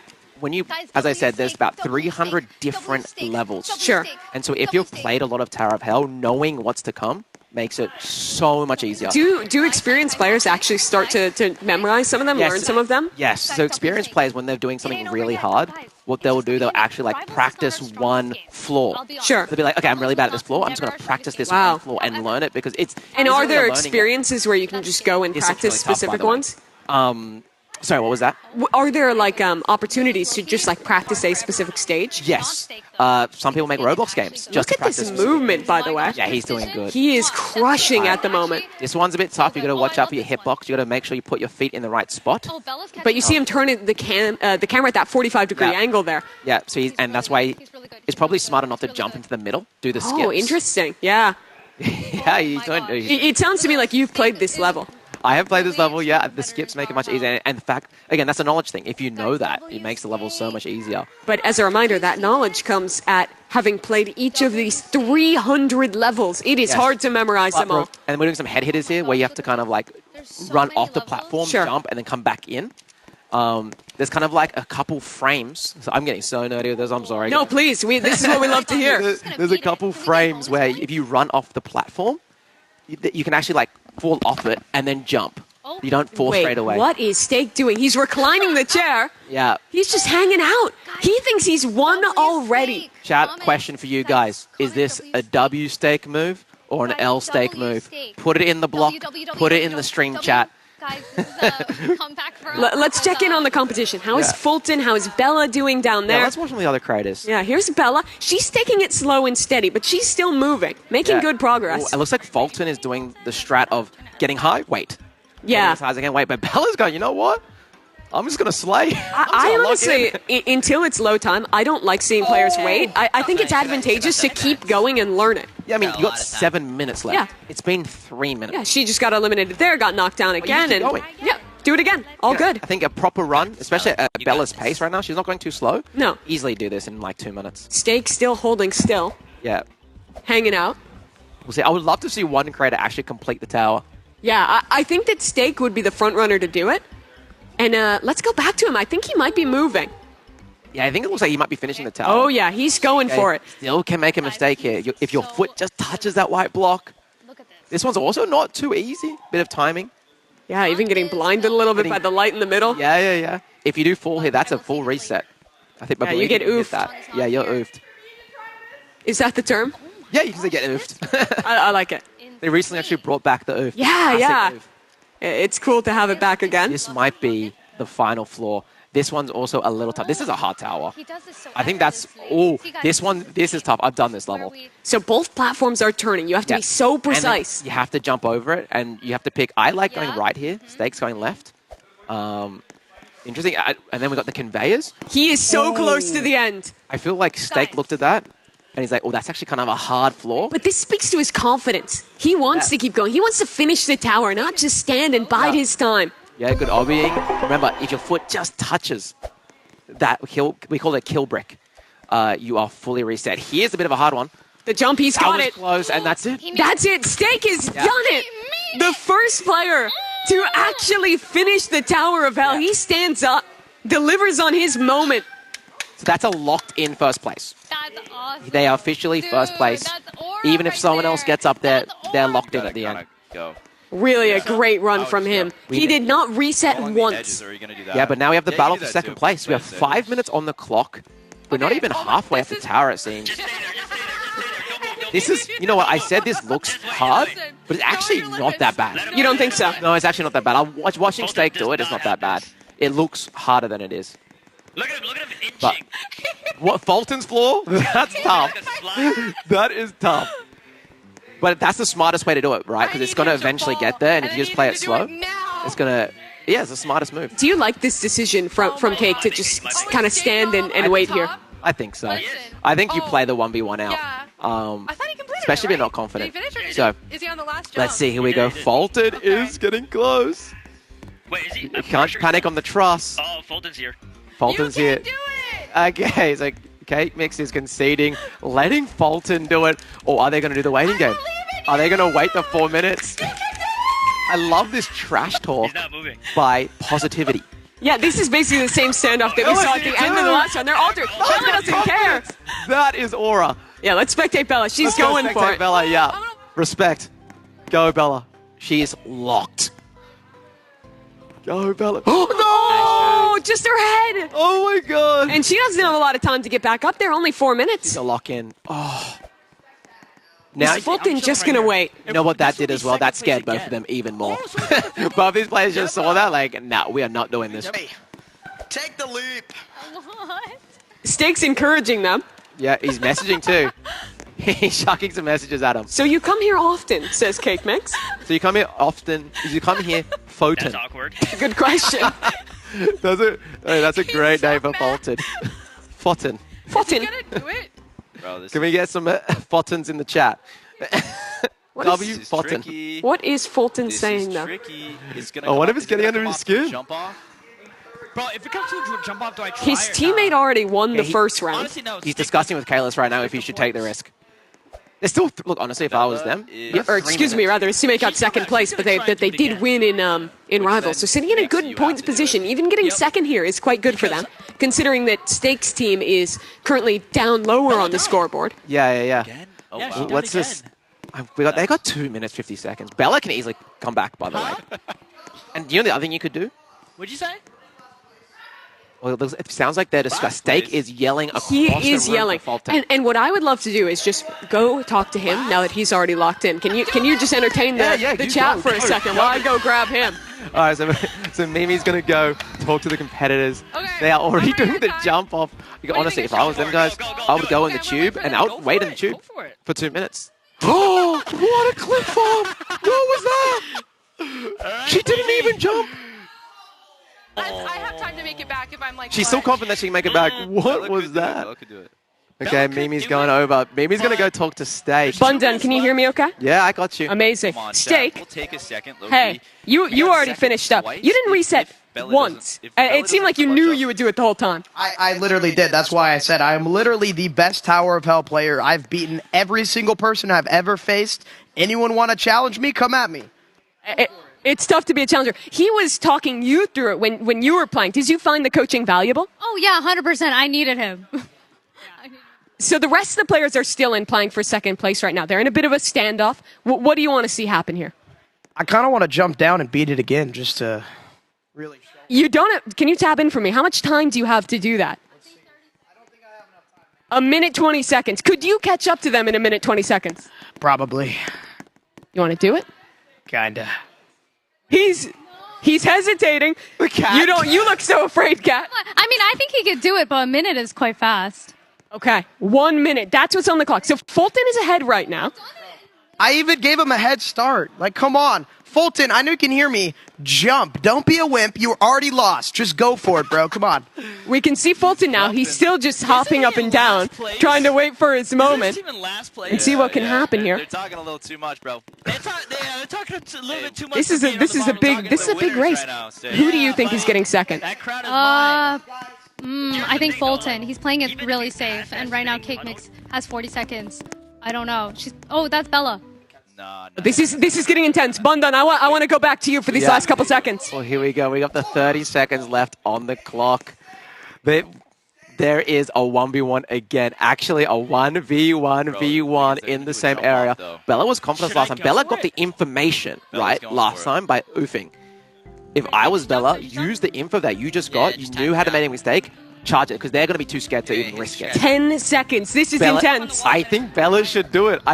When you, as I said, there's about 300 different levels. Sure. And so if you've played a lot of Tower of Hell, knowing what's to come makes it so much easier. Do experienced players actually start to memorize some of them, Yes. learn some of them? Yes, so experienced players, when they're doing something really hard, what they'll do, they'll actually like practice one floor. Sure. They'll be like, okay, I'm really bad at this floor. I'm just going to practice this Wow. one floor and learn it because it's. And it's are really there a learning game. experiences where you can just go and It's practice really tough, by specific the way. ones? Sorry, what was that? Are there like opportunities to just like practice a specific stage? Yes. Some people make Roblox games. Just Look to at practice this specific- movement, by the way. Yeah, he's doing good. He is crushing at the moment. This one's a bit tough. You got to watch out for your hitbox. You got to make sure you put your feet in the right spot. Oh, Bella's catching But you see up. him turn the camera at that 45-degree Yeah. angle there. Yeah, so and that's why it's probably smarter not to jump into the middle. Do the skips. Oh, interesting. Yeah. Yeah, he's doing. It sounds to me like you've played this level. I have played this level, yeah. The skips make it much easier. And in fact, again, that's a knowledge thing. If you know that, it makes the level so much easier. But as a reminder, that knowledge comes at having played each of these 300 levels. It is Yes. hard to memorize them all. And we're doing some head hitters here where you have to kind of like run off the platform, Sure. jump, and then come back in. There's kind of like a couple frames. So I'm getting so nerdy with this. I'm sorry. No, please. This is what we love to hear. There's a couple frames where if you run off the platform, you can actually like fall off it and then jump. You don't fall Wait, straight away. what is Steak doing? He's reclining the chair. Yeah. He's just hanging out. He thinks he's won already. Chat, question for you guys. Is this a W stake move or an L stake move? Put it in the block. Put it in the stream chat. Guys, this is a comeback for Let's check in on the competition. How is Yeah. Fulton? How is Bella doing down Yeah, there? let's watch some of the other creators. Yeah, here's Bella. She's taking it slow and steady, but she's still moving, making Yeah. good progress. Oh, it looks like Fulton is doing the strat of getting high, wait. Yeah. Getting as high as I can, wait. But Bella's going, you know what? I'm just going to slay. I honestly, until it's low time, I don't like seeing players wait. I think it's advantageous to keep going and learn it. Yeah, I mean, you got 7 minutes left. Yeah. It's been 3 minutes. Yeah, she just got eliminated there, got knocked down again, keep and going. yeah, do it again. All good. I think a proper run, especially at Bella's pace right now, she's not going too slow. No. Easily do this in like 2 minutes. Steak still holding still, Yeah. hanging out. We'll see. I would love to see one creator actually complete the tower. Yeah, I think that Steak would be the front runner to do it. And let's go back to him. I think he might be moving. Yeah, I think it looks like he might be finishing the tower. Oh, yeah, he's going for it. Still can make a mistake here. If your foot just touches that white block. Look at this. This one's also not too easy. Bit of timing. Yeah, even getting blinded a little bit by the light in the middle. Yeah. If you do fall here, that's a full reset. I think. Yeah, you get oofed. That. Yeah, you're oofed. Is that the term? Yeah, you can say get oofed. I like it. They recently actually brought back the oof. Yeah. Oof. It's cool to have it back again. This might be the final floor. This one's also a little tough. This is a hard tower. He does this so I think that's... effortlessly. Oh, See, guys, this is tough. I've done this level. So both platforms are turning. You have to be so And then precise. you have to jump over it, and you have to pick... I like going Yeah. right here. Steak's going left. Interesting. And then we got the conveyors. He is so close to the end. I feel like Steak looked at that, and he's like, oh, that's actually kind of a hard floor. But this speaks to his confidence. He wants to keep going. He wants to finish the tower, not just stand and bide his time. Yeah, good obbying. Remember, if your foot just touches that kill, we call it a kill brick, you are fully reset. Here's a bit of a hard one. The jump, he's That got was it. close, and that's it. That's it. Steak has done it. The first player to actually finish the Tower of Hell. He stands up, delivers on his moment. So that's a locked-in first place. That's awesome. They are officially first place. That's aura Even if right someone there. else gets up there, That's they're aura. locked in at the end. Go. Really a great run from him. He did not reset Along the once. edges, or are you gonna do that? Yeah, but now we have the Yeah, you battle do for that second too. place. We have 5 minutes on the clock. We're not even halfway up the tower, it seems. This is, you know what, I said this looks hard, but it's actually not that bad. You don't think so? No, it's actually not that bad. I'm watching Steak do it. It's not that bad. It looks harder than it is. Look at him inching. But what, Fulton's floor? That's tough. That is tough. But that's the smartest way to do it, right? Because it's going to eventually get there, and if you just play it slow, it's going to... Yeah, it's the smartest move. Do you like this decision from Cake to just kind of stand and wait here? I think so. I think you play the 1v1 out. Yeah. I thought he completed Especially it, if you're right? not confident. Did he finish or So, is he on the last jump? let's see. Here we go. Fulton is getting close. Wait, is he? You can't panic on the truss. Oh, Fulton's here. Fulton's here. Do it! Okay, so Cake Mix is conceding, letting Fulton do it. Or are they going to do the waiting game? Are they going to wait the 4 minutes? I love this trash talk He's not moving. by positivity. Yeah, this is basically the same standoff that we saw at the end of the last one. They're altered. Bella doesn't care. That is aura. Yeah, let's spectate Bella. She's Let's go going for spectate it. Bella, yeah. Respect. Go, Bella. She is locked. Go, Bella. Oh, just her head. Oh my god. And she doesn't have a lot of time to get back up there. Only 4 minutes. To lock in. Oh. Now Now, Fulton just going to wait. you know what that did as well? That scared both of them even more. Both these players just saw that, like, no, we are not doing this. Take the leap. What? Steak's encouraging them. Yeah, he's messaging too. He's chucking some messages at him. So you come here often, says Cake Mix. So you come here often. You come here, Fulton. That's awkward. Good question. That's a great name for Fulton. Fulton. Fulton. Gonna do it? Bro, this Can we get some Fultons in the chat? W is Fulton. tricky. What is Fulton This saying is though? tricky. It's gonna Oh, what come if it's off- getting is it under gonna his come off skin? Jump off? Bro, if it comes to a jump off, do I try His or teammate not? already won the he- first round. Honestly, no. He's discussing with Kalis right now if he should take the risk. There's still, look, honestly, if I was them, Yeah, Or excuse me, rather, his teammate got second place, but they did win in Rivals. So sitting in a good points position, even getting second here is quite good for them, considering that Steak's team is currently down lower on the scoreboard. yeah. Again? Oh, Yeah, wow. she done Let's again. just. They got 2 minutes 50 seconds. Bella can easily come back, by the way. And you know the other thing you could do? What'd you say? Well, it sounds like they're discussing. Steak is yelling across He the is room yelling, for Fulton. and what I would love to do is just go talk to him now that he's already locked in. Can you just entertain the you chat go, for a go, second go. while I go grab him? All right, so Mimi's gonna go talk to the competitors. Okay. They are already I'm ready doing to the time. jump off. Honestly, if I was them guys, I would go in the tube and I would wait in the tube Go for it. for 2 minutes. Oh, what a clip farm! What was that? She didn't even jump. I have time to make it back if I'm like. She's so clutch. confident that she can make it back. Bella What could was do it, that? Bella could do it. Okay, Bella could Mimi's do going it, over. Mimi's gonna go talk to Steak. Bundun, can you hear me okay? Yeah, I got you. Amazing. Come on, Steak. We'll take a second. Low Hey, key. you We got already second finished up. twice. You didn't reset Bella once. doesn't- if Bella It seemed doesn't like you clutch knew up- you would do it the whole time. I literally did. That's why I said I'm literally the best Tower of Hell player. I've beaten every single person I've ever faced. Anyone want to challenge me? Come at me. It's tough to be a challenger. He was talking you through it when you were playing. Did you find the coaching valuable? Oh, yeah, 100%. I needed him. So the rest of the players are still in playing for second place right now. They're in a bit of a standoff. What do you want to see happen here? I kind of want to jump down and beat it again just to really show. You don't have, can you tab in for me? How much time do you have to do that? A minute 20 seconds. Could you catch up to them in a minute 20 seconds? Probably. You want to do it? Kinda. He's hesitating. You look so afraid, Kat. I mean, I think he could do it, but a minute is quite fast. Okay, 1 minute. That's what's on the clock. So Fulton is ahead right now. I even gave him a head start. Like, come on. Fulton, I know you can hear me. Jump. Don't be a wimp. You already lost. Just go for it, bro. Come on. We can see Fulton now. He's still just hopping up and down, trying to wait for his moment and see what can happen here. They're talking a little too much, bro. They're talking a little bit too much. This is a big race. Who do you think is getting second? That crowd is mine. I think Fulton. He's playing it really safe, and right now Cake Mix has 40 seconds. I don't know. That's Bella. No. This is getting intense. Bundan, I want to go back to you for these last couple seconds. Well, here we go. We got the 30 seconds left on the clock. There is a 1v1 again. Actually, a 1v1 in the same area. Bella was confident last time. Bella got the information, right, last time by oofing. If I was Bella, use the info that you just got. You knew how to make a mistake. Charge it, because they're going to be too scared to even risk it. 10 seconds. This is intense. I think Bella should do it.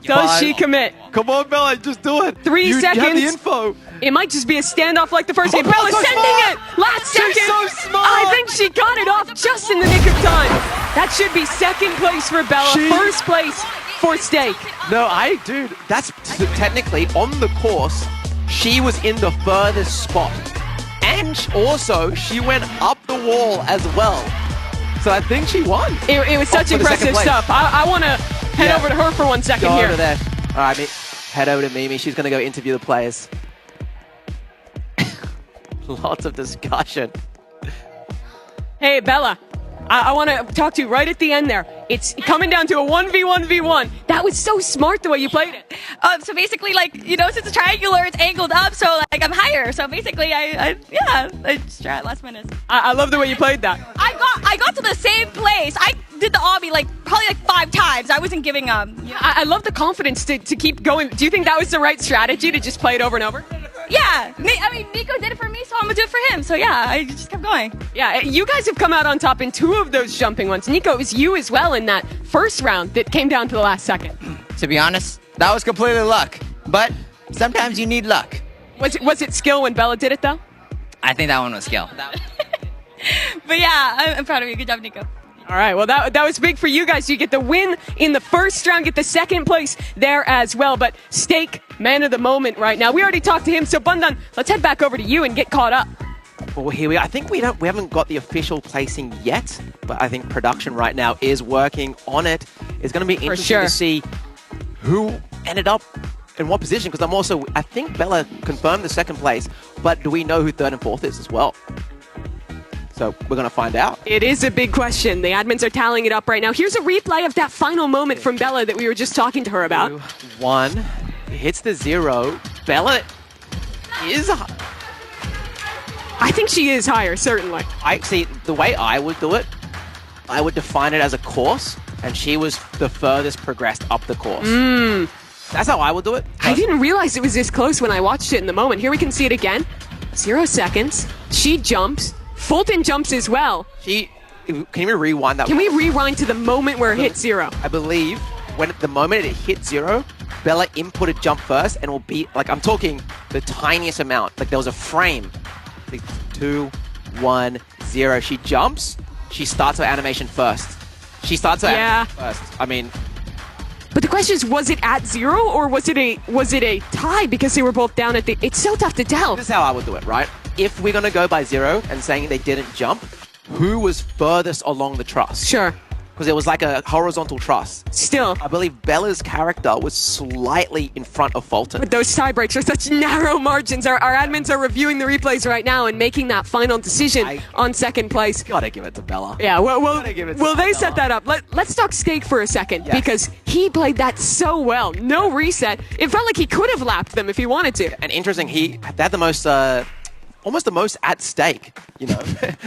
Does she commit? Come on, Bella, just do it. 3 seconds. You have the info. It might just be a standoff like the first game. Bella's so sending smart. it. Last second. She's so smart. I think she got it off just in the nick of time. That should be second place for Bella. First place for Steak. No, dude, that's technically on the course. She was in the furthest spot. And also, she went up the wall as well. So I think she won. It was such impressive stuff. I want to head over to her for 1 second go here. Over there. All right, head over to Mimi. She's going to go interview the players. Lots of discussion. Hey, Bella. I want to talk to you right at the end there. It's coming down to a 1v1v1. That was so smart the way you played it. So basically, since it's triangular, it's angled up, so I'm higher. So basically, I strat last minute. I love the way you played that. I got to the same place. I did the obby probably 5 times. I wasn't giving up. I love the confidence to keep going. Do you think that was the right strategy to just play it over and over? Yeah, I mean, Nico did it for me, so I'm gonna do it for him. So yeah, I just kept going. Yeah, you guys have come out on top in 2 of those jumping ones. Nico, it was you as well in that first round that came down to the last second. To be honest, that was completely luck. But sometimes you need luck. Was it skill when Bella did it, though? I think that one was skill. But yeah, I'm proud of you. Good job, Nico. All right, well, that was big for you guys. You get the win in the first round, get the second place there as well. But Steak, man of the moment right now. We already talked to him, so Bundan, let's head back over to you and get caught up. Well, here we are. I think we haven't got the official placing yet, but I think production right now is working on it. It's going to be interesting to see who ended up in what position, because I think Bella confirmed the second place, but do we know who third and fourth is as well? So we're going to find out. It is a big question. The admins are tallying it up right now. Here's a replay of that final moment from Bella that we were just talking to her about. 1, hits the 0. Bella is... I think she is higher, certainly. I see, the way I would do it, I would define it as a course, and she was the furthest progressed up the course. That's how I would do it. I didn't realize it was this close when I watched it in the moment. Here we can see it again. 0 seconds. She jumps. Fulton jumps as well. Can we rewind that? Can we rewind to the moment where it hit 0? I believe the moment it hit 0, Bella inputted jump first, and will be I'm talking the tiniest amount. There was a frame. 2, 1, 0. She jumps. She starts her animation first. Animation first. I mean. But the question is, was it at 0 or was it a tie because they were both down at the? It's so tough to tell. This is how I would do it, right? If we're gonna go by 0 and saying they didn't jump, who was furthest along the truss? Sure. because it was like a horizontal truss. Still, I believe Bella's character was slightly in front of Fulton. but those tie breaks are such narrow margins. Our admins are reviewing the replays right now and making that final decision on second place. Gotta give it to Bella. Yeah, well, give it to they Bella. set that up. Let's talk Steak for a second, Yes. because he played that so well. No reset. It felt like he could have lapped them if he wanted to. And interesting, they had the most, almost the most at stake, you know.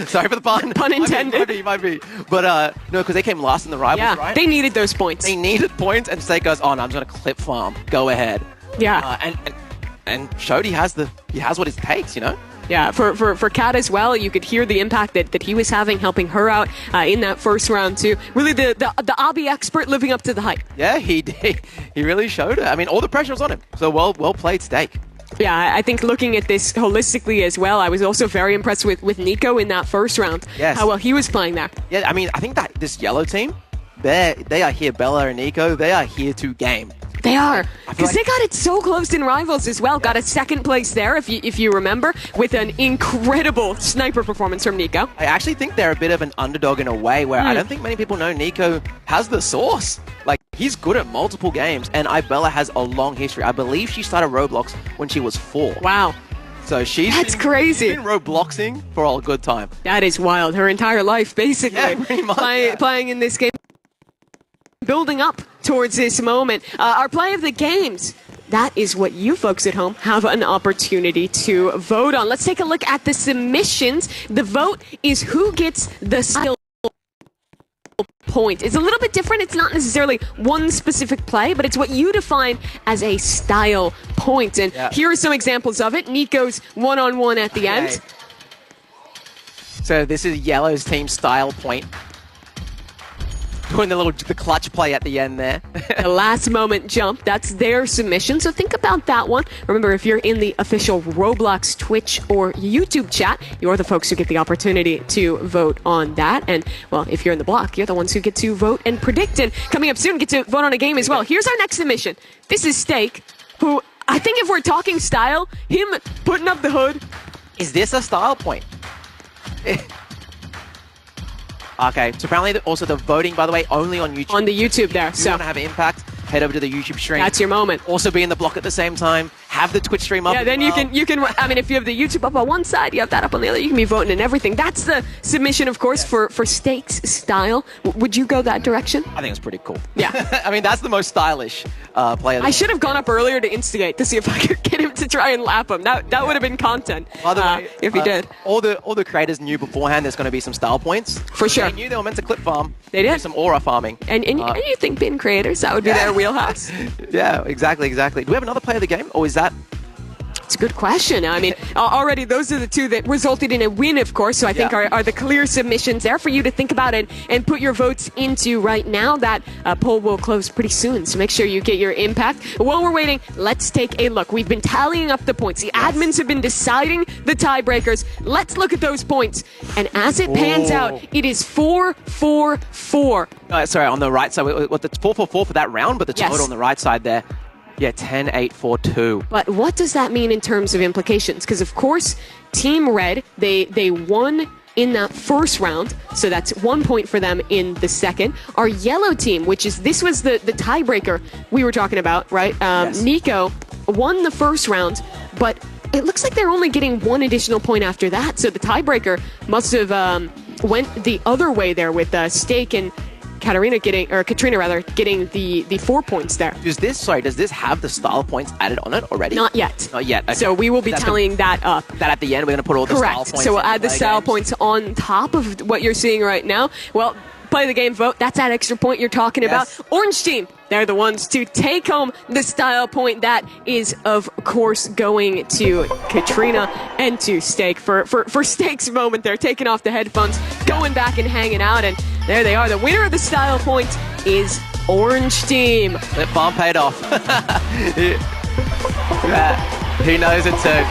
Sorry for the pun. Pun intended. Might be. But, no, because they came last in the rivals, Yeah, right? they needed those points. They needed points, and Steak goes, oh, no, I'm just going to clip farm. Go ahead. Yeah. And Shody has what it takes, you know? Yeah, for Kat as well, you could hear the impact that he was having, helping her out in that first round too. Really, the obby expert living up to the hype. Yeah, he did. He really showed it. I mean, all the pressure was on him. So well played, Steak. Yeah, I think looking at this holistically as well, I was also very impressed with Nico in that first round. Yes. How well he was playing there. Yeah, I mean, I think that this yellow team, they are here, Bella and Nico, they are here to game. They are, I feel because they got it so close in rivals as well. Got a second place there, if you remember, with an incredible sniper performance from Nico. I actually think they're a bit of an underdog in a way where I don't think many people know Nico has the sauce. Like, he's good at multiple games, and Bella has a long history. I believe she started Roblox when she was 4. Wow. So That's crazy. She's been Robloxing for a good time. That is wild. Her entire life, basically. Yeah, pretty much. Playing in this game. Building up towards this moment. Our play of the games. That is what you folks at home have an opportunity to vote on. Let's take a look at the submissions. The vote is who gets the style point. It's a little bit different. It's not necessarily one specific play, but it's what you define as a style point. And here are some examples of it. Nico's one-on-one at the end. So this is Yellow's team style point. Doing the clutch play at the end there. The last moment jump, that's their submission. So think about that one. Remember, if you're in the official Roblox, Twitch, or YouTube chat, you're the folks who get the opportunity to vote on that. And, well, if you're in the block, you're the ones who get to vote and predict. And coming up soon, get to vote on a game as well. Here's our next submission. This is Steak, who I think if we're talking style, him putting up the hood. Is this a style point? Okay, so apparently also the voting, by the way, only on YouTube. On the YouTube there. If you want to have an impact, head over to the YouTube stream. That's your moment. Also be in the block at the same time. Have the Twitch stream up. Yeah, then you can. I mean, if you have the YouTube up on one side, you have that up on the other. You can be voting and everything. That's the submission, of course, for Steak's style. Would you go that direction? I think it's pretty cool. Yeah. I mean, that's the most stylish player. I should have gone up earlier to instigate to see if I could get him to try and lap him. That would have been content. By the way, if he did. All the creators knew beforehand there's going to be some style points. For sure. They knew they were meant to clip farm. They did. Do some aura farming. And you think bin creators, that would be their wheelhouse? Yeah, exactly. Do we have another play of the game, or is that... It's a good question. I mean, already those are the two that resulted in a win, of course, so I think are the clear submissions there for you to think about and put your votes into right now. That poll will close pretty soon, so make sure you get your impact. While we're waiting, let's take a look. We've been tallying up the points. The admins have been deciding the tiebreakers. Let's look at those points. And as it pans out, it is 4-4-4. Sorry, on the right side, what the 4-4-4 for that round, but the total Yes. on the right side there. Yeah, 10-8-4-2. But what does that mean in terms of implications? Because, of course, Team Red, they won in that first round, so that's 1 point for them in the second. Our yellow team, this was the tiebreaker we were talking about, right? Yes. Nico won the first round, but it looks like they're only getting one additional point after that, so the tiebreaker must have went the other way there with Steak and Katrina getting the 4 points there. Does this have the style points added on it already? Not yet. Not yet. Okay. So we will be tallying that up. That at the end, we're going to put all the style Correct. points. So we'll in add the play style games. points on top of what you're seeing right now. Well, play the game vote. That's that extra point you're talking about. Orange team, they're the ones to take home the style point. That is, of course, going to Katrina and to Steak for Steak's moment. They're taking off the headphones, going back and hanging out, and there they are. The winner of the style point is Orange team. That farm paid off. He knows it too.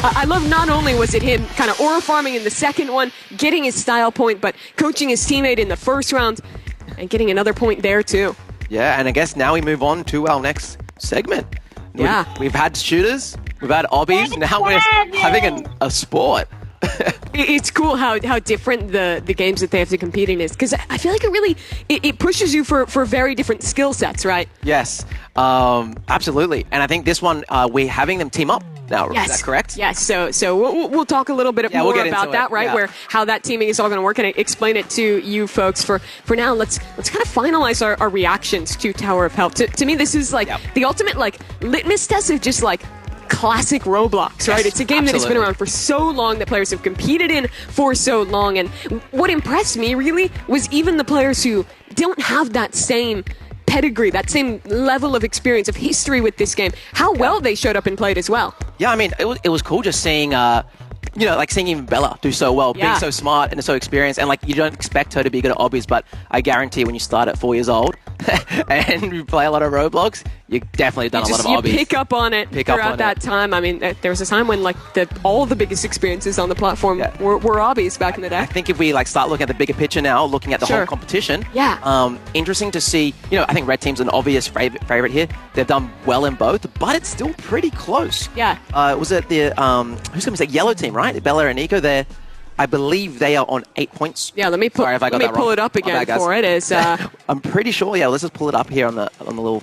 I love not only was it him kind of aura farming in the second one, getting his style point, but coaching his teammate in the first round and getting another point there too. Yeah, and I guess now we move on to our next segment. Yeah. We've had shooters, we've had obbies, now we're having a sport. It's cool how different the games that they have to compete in is, because I feel like it pushes you for very different skill sets, right? Yes, absolutely. And I think this one, we're having them team up now. Yes. Is that correct? Yes. So we'll talk a little bit more we'll about that, right? Yeah. Where how that teaming is all going to work, and explain it to you folks. For now, let's kind of finalize our reactions to Tower of Help. To me, this is like the ultimate like litmus test of just like classic Roblox, right? Yes, It's a game that has been absolutely. around for so long, that players have competed in for so long, and what impressed me really was even the players who don't have that same pedigree, that same level of experience, of history with this game, how well they showed up and played as well. Yeah, I mean, it was cool just seeing, like seeing even Bella do so well, being so smart and so experienced, and like you don't expect her to be good at obbies, but I guarantee when you start at 4 years old and you play a lot of Roblox, you definitely done a lot of obbies. You pick up on it throughout that time. I mean, there was a time when like all the biggest experiences on the platform were obbies back in the day. I think if we like start looking at the bigger picture now, looking at the whole competition, interesting to see. I think Red Team's an obvious favorite here. They've done well in both, but it's still pretty close. Yeah. Was it the who's going to say Yellow Team, right? Bella and Nico. I believe they are on 8 points. Yeah, let me pull it up again for it. Is I'm pretty sure. Yeah, let's just pull it up here on the little.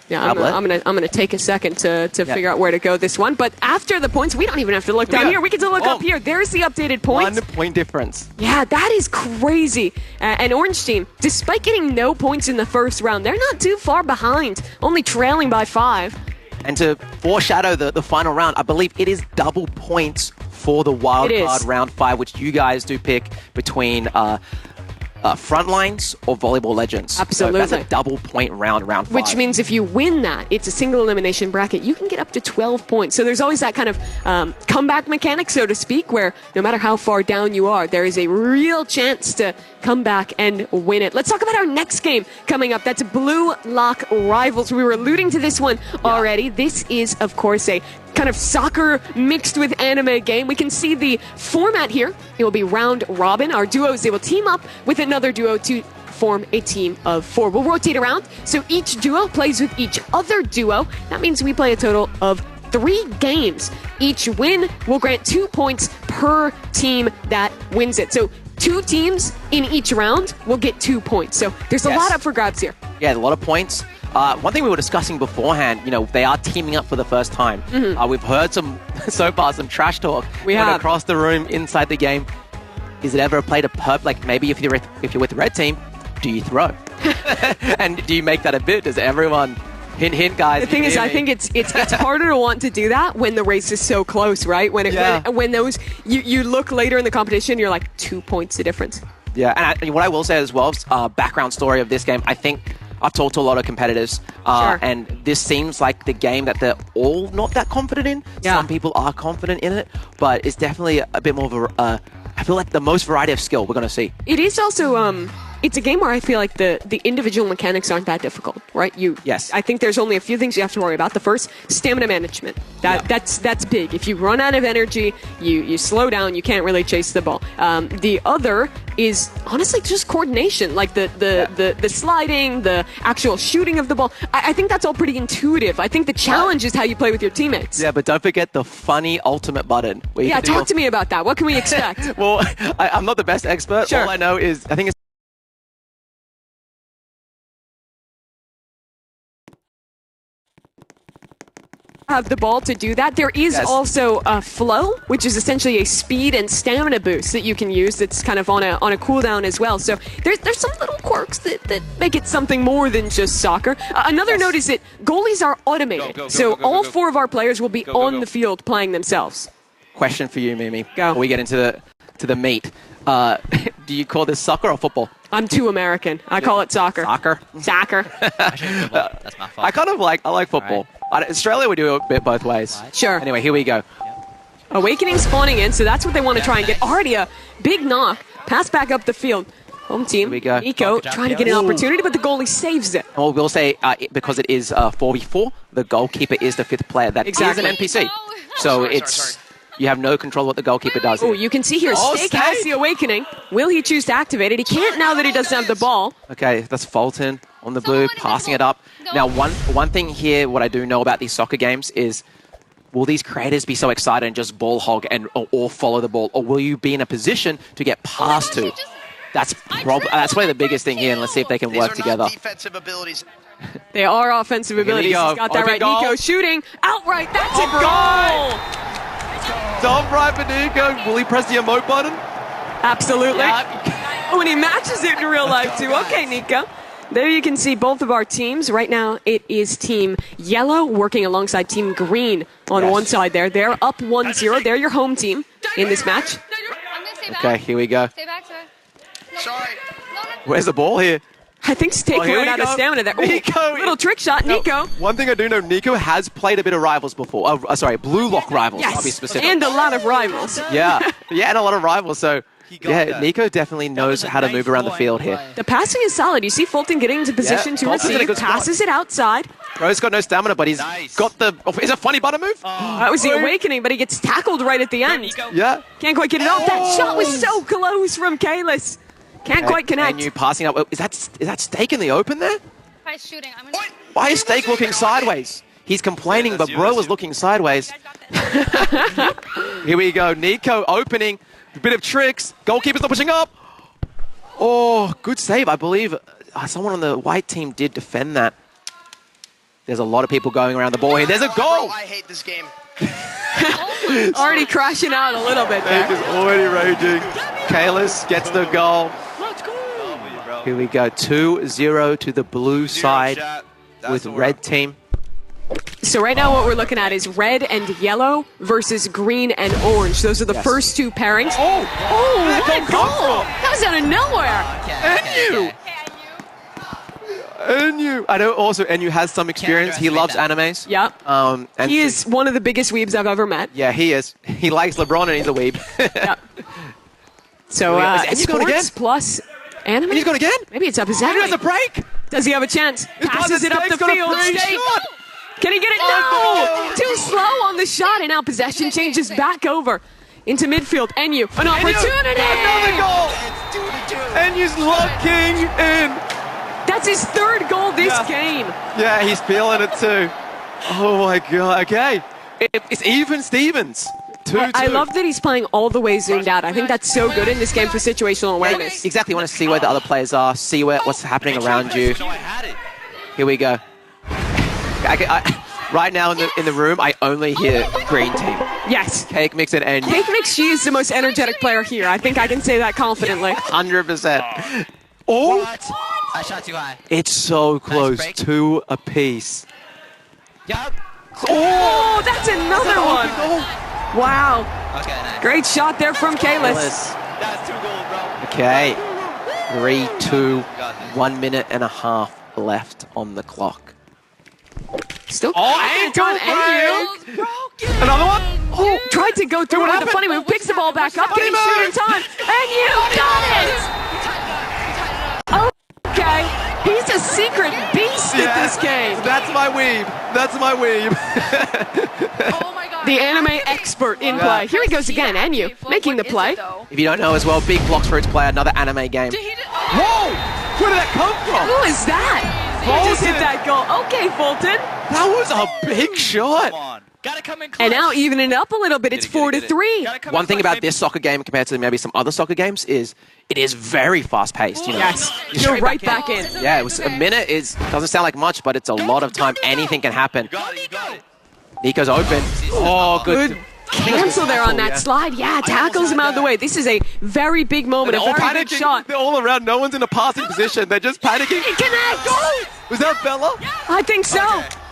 Yeah, I'm gonna take a second to figure out where to go this one. But after the points, we don't even have to look down here. We can just look up here. There's the updated points. 1 point difference. Yeah, that is crazy. And Orange Team, despite getting no points in the first round, they're not too far behind, only trailing by 5. And to foreshadow the final round, I believe it is double points for the wildcard round 5, which you guys do pick between Frontlines or Volleyball Legends. Absolutely. So that's a double point round 5. Which means if you win that, it's a single elimination bracket, you can get up to 12 points. So there's always that kind of comeback mechanic, so to speak, where no matter how far down you are, there is a real chance to come back and win it. Let's talk about our next game coming up. That's Blue Lock Rivals. We were alluding to this one already. This is, of course, a kind of soccer mixed with anime game. We can see the format here. It will be round robin. Our duos, they will team up with another duo to form a team of 4. We'll rotate around, so each duo plays with each other duo. That means we play a total of 3 games. Each win will grant 2 points per team that wins it. So 2 teams in each round will get 2 points. So there's a lot up for grabs here. Yeah, a lot of points. One thing we were discussing beforehand, they are teaming up for the first time. We've heard so far some trash talk. We have across the room inside the game. Is it ever played a perp? Like maybe if you're with the Red Team, do you throw? And do you make that a bit? Does everyone? Hint, hint, guys. The thing is, I think it's harder to want to do that when the race is so close, right? When those you look later in the competition, you're like 2 points the difference. Yeah, and what I will say as well, background story of this game, I think I've talked to a lot of competitors, and this seems like the game that they're all not that confident in. Yeah. Some people are confident in it, but it's definitely a bit more of a, I feel like the most variety of skill we're going to see. It is also, it's a game where I feel like the individual mechanics aren't that difficult, right? Yes. I think there's only a few things you have to worry about. The first, stamina management. That's big. If you run out of energy, you slow down, you can't really chase the ball. The other is honestly just coordination, like the sliding, the actual shooting of the ball. I think that's all pretty intuitive. I think the challenge is how you play with your teammates. Yeah, but don't forget the funny ultimate button. Where you Talk to me about that. What can we expect? Well, I'm not the best expert. Sure. All I know is I think it's have the ball to do that. There is also a flow, which is essentially a speed and stamina boost that you can use that's kind of on a cooldown as well. So there's some little quirks that make it something more than just soccer. Another note is that goalies are automated. So all 4 of our players will be on the field playing themselves. Question for you, Mimi. Go. Before we get into the meat. Do you call this soccer or football? I'm too American. I call it soccer. Soccer? Soccer. That's my fault. I like football. Right. Australia, we do it a bit both ways. Sure. Anyway, here we go. Awakening spawning in, so that's what they want to try and get. Already a big knock. Pass back up the field. Home team, Here we go. Nico, trying to get an opportunity, but the goalie saves it. Well, we'll say, because it is 4v4, the goalkeeper is the 5th player. That is an NPC. So you have no control what the goalkeeper does. Oh, you can see here, Stake has the awakening. Will he choose to activate it? He can't now that he doesn't have the ball. Okay, that's Fulton on the blue, passing it up. Now, one thing here, what I do know about these soccer games is will these creators be so excited and just ball hog or follow the ball? Or will you be in a position to get past to? That's probably the biggest thing here, and let's see if they can work together. Defensive abilities. They are offensive abilities. He's got that right. Nico shooting outright. That's a goal. Top right for Nico. Will he press the emote button? Absolutely. Oh, and he matches it in real life too. Okay, Nico. There you can see both of our teams. Right now, it is Team Yellow working alongside Team Green on one side there. They're up 1-0. They're your home team in this match. Okay, here we go. Stay back, sir. Sorry. Where's the ball here? I think Steak ran out of stamina there. Nico. Little trick shot, Nico. One thing I do know, Nico has played a bit of Rivals before. Blue Lock Rivals, I'll be specific. And a lot of Rivals. Yeah, and a lot of Rivals, so... Yeah, Nico definitely knows how to move around the field here. The passing is solid. You see Fulton getting into position to receive, passes it outside. Bro's got no stamina, but he's got the... Is it a funny butter move? That was the awakening, but he gets tackled right at the end. Yeah. Can't quite get it off. That shot was so close from Kalis. Can't quite connect. And you passing up. Is that Steak in the open there? Price shooting. Why is Steak looking sideways? He's complaining, but Bro was looking sideways. Here we go. Nico opening. A bit of tricks. Goalkeeper's not pushing up. Oh, good save. I believe someone on the white team did defend that. There's a lot of people going around the ball here. There's a goal. I hate this game. Already crashing out a little bit there. Steak is already raging. Kalis gets the goal. Here we go. 2-0 to the blue side with red team. So right now what we're looking at is red and yellow versus green and orange. Those are the first two pairings. Oh, what a goal! That was out of nowhere. Enyu. I know also Enyu has some experience. He loves animes. Yeah. And he is one of the biggest weebs I've ever met. Yeah, he is. He likes LeBron and he's a weeb. Yeah. So sports plus anime. And he's gone again? Maybe it's up his head. He has a break. Does he have a chance? Passes it up the field. Can he get it? No! Too slow on the shot, and now possession changes back over into midfield. Enyu, an opportunity! Another goal! Enyu's locking in. That's his third goal this game. Yeah, he's feeling it too. Oh my god, okay. It's even Stevens. 2-2. I love that he's playing all the way zoomed out. I think that's so good in this game for situational awareness. Exactly, you want to see where the other players are, see what's happening around you. Here we go. Right now in the room, I only hear green team. Yes. Cake Mix and Enyu. Cake Mix, she is the most energetic player here. I think I can say that confidently. 100%. Oh! I shot too high. It's so close. 2 apiece. Yup. Oh, that's another one. Wow. Okay, nice. Great shot there from Kalis. That's 2 goals, bro. Okay. 3-2. 1 minute and a half left on the clock. Still and Enyu. Another one? Oh, tried to go through it with a funny move. Picks the ball back up. Getting shoot in time. Enyu got it. Okay. He's a secret beast at this game. That's my weeb. That's my weeb. Oh my God. The anime expert in play. Here he goes again. Enyu making the play. If you don't know as well, big blocks for its play. Another anime game. Whoa! Where did that come from? Who is that? Fulton just hit that goal. Okay, Fulton. That was a big shot. Gotta come in close. And now evening it up a little bit. It's 4-3. One thing about this soccer game compared to maybe some other soccer games is it is very fast-paced. You know? Yes, you're right back in. Yeah, it was a minute. Doesn't sound like much, but it's a lot of time. Anything can happen. Nico's open. Oh, good. Cancel there on that slide. Yeah, tackles him out of the way. This is a very big moment, a very big shot. They're all around. No one's in a passing position. They're just panicking. It connects. Was that Bella? I think so.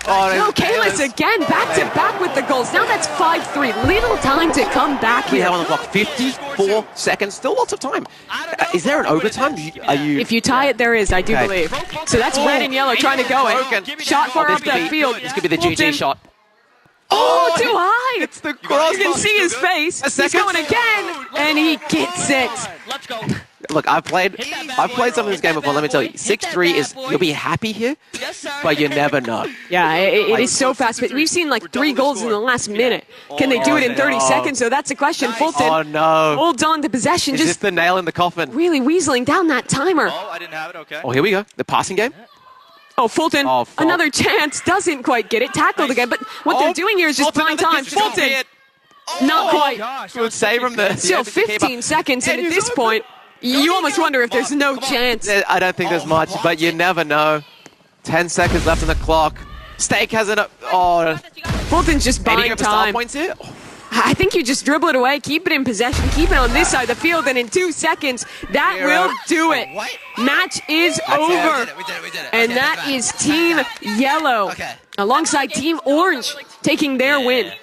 No, Kalis again, back-to-back with the goals. Now that's 5-3. Little time to come back We here. have on the clock 54 seconds. Still lots of time. Is there an overtime? If you tie it, there is, I do believe. So that's red and yellow trying to go in. Shot far off that field. This could be the GG shot. Oh, too high. It's the cross. You can see his face. He's going again, and he gets it. Let's go. Look, I've played some of this game before. Let me tell you, 6-3 is you'll be happy here, but you never know. Yeah, it is so fast. But we've seen like 3 goals in the last minute. Can they do it in 30 seconds? So that's the question. Fulton holds on to possession. Is this the nail in the coffin? Really weaseling down that timer. Oh, I didn't have it. Okay. Oh, here we go. The passing game. Oh, Fulton, another chance, doesn't quite get it. Tackled again, but what they're doing here is just buying time. Fulton, not quite. Good save from the... Still 15 seconds, and at this point, you almost wonder if there's no chance. I don't think there's much, but you never know. 10 seconds left on the clock. Steak has an... Oh. Fulton's just buying time. Points here? I think you just dribble it away, keep it in possession, keep it on this side of the field, and in 2 seconds, that will do it. Match is over. We did it. And that is Team Yellow, alongside Team Orange, taking their win.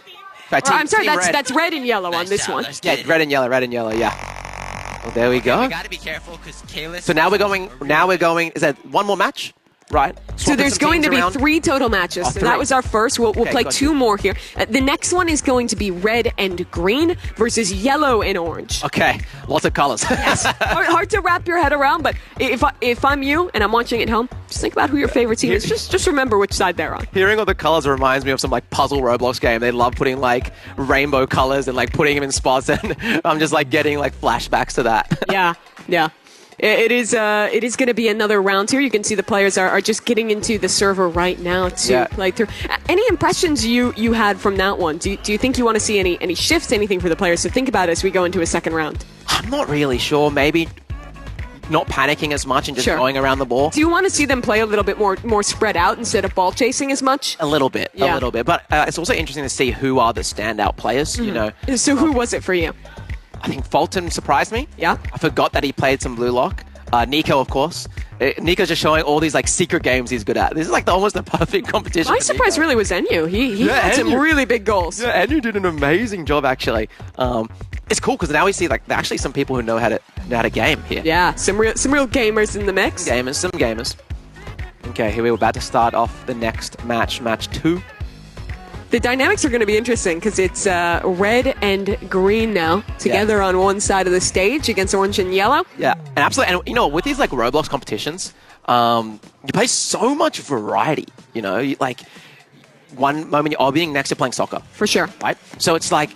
I'm sorry, that's red and yellow on this one. Yeah, red and yellow, yeah. Well, there we go. We gotta be careful because Kalis. So now we're going, is that one more match? Right. So there's going to be 3 total matches. So that was our first. We'll play 2 more here. The next one is going to be red and green versus yellow and orange. Okay, lots of colors. Yes. Hard to wrap your head around, but if I'm you and I'm watching at home, just think about who your favorite team is. Just remember which side they're on. Hearing all the colors reminds me of some like puzzle Roblox game. They love putting like rainbow colors and like putting them in spots, and I'm just like getting like flashbacks to that. Yeah. It is going to be another round here. You can see the players are just getting into the server right now to play through. Any impressions you had from that one? Do you think you want to see any shifts, anything for the players to think about as we go into a second round? I'm not really sure. Maybe not panicking as much and just going around the ball. Do you want to see them play a little bit more spread out instead of ball chasing as much? A little bit. But it's also interesting to see who are the standout players, you know. So who was it for you? I think Fulton surprised me. Yeah. I forgot that he played some blue lock. Nico, of course. Nico's just showing all these like secret games he's good at. This is like almost the perfect competition. My surprise really was Enyu. He had some really big goals. Yeah, Enyu did an amazing job actually. It's cool because now we see like actually some people who know how to game here. Yeah, some real gamers in the mix. Some gamers. Okay, here we're about to start off the next match 2. The dynamics are going to be interesting because it's red and green now together on one side of the stage against orange and yellow. Yeah, and absolutely. And you know, with these like Roblox competitions, you play so much variety. You know, like one moment you're being next to playing soccer. For sure. Right? So it's like,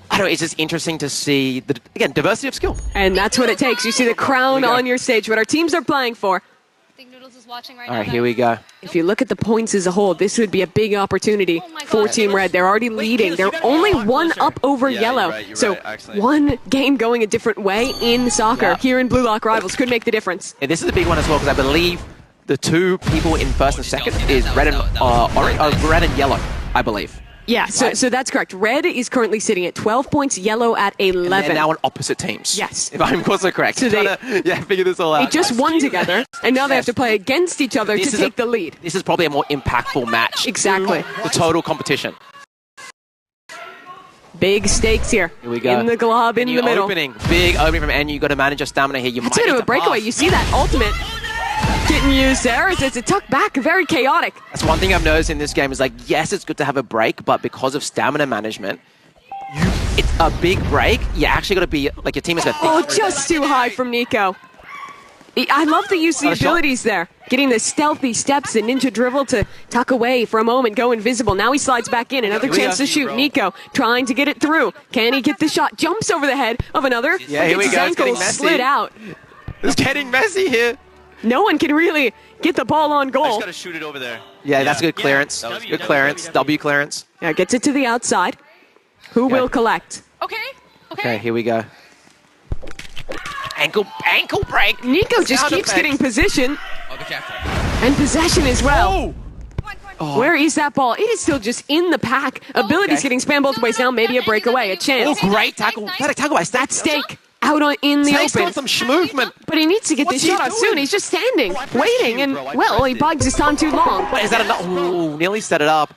I don't know, it's just interesting to see, again, diversity of skill. And that's what it takes. You see the crown on your stage, what our teams are playing for. I think Noodles is watching right All now. right, here we go. If you look at the points as a whole, this would be a big opportunity for Team Red. They're already leading. They're only 1 up over yellow. So one game going a different way in soccer here in Blue Lock Rivals could make the difference. And this is a big one as well because I believe the 2 people in first and second is red and red and yellow, I believe. Yeah, so that's correct. Red is currently sitting at 12 points, yellow at 11. And they're now on opposite teams. Yes. If I'm also correct. So they figure this all out. They just won together, and now they have to play against each other to take the lead. This is probably a more impactful match. Exactly. The total competition. Big stakes here. Here we go. In the glob, in the middle. Big opening from Enyu. You've got to manage your stamina here. That's a bit of a breakaway. You see that ultimate getting used there. It's a tuck back, very chaotic. That's one thing I've noticed in this game is like, yes, it's good to have a break, but because of stamina management, it's a big break. You actually got to be, like your team is going to think. Oh, just too high from Nico. I love the use of the abilities there. Getting the stealthy steps, the ninja dribble to tuck away for a moment, go invisible. Now he slides back in. Another chance to shoot. Nico trying to get it through. Can he get the shot? Jumps over the head of another. Yeah, here we go. It's getting messy. Slid out. It's getting messy here. No one can really get the ball on goal. I just got to shoot it over there. Yeah, that's good clearance. That was good clearance. W clearance. Yeah, gets it to the outside. Who will collect? Okay, here we go. Ankle break. Nico just keeps getting position. And possession as well. Oh. Where is that ball? It is still just in the pack. Abilities getting spammed both ways now. Maybe a breakaway, a chance. Oh, great tackle. That tackle by Steak. That's Steak out in the Steak's open. got some schmovement. But he needs to get this shot off soon. He's just standing, waiting, and, well, he bugs his time too long. Wait, is that enough? Ooh, nearly set it up.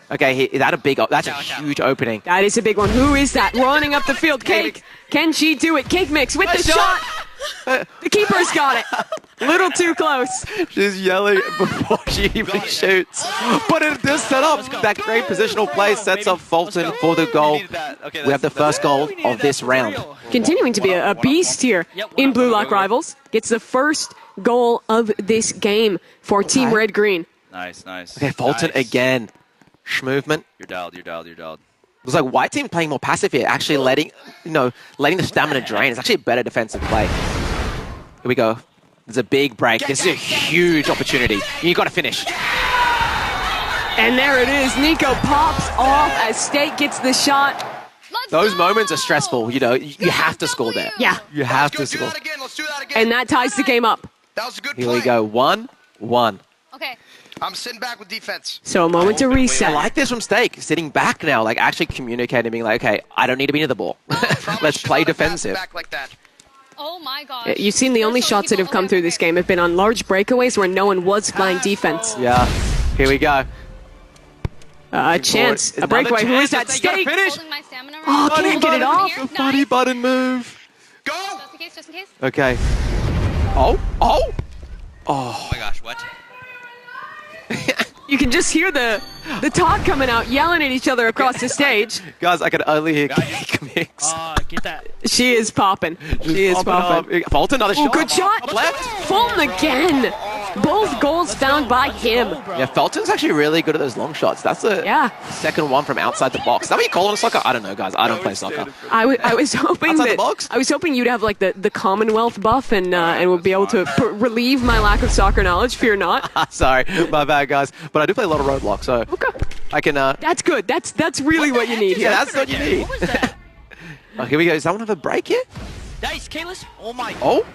Okay, that's a huge opening. That is a big one. Who is that? Running up the field. Cake. Can she do it? Cake Mix with the shot. The keeper's got it. Little too close. She's yelling before she even shoots. But it does set up. That great positional play sets up Fulton for the goal. We have the first goal of this round. Continuing to be a beast here in Blue Lock Rivals. Gets the first goal of this game for Team Red Green. Nice. Okay, Fulton again. Movement. You're dialed. Looks like white team playing more passive here, actually letting the stamina drain. It's actually a better defensive play. Here we go. There's a big break. This is a huge opportunity. You got to finish. And there it is. Nico pops off as State gets the shot. Those moments are stressful. You know, you have to score there. Yeah. You have to score. And that ties the game up. That was a good Here play. we go. 1-1. Okay. I'm sitting back with defense. So a moment to I reset. like this from Steak, sitting back now, like actually communicating, being like, okay, I don't need to be near the ball. Let's play defensive. Back like that. Oh my gosh. You've seen the only shots that have come through this game have been on large breakaways where no one was playing defense. Yeah. Here we go. A chance, a breakaway. Who is that? Steak. Finish. Holding my stamina right Oh, now. can't get it off. Here. Funny Nice. button move. Go! Just in case, just in case. Okay. Oh. Oh my gosh, what? You can just hear the talk coming out, yelling at each other across the stage. Guys, I can only hear Cake Mix. Get that. She is popping. She is popping. Fulton, another Oh, shot. good shot. Left. Fulton again. Both goals found by him. Yeah, Felton's actually really good at those long shots. That's the second one from outside the box. Is that what you call it in soccer? I don't know, guys. I don't play soccer. I was hoping Outside the that box? I was hoping you'd have like the Commonwealth buff and would be able to relieve my lack of soccer knowledge. Fear not. Sorry, my bad, guys. But I do play a lot of Roadblock, so I can. That's good. That's really what you need here. Yeah, that's what you need. What was that? Oh, here we go. Does that one have a break yet? Nice, Kalis. Oh my. Oh.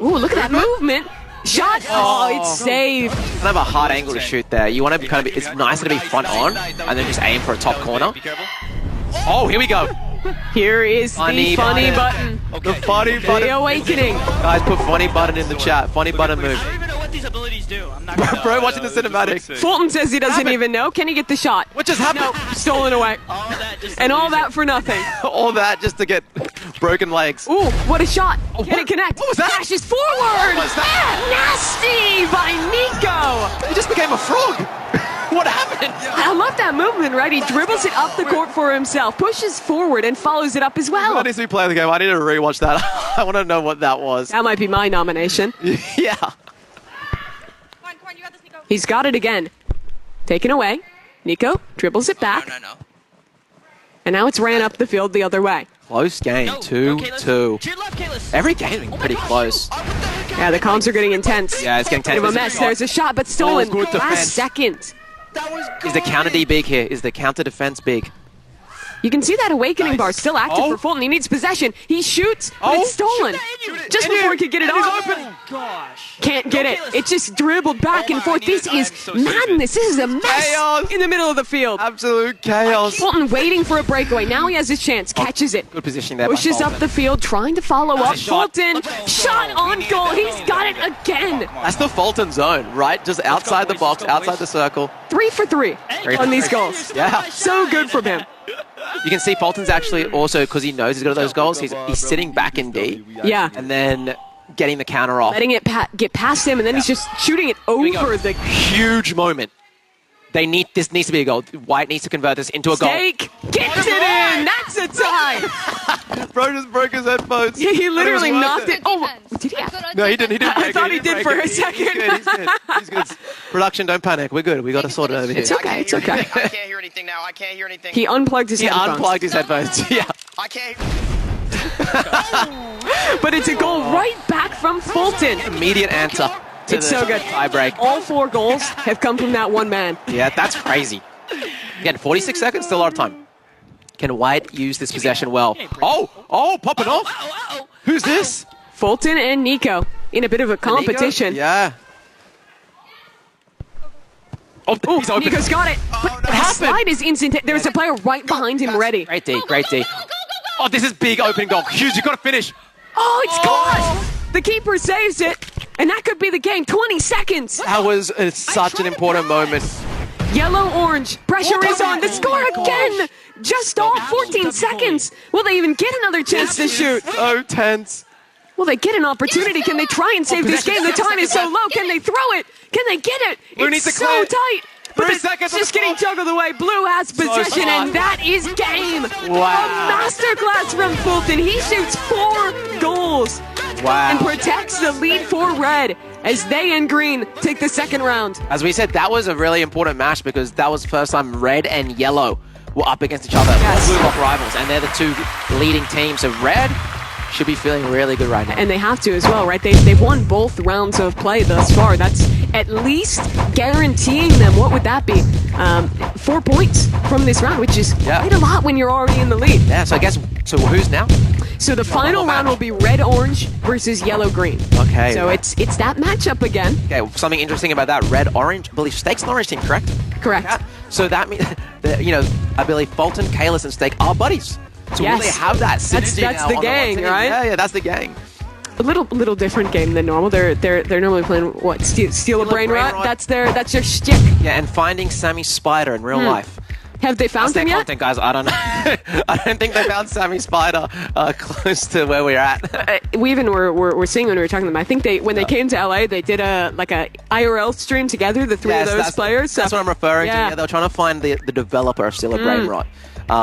Ooh, look at that movement. Shot. Oh, it's saved. Kind of a hard angle to shoot there. You want to kind of. It's nicer to be front on and then just aim for a top corner. Oh, here we go. Here is the funny button. The funny button. The awakening. Guys, put funny button in the chat. Funny button move. I don't even know what these abilities do. I'm not gonna Bro, watching the cinematic. Fulton says he doesn't even know. Can he get the shot? What just happened? No, stolen away. all that just And all that for nothing. All that just to get broken legs. Ooh, what a shot. Oh, Can it connect? what was that? Dashes forward. What was that? Nasty by Nico. He just became a frog. What happened? I love that movement, right? He dribbles it up the court for himself, pushes forward, and follows it up as well. That needs to be playing the game. I need to rewatch that. I want to know what that was. That might be my nomination. Yeah. Come on, you got this, Nico. He's got it again. Taken away. Nico dribbles it back. No. And now it's ran up the field the other way. Close game. Go, 2-2. To your left, Kalis. Every game is pretty close. Yeah, the comms are getting intense. Yeah, it's getting Bit of a tense. mess. There's a shot, but stolen. Oh, good defense. Last second. That was Is the counter D big here? Is the counter defense big? You can see that awakening bar still active Oh. for Fulton. He needs possession. He shoots, but it's stolen. Just before he could get it off. Oh gosh. Can't get it. It just dribbled back and forth. This is madness. This is a mess Chaos. in the middle of the field. Absolute chaos. Fulton waiting for a breakaway. Now he has his chance. Catches it. Good positioning there. by Pushes up Fulton. the field, trying to follow up. shot. Fulton, shot on goal. He's got it again. That's the Fulton zone, right? Just outside the box, outside the circle. 3 for 3 on these goals. Yeah. So good from him. You can see Fulton's actually also, because he knows he's got those goals, he's sitting back in D. Yeah. And then getting the counter off. Letting it get past him, and then he's just shooting it over the Huge moment. This needs to be a goal. White needs to convert this into a goal. stake. Gets it in. That's a tie. Bro just broke his headphones. Yeah, he literally But it was knocked worth it. Oh, did he? No, he didn't. I thought he did for a second. He's good. He's good. Production, don't panic. We're good. We got to sort it over here. It's okay. It's okay. I can't hear anything now. I can't hear anything. He unplugged his He headphones. unplugged his headphones. Yeah. I can't. But it's a goal right back from Fulton. Immediate answer. to It's the so good. Tie break. All 4 goals have come from that one man. Yeah, that's crazy. Again, 46 seconds, still a lot of time. Can White use this possession well? Oh, popping off. Who's this? Fulton and Nico in a bit of a competition. Yeah. Oh, he's open. Nico's got it. But the slide is instant. There's a player right behind him ready. Great D, great D. Oh, this is big opening goal. Huge, you got to finish. Oh, it's gone. The keeper saves it, and that could be the game. 20 seconds. That was such an important moment. Yellow-orange. Pressure is on. The score again. Just off. 14 seconds. Will they even get another chance to shoot? So tense. Will they get an opportunity? Can they try and save this game? The time is so low. Can they throw it? Can they get it? Blue needs It's to so clear. tight. But 3 it's seconds on just the getting clock. juggled away. Blue has possession, smart. and that is game. Wow. A masterclass from Fulton. He shoots 4 goals Wow. and protects the lead for Red as they in green take the second round. As we said, that was a really important match because that was the first time Red and Yellow were up against each other. Yes. Blue Rock rivals, and they're the 2 leading teams. So Red should be feeling really good right now. And they have to as well, right? They've won both rounds of play thus far. That's at least guaranteeing them, what would that be? 4 points from this round, which is quite a lot when you're already in the lead. Yeah, so I guess, so who's now? So the final round will be red-orange versus yellow-green. Okay. So it's that matchup again. Okay, something interesting about that, red-orange, I believe Steak's an orange team, correct? Correct. Yeah. So that means, I believe Fulton, Kalis, and Steak are buddies. So will they have that synergy That's now the on gang, one team? right? Yeah, that's the gang. A little different game than normal. They're normally playing what? Steal a brain rot. That's their shtick. Yeah, and finding Sammy Spider in real life. Have they found him yet? Content, guys. I don't know. I don't think they found Sammy Spider close to where we're at. We even were seeing when we were talking to them. I think when they came to LA, they did a IRL stream together, the three of those players. So, that's what I'm referring to. Yeah, they were trying to find the developer of Steal a Brain Rot.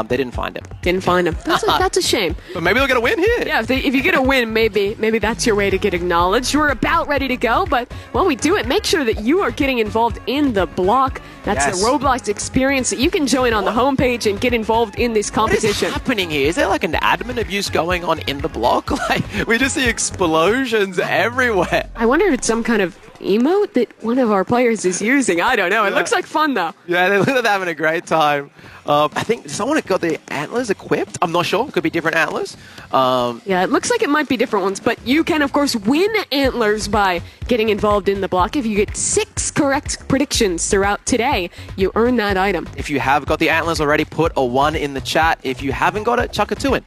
They didn't find him. Didn't find him. That's a shame. But maybe they'll get a win here. Yeah, if you get a win, maybe that's your way to get acknowledged. We're about ready to go, but while we do it, make sure that you are getting involved in the block. That's the Roblox experience that you can join on the homepage and get involved in this competition. What is happening here? Is there like an admin abuse going on in the block? Like, we just see explosions everywhere. I wonder if it's some kind of emote that one of our players is using. I don't know. It looks like fun, though. Yeah, they look like they're having a great time. I think someone got the antlers equipped. I'm not sure. Could be different antlers. Yeah, it looks like it might be different ones, but you can, of course, win antlers by getting involved in the block. If you get 6 correct predictions throughout today, you earn that item. If you have got the antlers already, put a 1 in the chat. If you haven't got it, chuck a 2 in.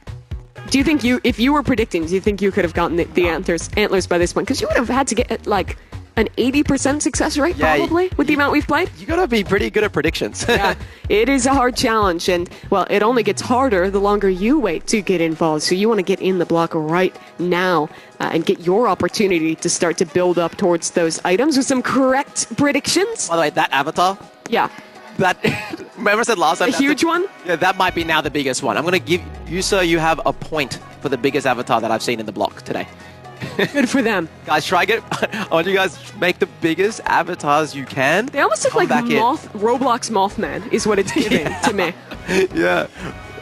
Do you think if you were predicting, do you think you could have gotten the antlers by this point? Because you would have had to get like an 80% success rate, probably, with the amount we've played. You gotta be pretty good at predictions. Yeah, it is a hard challenge, and, well, it only gets harder the longer you wait to get involved. So you want to get in the block right now and get your opportunity to start to build up towards those items with some correct predictions. By the way, that avatar? Yeah. That, remember I said last time? A huge one? Yeah, that might be now the biggest one. I'm going to give you, sir, you have a point for the biggest avatar that I've seen in the block today. Good for them. Guys, I want you guys to make the biggest avatars you can. They almost look like Roblox Mothman is what it's giving to me. Yeah.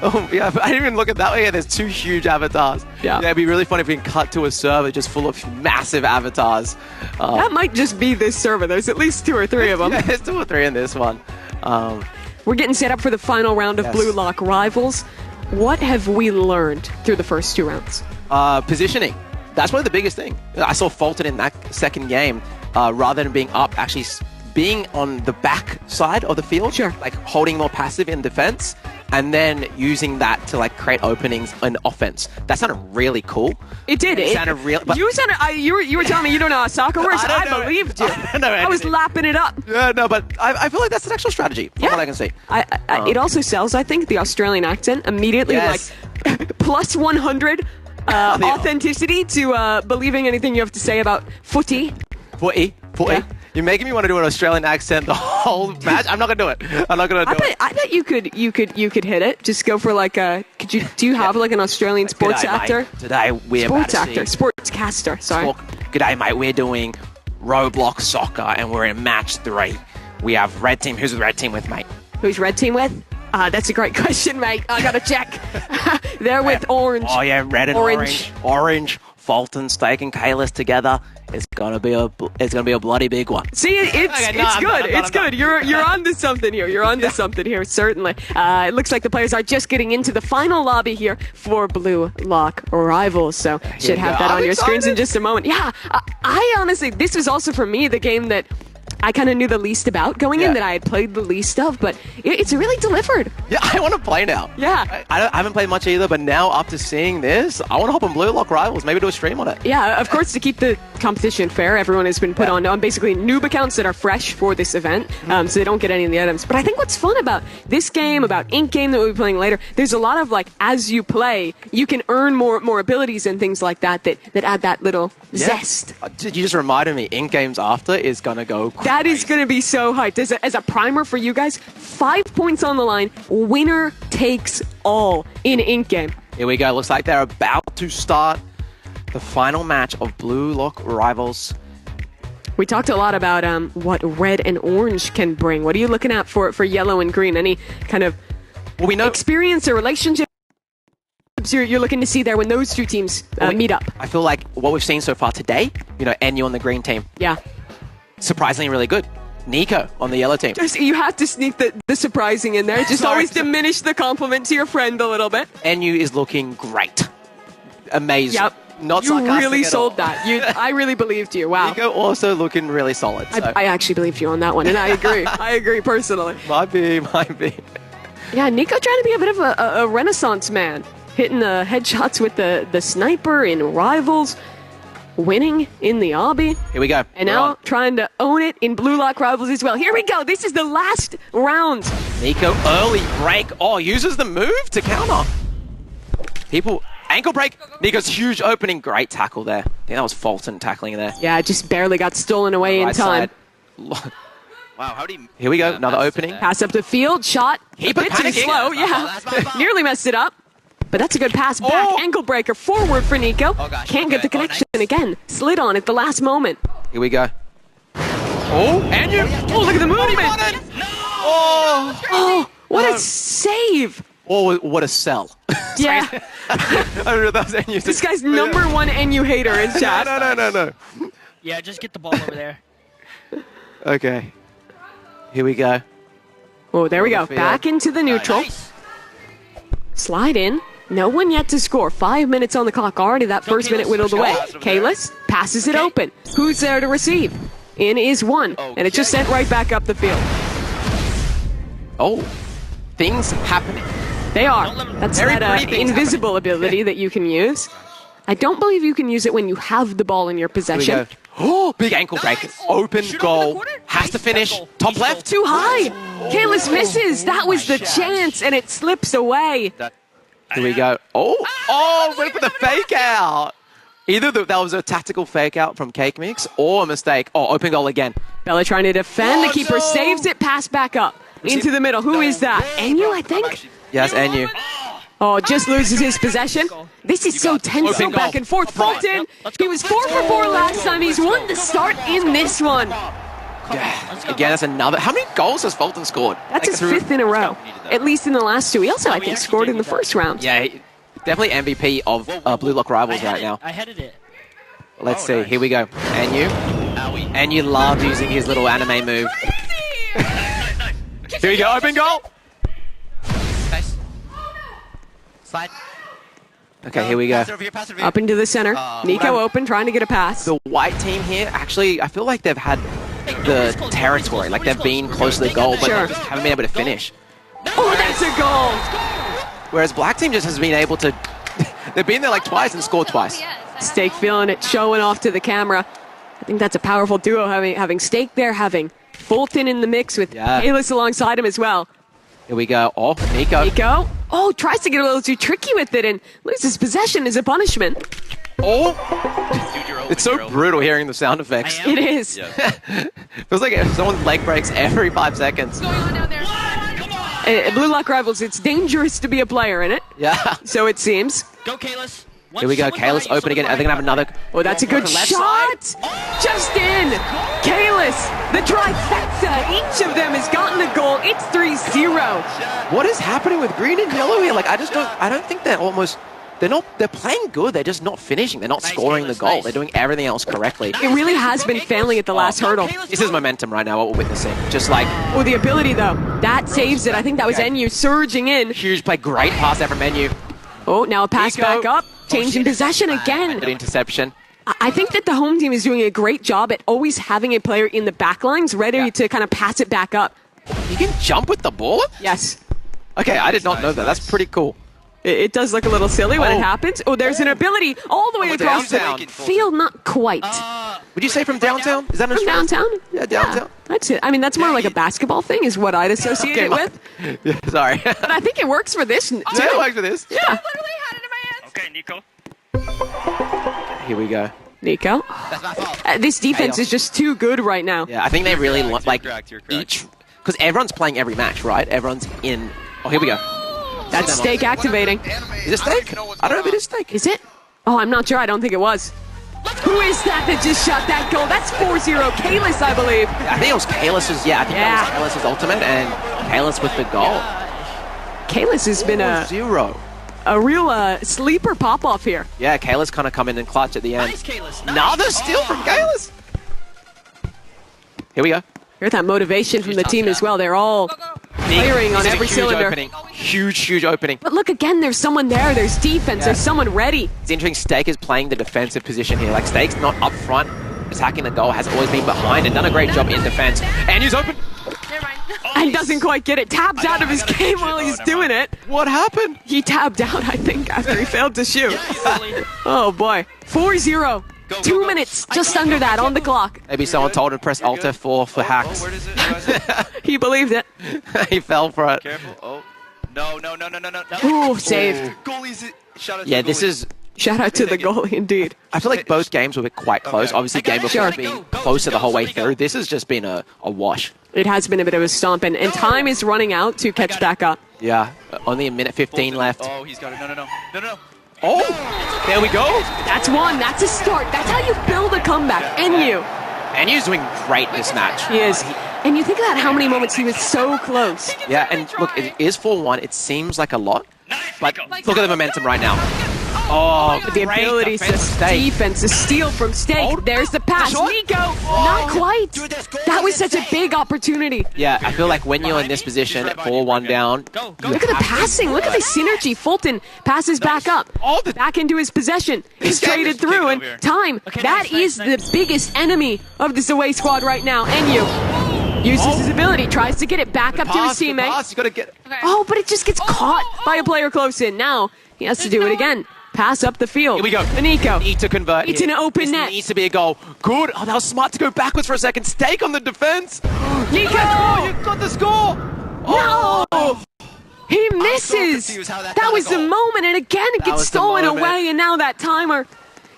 Oh, yeah, but I didn't even look at that way. Yeah, there's 2 huge avatars. Yeah, it'd be really funny if we can cut to a server just full of massive avatars. That might just be this server. There's at least 2 or 3 of them. Yeah, there's 2 or 3 in this one. We're getting set up for the final round of Blue Lock Rivals. What have we learned through the first 2 rounds? Positioning. That's probably the biggest thing. I saw Fulton in that second game, rather than being up, actually being on the back side of the field, like holding more passive in defense, and then using that to like create openings in offense. That sounded really cool. It did. It sounded real. You were telling me you don't know how soccer works. I believed you. I was lapping it up. Yeah, no, but I feel like that's an actual strategy from what I can see. It also sells, I think, the Australian accent immediately, like plus 100 authenticity to believing anything you have to say about footy. Footy. Yeah. You're making me want to do an Australian accent the whole match. I'm not gonna do it. I'm not gonna do it. I bet you could hit it. Just go for like a. Do you have like an Australian sports actor? Mate. Today we're sportscaster. Sorry. G'day, mate. We're doing Roblox soccer and we're in match 3. We have red team. Who's the red team with, mate? Who's red team with? That's a great question, mate. I gotta check. They're with orange. Oh yeah, red and orange. Orange. Fulton, Steak, and Kalis together. It's gonna be a bloody big one. See, it's good. You're onto something here. You're onto something here, certainly. It looks like the players are just getting into the final lobby here for Blue Lock Rivals. So should have that on your screens in just a moment. Yeah, I honestly, this was also for me the game that I kind of knew the least about going in, that I had played the least of, but it's really delivered. Yeah, I want to play now. Yeah. I haven't played much either, but now after seeing this, I want to hop on Blue Lock Rivals, maybe do a stream on it. Yeah, of course, to keep the competition fair, everyone has been put on basically noob accounts that are fresh for this event, so they don't get any of the items. But I think what's fun about this game, about Ink Game that we'll be playing later, there's a lot of, like, as you play, you can earn more abilities and things like that add that little zest. You just reminded me, Ink Games after is going to go crazy. That is going to be so hyped. As a primer for you guys, 5 points on the line, winner takes all in Ink Game. Here we go. Looks like they're about to start the final match of Blue Lock Rivals. We talked a lot about what red and orange can bring. What are you looking at for yellow and green? Any kind of experience or relationship you're looking to see there when those two teams meet up? I feel like what we've seen so far today, NU on the green team, Yeah. surprisingly really good. Nico on the yellow team. You have to sneak the surprising in there. Just always diminish the compliment to your friend a little bit. NU is looking great. Amazing. Yep. Not you sarcastic really at sold all. that. I really believed you. Wow. Nico also looking really solid. So. I actually believed you on that one, and I agree. I agree personally. Might be. Yeah, Nico trying to be a bit of a renaissance man. Hitting the headshots with the sniper in Rivals. Winning in the obby. Here we go. And now trying to own it in Blue Lock Rivals as well. Here we go. This is the last round. Nico, early break. Oh, uses the move to counter. People, ankle break. Nico's huge opening. Great tackle there. I think that was Fulton tackling there. Yeah, just barely got stolen away in time. Wow, how do you... Here we go. Another opening. Pass up the field. Shot. Keep a bit too panicking. slow. Yeah. Nearly messed it up. But that's a good pass back. Ankle breaker forward for Nico. Can't get the connection again. Slid on at the last moment. Here we go. Oh, and you. Oh, look at the movement. Oh, what a save. Oh, what a sell. Yeah. I don't know if that was NU. This guy's number one NU hater in chat. No. Yeah, just get the ball over there. Okay. Here we go. Oh, there we go. Back into the neutral. Nice. Slide in. No one yet to score. 5 minutes on the clock. Already that first minute whittled away. Kalis passes it open. Who's there to receive? In is one. And it just sent right back up the field. Oh, things happening. They are. That's Very that pretty things invisible ability that you can use. I don't believe you can use it when you have the ball in your Here we possession. go. Oh, big ankle break. Open goal. Has to finish. Top left. Too high. Kalis misses. That was the chance, and it slips away. Here we go. Oh, went for the fake out. Either that was a tactical fake out from Cake Mix or a mistake. Oh, open goal again. Bella trying to defend. The keeper saves it. Pass back up into the middle. Who is that? NU, I think? Yes, NU. Oh, just loses his possession. This is so tense, so back and forth. Fulton, he was 4 for 4 last time. He's won the start in this one. Again, that's another. How many goals has Fulton scored? That's his 5th in a row, at least in the last 2. He also, I think, scored in the first round. Yeah, definitely MVP of Blue Lock Rivals right now. I headed it. Let's see. Here we go. NU loved using his little anime move. Here we go. Open goal. Nice. Slide. Okay, here we go. Up into the center. Nico open, trying to get a pass. The white team here, actually, I feel like they've had the territory. Like, they've been close to the goal, but they just haven't been able to finish. Oh, that's a goal! Whereas black team just has been able to... They've been there like twice and scored twice. Steak feeling it, showing off to the camera. I think that's a powerful duo, having Steak there, having Fulton in the mix with Kalis alongside him as well. Here we go. Oh, Nico. Oh, tries to get a little too tricky with it and loses possession as a punishment. Oh! It's so brutal hearing the sound effects. It is. Feels like someone's leg breaks every 5 seconds. Blue Lock Rivals, it's dangerous to be a player in it. Yeah. So it seems. Go, Kalis. Here we go. Kalis open again. Are they going to have another? Oh, that's a good shot. Just in. Kalis, the trifecta. Each of them has gotten a goal. It's 3-0. What is happening with green and yellow here? Like, I don't think they're playing good. They're just not finishing. They're not scoring the goal. They're doing everything else correctly. It really has been failing at the last hurdle. This is momentum right now, what we're witnessing. Just like... Oh, the ability, though. That saves it. I think that was NU surging in. Huge play. Great pass there from NU. Oh, now a pass back up. Changing possession again. Good interception. I think that the home team is doing a great job at always having a player in the back lines ready to kind of pass it back up. You can jump with the ball? Yes. Okay, I did not know that. That's pretty cool. It does look a little silly when it happens. Oh, there's an ability all the way across the field. Not quite. Would you say from downtown? Is that from downtown? Yeah, downtown. Yeah, that's it. I mean, that's more like a basketball thing is what I'd associate it with. Yeah, sorry. But I think it works for this, too. Yeah, it works for this. Yeah. Okay, Nico. Here we go. Nico. This defense is just too good right now. Yeah, I think they really like each... Because everyone's playing every match, right? Everyone's in... Oh, here we go. That's Steak activating. Is it Steak? I don't know if it is Steak. Is it? Oh, I'm not sure. I don't think it was. Who is that just shot that goal? That's 4-0. Kalis, I believe. I think it was Kalis's... Yeah, I think that was Kalis's ultimate and Kalis with the goal. Kalis has been a... 0. a real sleeper pop-off here. Yeah, Kayla's kind of come in and clutch at the end. Nice, Kalis. Another steal from Kayla's. Here we go. Here's that motivation from the team as well. They're all firing on every cylinder. Opening. Huge opening. But look again, there's someone there. There's defense. There's someone ready. It's interesting. Steak is playing the defensive position here. Like Steak's not up front, attacking the goal. Has always been behind and done a great job in defense. And he's open. And doesn't quite get it. Tabbed out of his game while he's doing it. What happened? He tabbed out, I think, after he failed to shoot. Oh boy. 4-0. 2 minutes, just under that on the clock. Maybe someone told him to press Alt F4 for hacks. Where is it? He believed it. He fell for it. Careful. Oh. No. Ooh, saved. Goalies. Shout out to Yeah, the this goalie. is... Shout out to the goalie, indeed. I feel like both games were quite close. Obviously, game before being closer the whole way through. This has just been a wash. It has been a bit of a stomp, and time is running out to catch back up. Yeah, only a minute 15 left. Oh, he's got it. No. Oh, there we go. That's one. That's a start. That's how you build a comeback. And he's doing great this match. He is. And you think about how many moments he was so close. Yeah, and look, it is 4-1. It seems like a lot, but look at the momentum right now. Oh, The ability to defense, the steal from Steak. There's the pass. Nico, not quite. That was such a big opportunity. Yeah, I feel like when you're in this position, 4-1 down. Look at the passing. Look at the synergy. Fulton passes back up. Back into his possession. He's traded through, and time. That is the biggest enemy of this away squad right now. Enyu uses his ability, tries to get it back up to his teammate. You gotta get... Oh, but it just gets caught by a player close in. Now he has to do it again. Pass up the field. Here we go. Nico. Need to convert. It's an open net. Needs to be a goal. Good. Oh, that was smart to go backwards for a second. Steak on the defense. Nico! You got the score. No! He misses. That was the moment, and again it gets stolen away, and now that timer,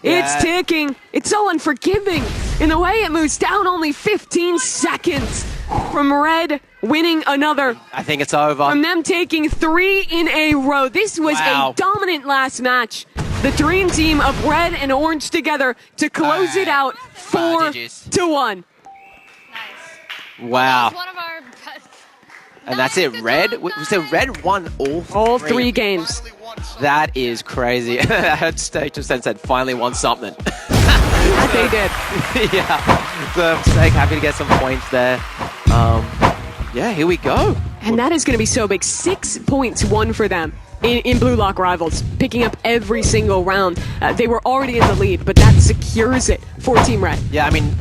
it's ticking. It's so unforgiving. In the way it moves down, only 15 seconds from Red winning another. I think it's over. From them taking 3 in a row. This was a dominant last match. The dream team of Red and Orange together to close it out 4-1. Wow. One of our best. And that's it. Red. So Red won all three games. That is crazy. I heard Steak just then said finally won something. That they did. Yeah. So Steak happy to get some points there. Yeah, here we go. And that is going to be so big. 6 points won for them in Blue Lock Rivals, picking up every single round. They were already in the lead, but that secures it for Team Red. Yeah, I mean,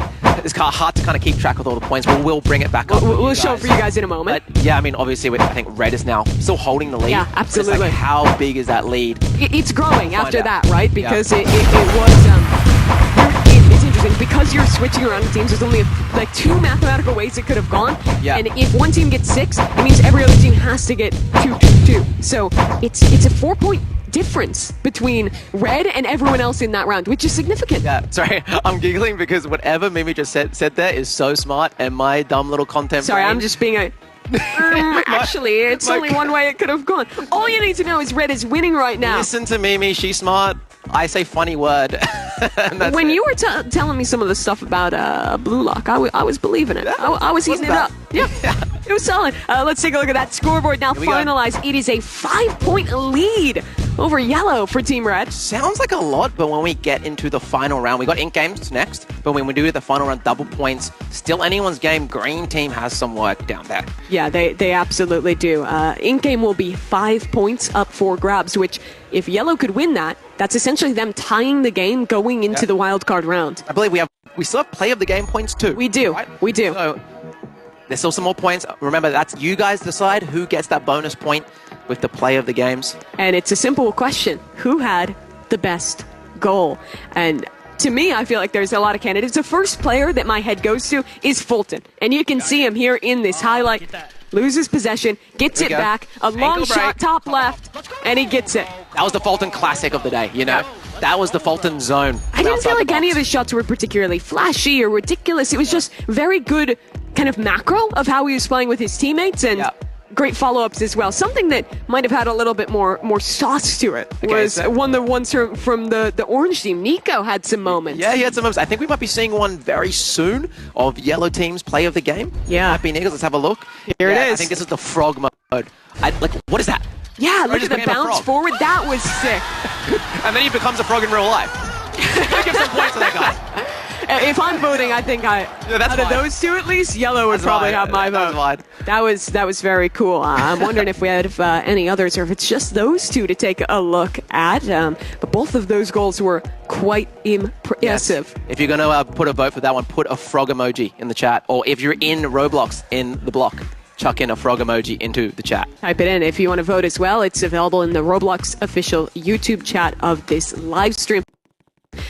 it's kind of hard to kind of keep track with all the points, but we'll bring it back up. We'll show it for you guys in a moment. But yeah, I mean, obviously, I think Red is now still holding the lead. Yeah, absolutely. It's like, how big is that lead? It's growing after that, right? Because it was... It's interesting because you're switching around the teams. There's only like 2 mathematical ways it could have gone. Yeah. And if one team gets 6, it means every other team has to get 2. So it's a 4-point difference between Red and everyone else in that round, which is significant. Yeah, sorry, I'm giggling because whatever Mimi just said there is so smart, and my dumb little content. Sorry, brain, I'm just being a. Actually, it's only one way it could have gone. All you need to know is Red is winning right now. Listen to Mimi, she's smart. I say funny word. When you were telling me some of the stuff about Blue Lock, I was believing it. I was heating it up. Yeah. It was solid. Let's take a look at that scoreboard now. Finalized. It is a 5-point lead over Yellow for Team Red. Sounds like a lot, but when we get into the final round, we got ink games next. But when we do the final round, double points, still anyone's game. Green team has some work down there. Yeah, they absolutely do. Ink game will be 5 points up for grabs, which if Yellow could win that, that's essentially them tying the game going into the wild card round. I believe we still have play of the game points too. We do. Right? We do. So there's still some more points. Remember, that's you guys decide who gets that bonus point with the play of the games. And it's a simple question. Who had the best goal? And to me, I feel like there's a lot of candidates. The first player that my head goes to is Fulton. And you can see him here in this highlight. Loses possession, gets it back, a long shot top left, and he gets it. That was the Fulton classic of the day, you know? That was the Fulton zone. I didn't feel like any of his shots were particularly flashy or ridiculous. It was just very good kind of macro of how he was playing with his teammates and great follow-ups as well. Something that might have had a little bit more sauce to it was one of the ones from the Orange team. Nico had some moments. Yeah, he had some moments. I think we might be seeing one very soon of Yellow team's play of the game. Yeah. Happy Niggles, let's have a look. Here it is. I think this is the frog moment. What is that? Yeah, look just at the became a bounce frog. forward. That was sick. And then he becomes a frog in real life. Give some points to that guy. If I'm voting, I think that's out of fine. those two at least, yellow would That's probably fine. have my That's vote. fine. That was very cool. I'm wondering if we had any others or if it's just those two to take a look at. But both of those goals were quite impressive. If you're going to put a vote for that one, put a frog emoji in the chat. Or if you're in Roblox in the block, chuck in a frog emoji into the chat. Type it in if you want to vote as well. It's available in the Roblox official YouTube chat of this live stream.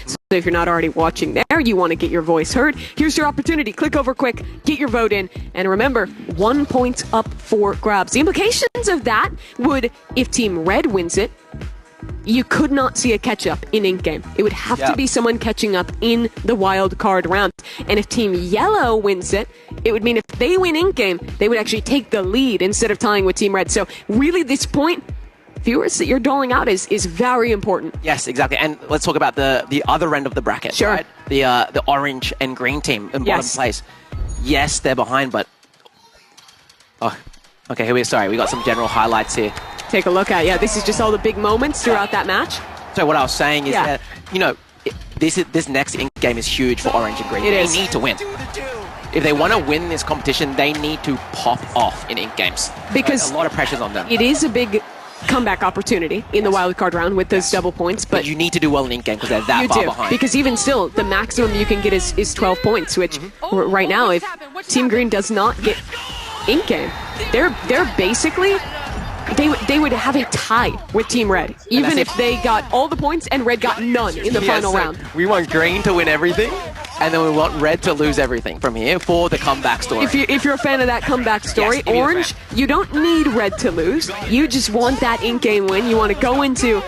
So if you're not already watching there, you want to get your voice heard, here's your opportunity. Click over quick, get your vote in, and remember, 1 point up for grabs. The implications of that would, if Team Red wins it, you could not see a catch-up in Ink Game. It would have to be someone catching up in the wild card round. And if Team Yellow wins it, it would mean if they win Ink Game, they would actually take the lead instead of tying with Team Red. So really this point, viewers, that you're doling out is very important. Yes, exactly. And let's talk about the other end of the bracket. Sure. Right? The orange and green team in bottom place. Yes, they're behind, but... Oh, okay, here we are. Sorry, we got some general highlights here. Take a look at, this is just all the big moments throughout that match. So what I was saying is that, this next Ink Game is huge for orange and green. They need to win. If they want to win this competition, they need to pop off in Ink Games. Because a lot of pressure's on them. It is a big comeback opportunity in the wild card round with those double points, but you need to do well in Ink Game because they're that far behind. Because even still, the maximum you can get is 12 points, which right now, if Team Green does not get Ink Game, they're basically... They would have a tie with Team Red, even if they got all the points and Red got none in the final round. We want Green to win everything, and then we want Red to lose everything from here for the comeback story. If you're a fan of that comeback story, Orange, you don't need Red to lose. You just want that Ink Game win. You want to go into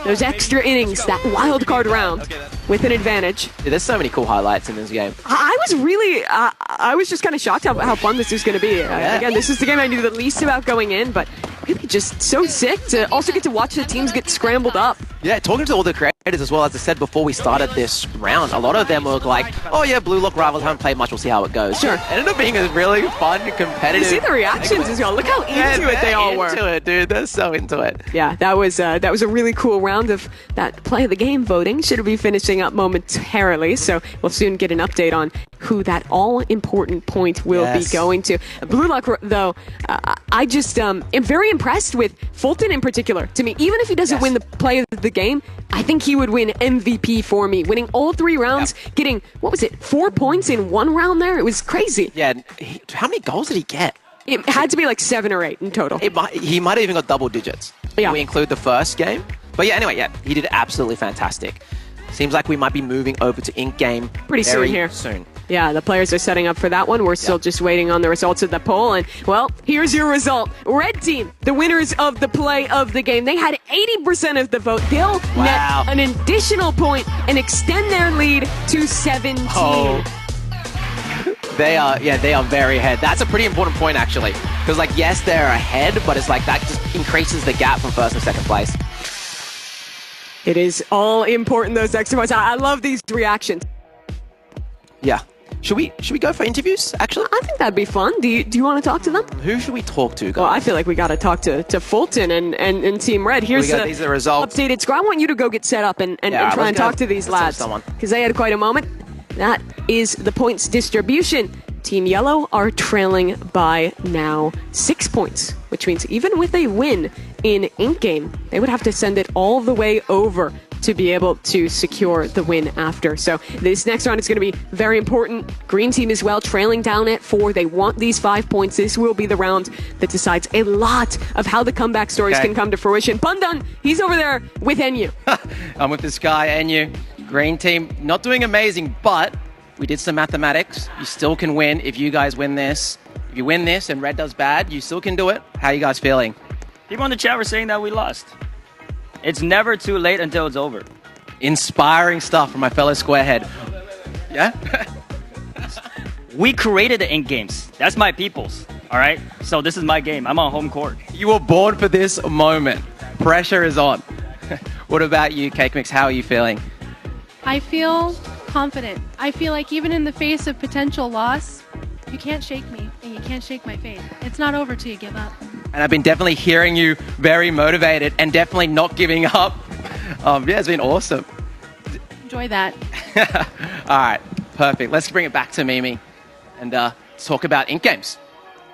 those extra innings, that wild card round, with an advantage. Yeah, there's so many cool highlights in this game. I was really, I was just kind of shocked how fun this was going to be. Again, this is the game I knew the least about going in, but really just so sick to also get to watch the teams get scrambled up. Yeah, talking to all the creators as well, as I said before we started this round, a lot of them were like, oh yeah, Blue Lock Rivals haven't played much, we'll see how it goes. Sure. It ended up being a really fun, competitive... You see the reactions as well. Look how into it they all were. Into it, dude. They're so into it. Yeah, that was a really cool round of that play of the game voting. Should be finishing up momentarily, so we'll soon get an update on who that all-important point will be going to. Blue Lock, though, I just am very impressed with Fulton in particular. To me, even if he doesn't win the play of the game, I think he would win MVP for me. Winning all 3 rounds, getting, 4 points in 1 round there? It was crazy. Yeah, how many goals did he get? It had to be like 7 or 8 in total. He might have even got double digits. Yeah. We include the first game. But anyway, he did absolutely fantastic. Seems like we might be moving over to Ink Game pretty soon here. Soon. Yeah, the players are setting up for that one. We're still just waiting on the results of the poll. And, well, here's your result. Red team, the winners of the play of the game. They had 80% of the vote. They'll net an additional point and extend their lead to 17. They are very ahead. That's a pretty important point, actually. Because, yes, they're ahead, but it's that just increases the gap from first and second place. It is all important, those extra points. I love these reactions. Yeah. Should we go for interviews, actually? I think that'd be fun. Do you want to talk to them? Who should we talk to, guys? Well, I feel like we got to talk to Fulton and Team Red. Here's these are the results. Updated score. I want you to go get set up and try and talk to these lads. Because they had quite a moment. That is the points distribution. Team Yellow are trailing by now 6 points, which means even with a win in Ink Game, they would have to send it all the way over to be able to secure the win after. So this next round is going to be very important. Green team as well, trailing down at 4. They want these 5 points. This will be the round that decides a lot of how the comeback stories can come to fruition. Bundan, he's over there with NU. I'm with this guy, NU. Green team, not doing amazing, but we did some mathematics. You still can win if you guys win this. If you win this and Red does bad, you still can do it. How are you guys feeling? People in the chat were saying that we lost. It's never too late until it's over. Inspiring stuff from my fellow Squarehead. Yeah? We created the Ink Games. That's my people's. All right? So this is my game. I'm on home court. You were born for this moment. Pressure is on. What about you, Cake Mix? How are you feeling? I feel confident. I feel like even in the face of potential loss, you can't shake me and you can't shake my faith. It's not over till you give up. And I've been definitely hearing you very motivated and definitely not giving up. Yeah, it's been awesome. Enjoy that. All right, perfect. Let's bring it back to Mimi and talk about Ink Games.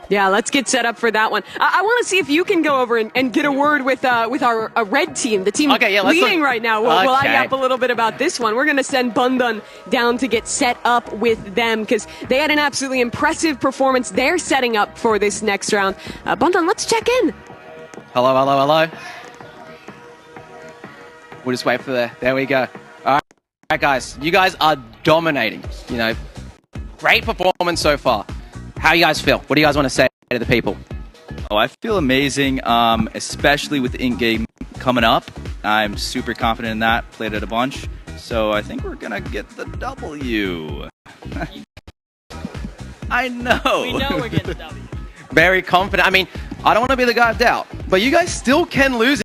Yeah, let's get set up for that one. I want to see if you can go over and get a word with our red team, the team leading right now. Well, I yap a little bit about this one. We're going to send Bundan down to get set up with them because they had an absolutely impressive performance. They're setting up for this next round. Bundan, let's check in. Hello, hello, hello. We'll just wait for there we go. All right, guys. You guys are dominating. You know, great performance so far. How you guys feel? What do you guys want to say to the people? Oh, I feel amazing, especially with the in-game coming up. I'm super confident in that. Played it a bunch. So I think we're going to get the W. I know. We know we're getting the W. Very confident. I mean, I don't want to be the guy of doubt, but you guys still can lose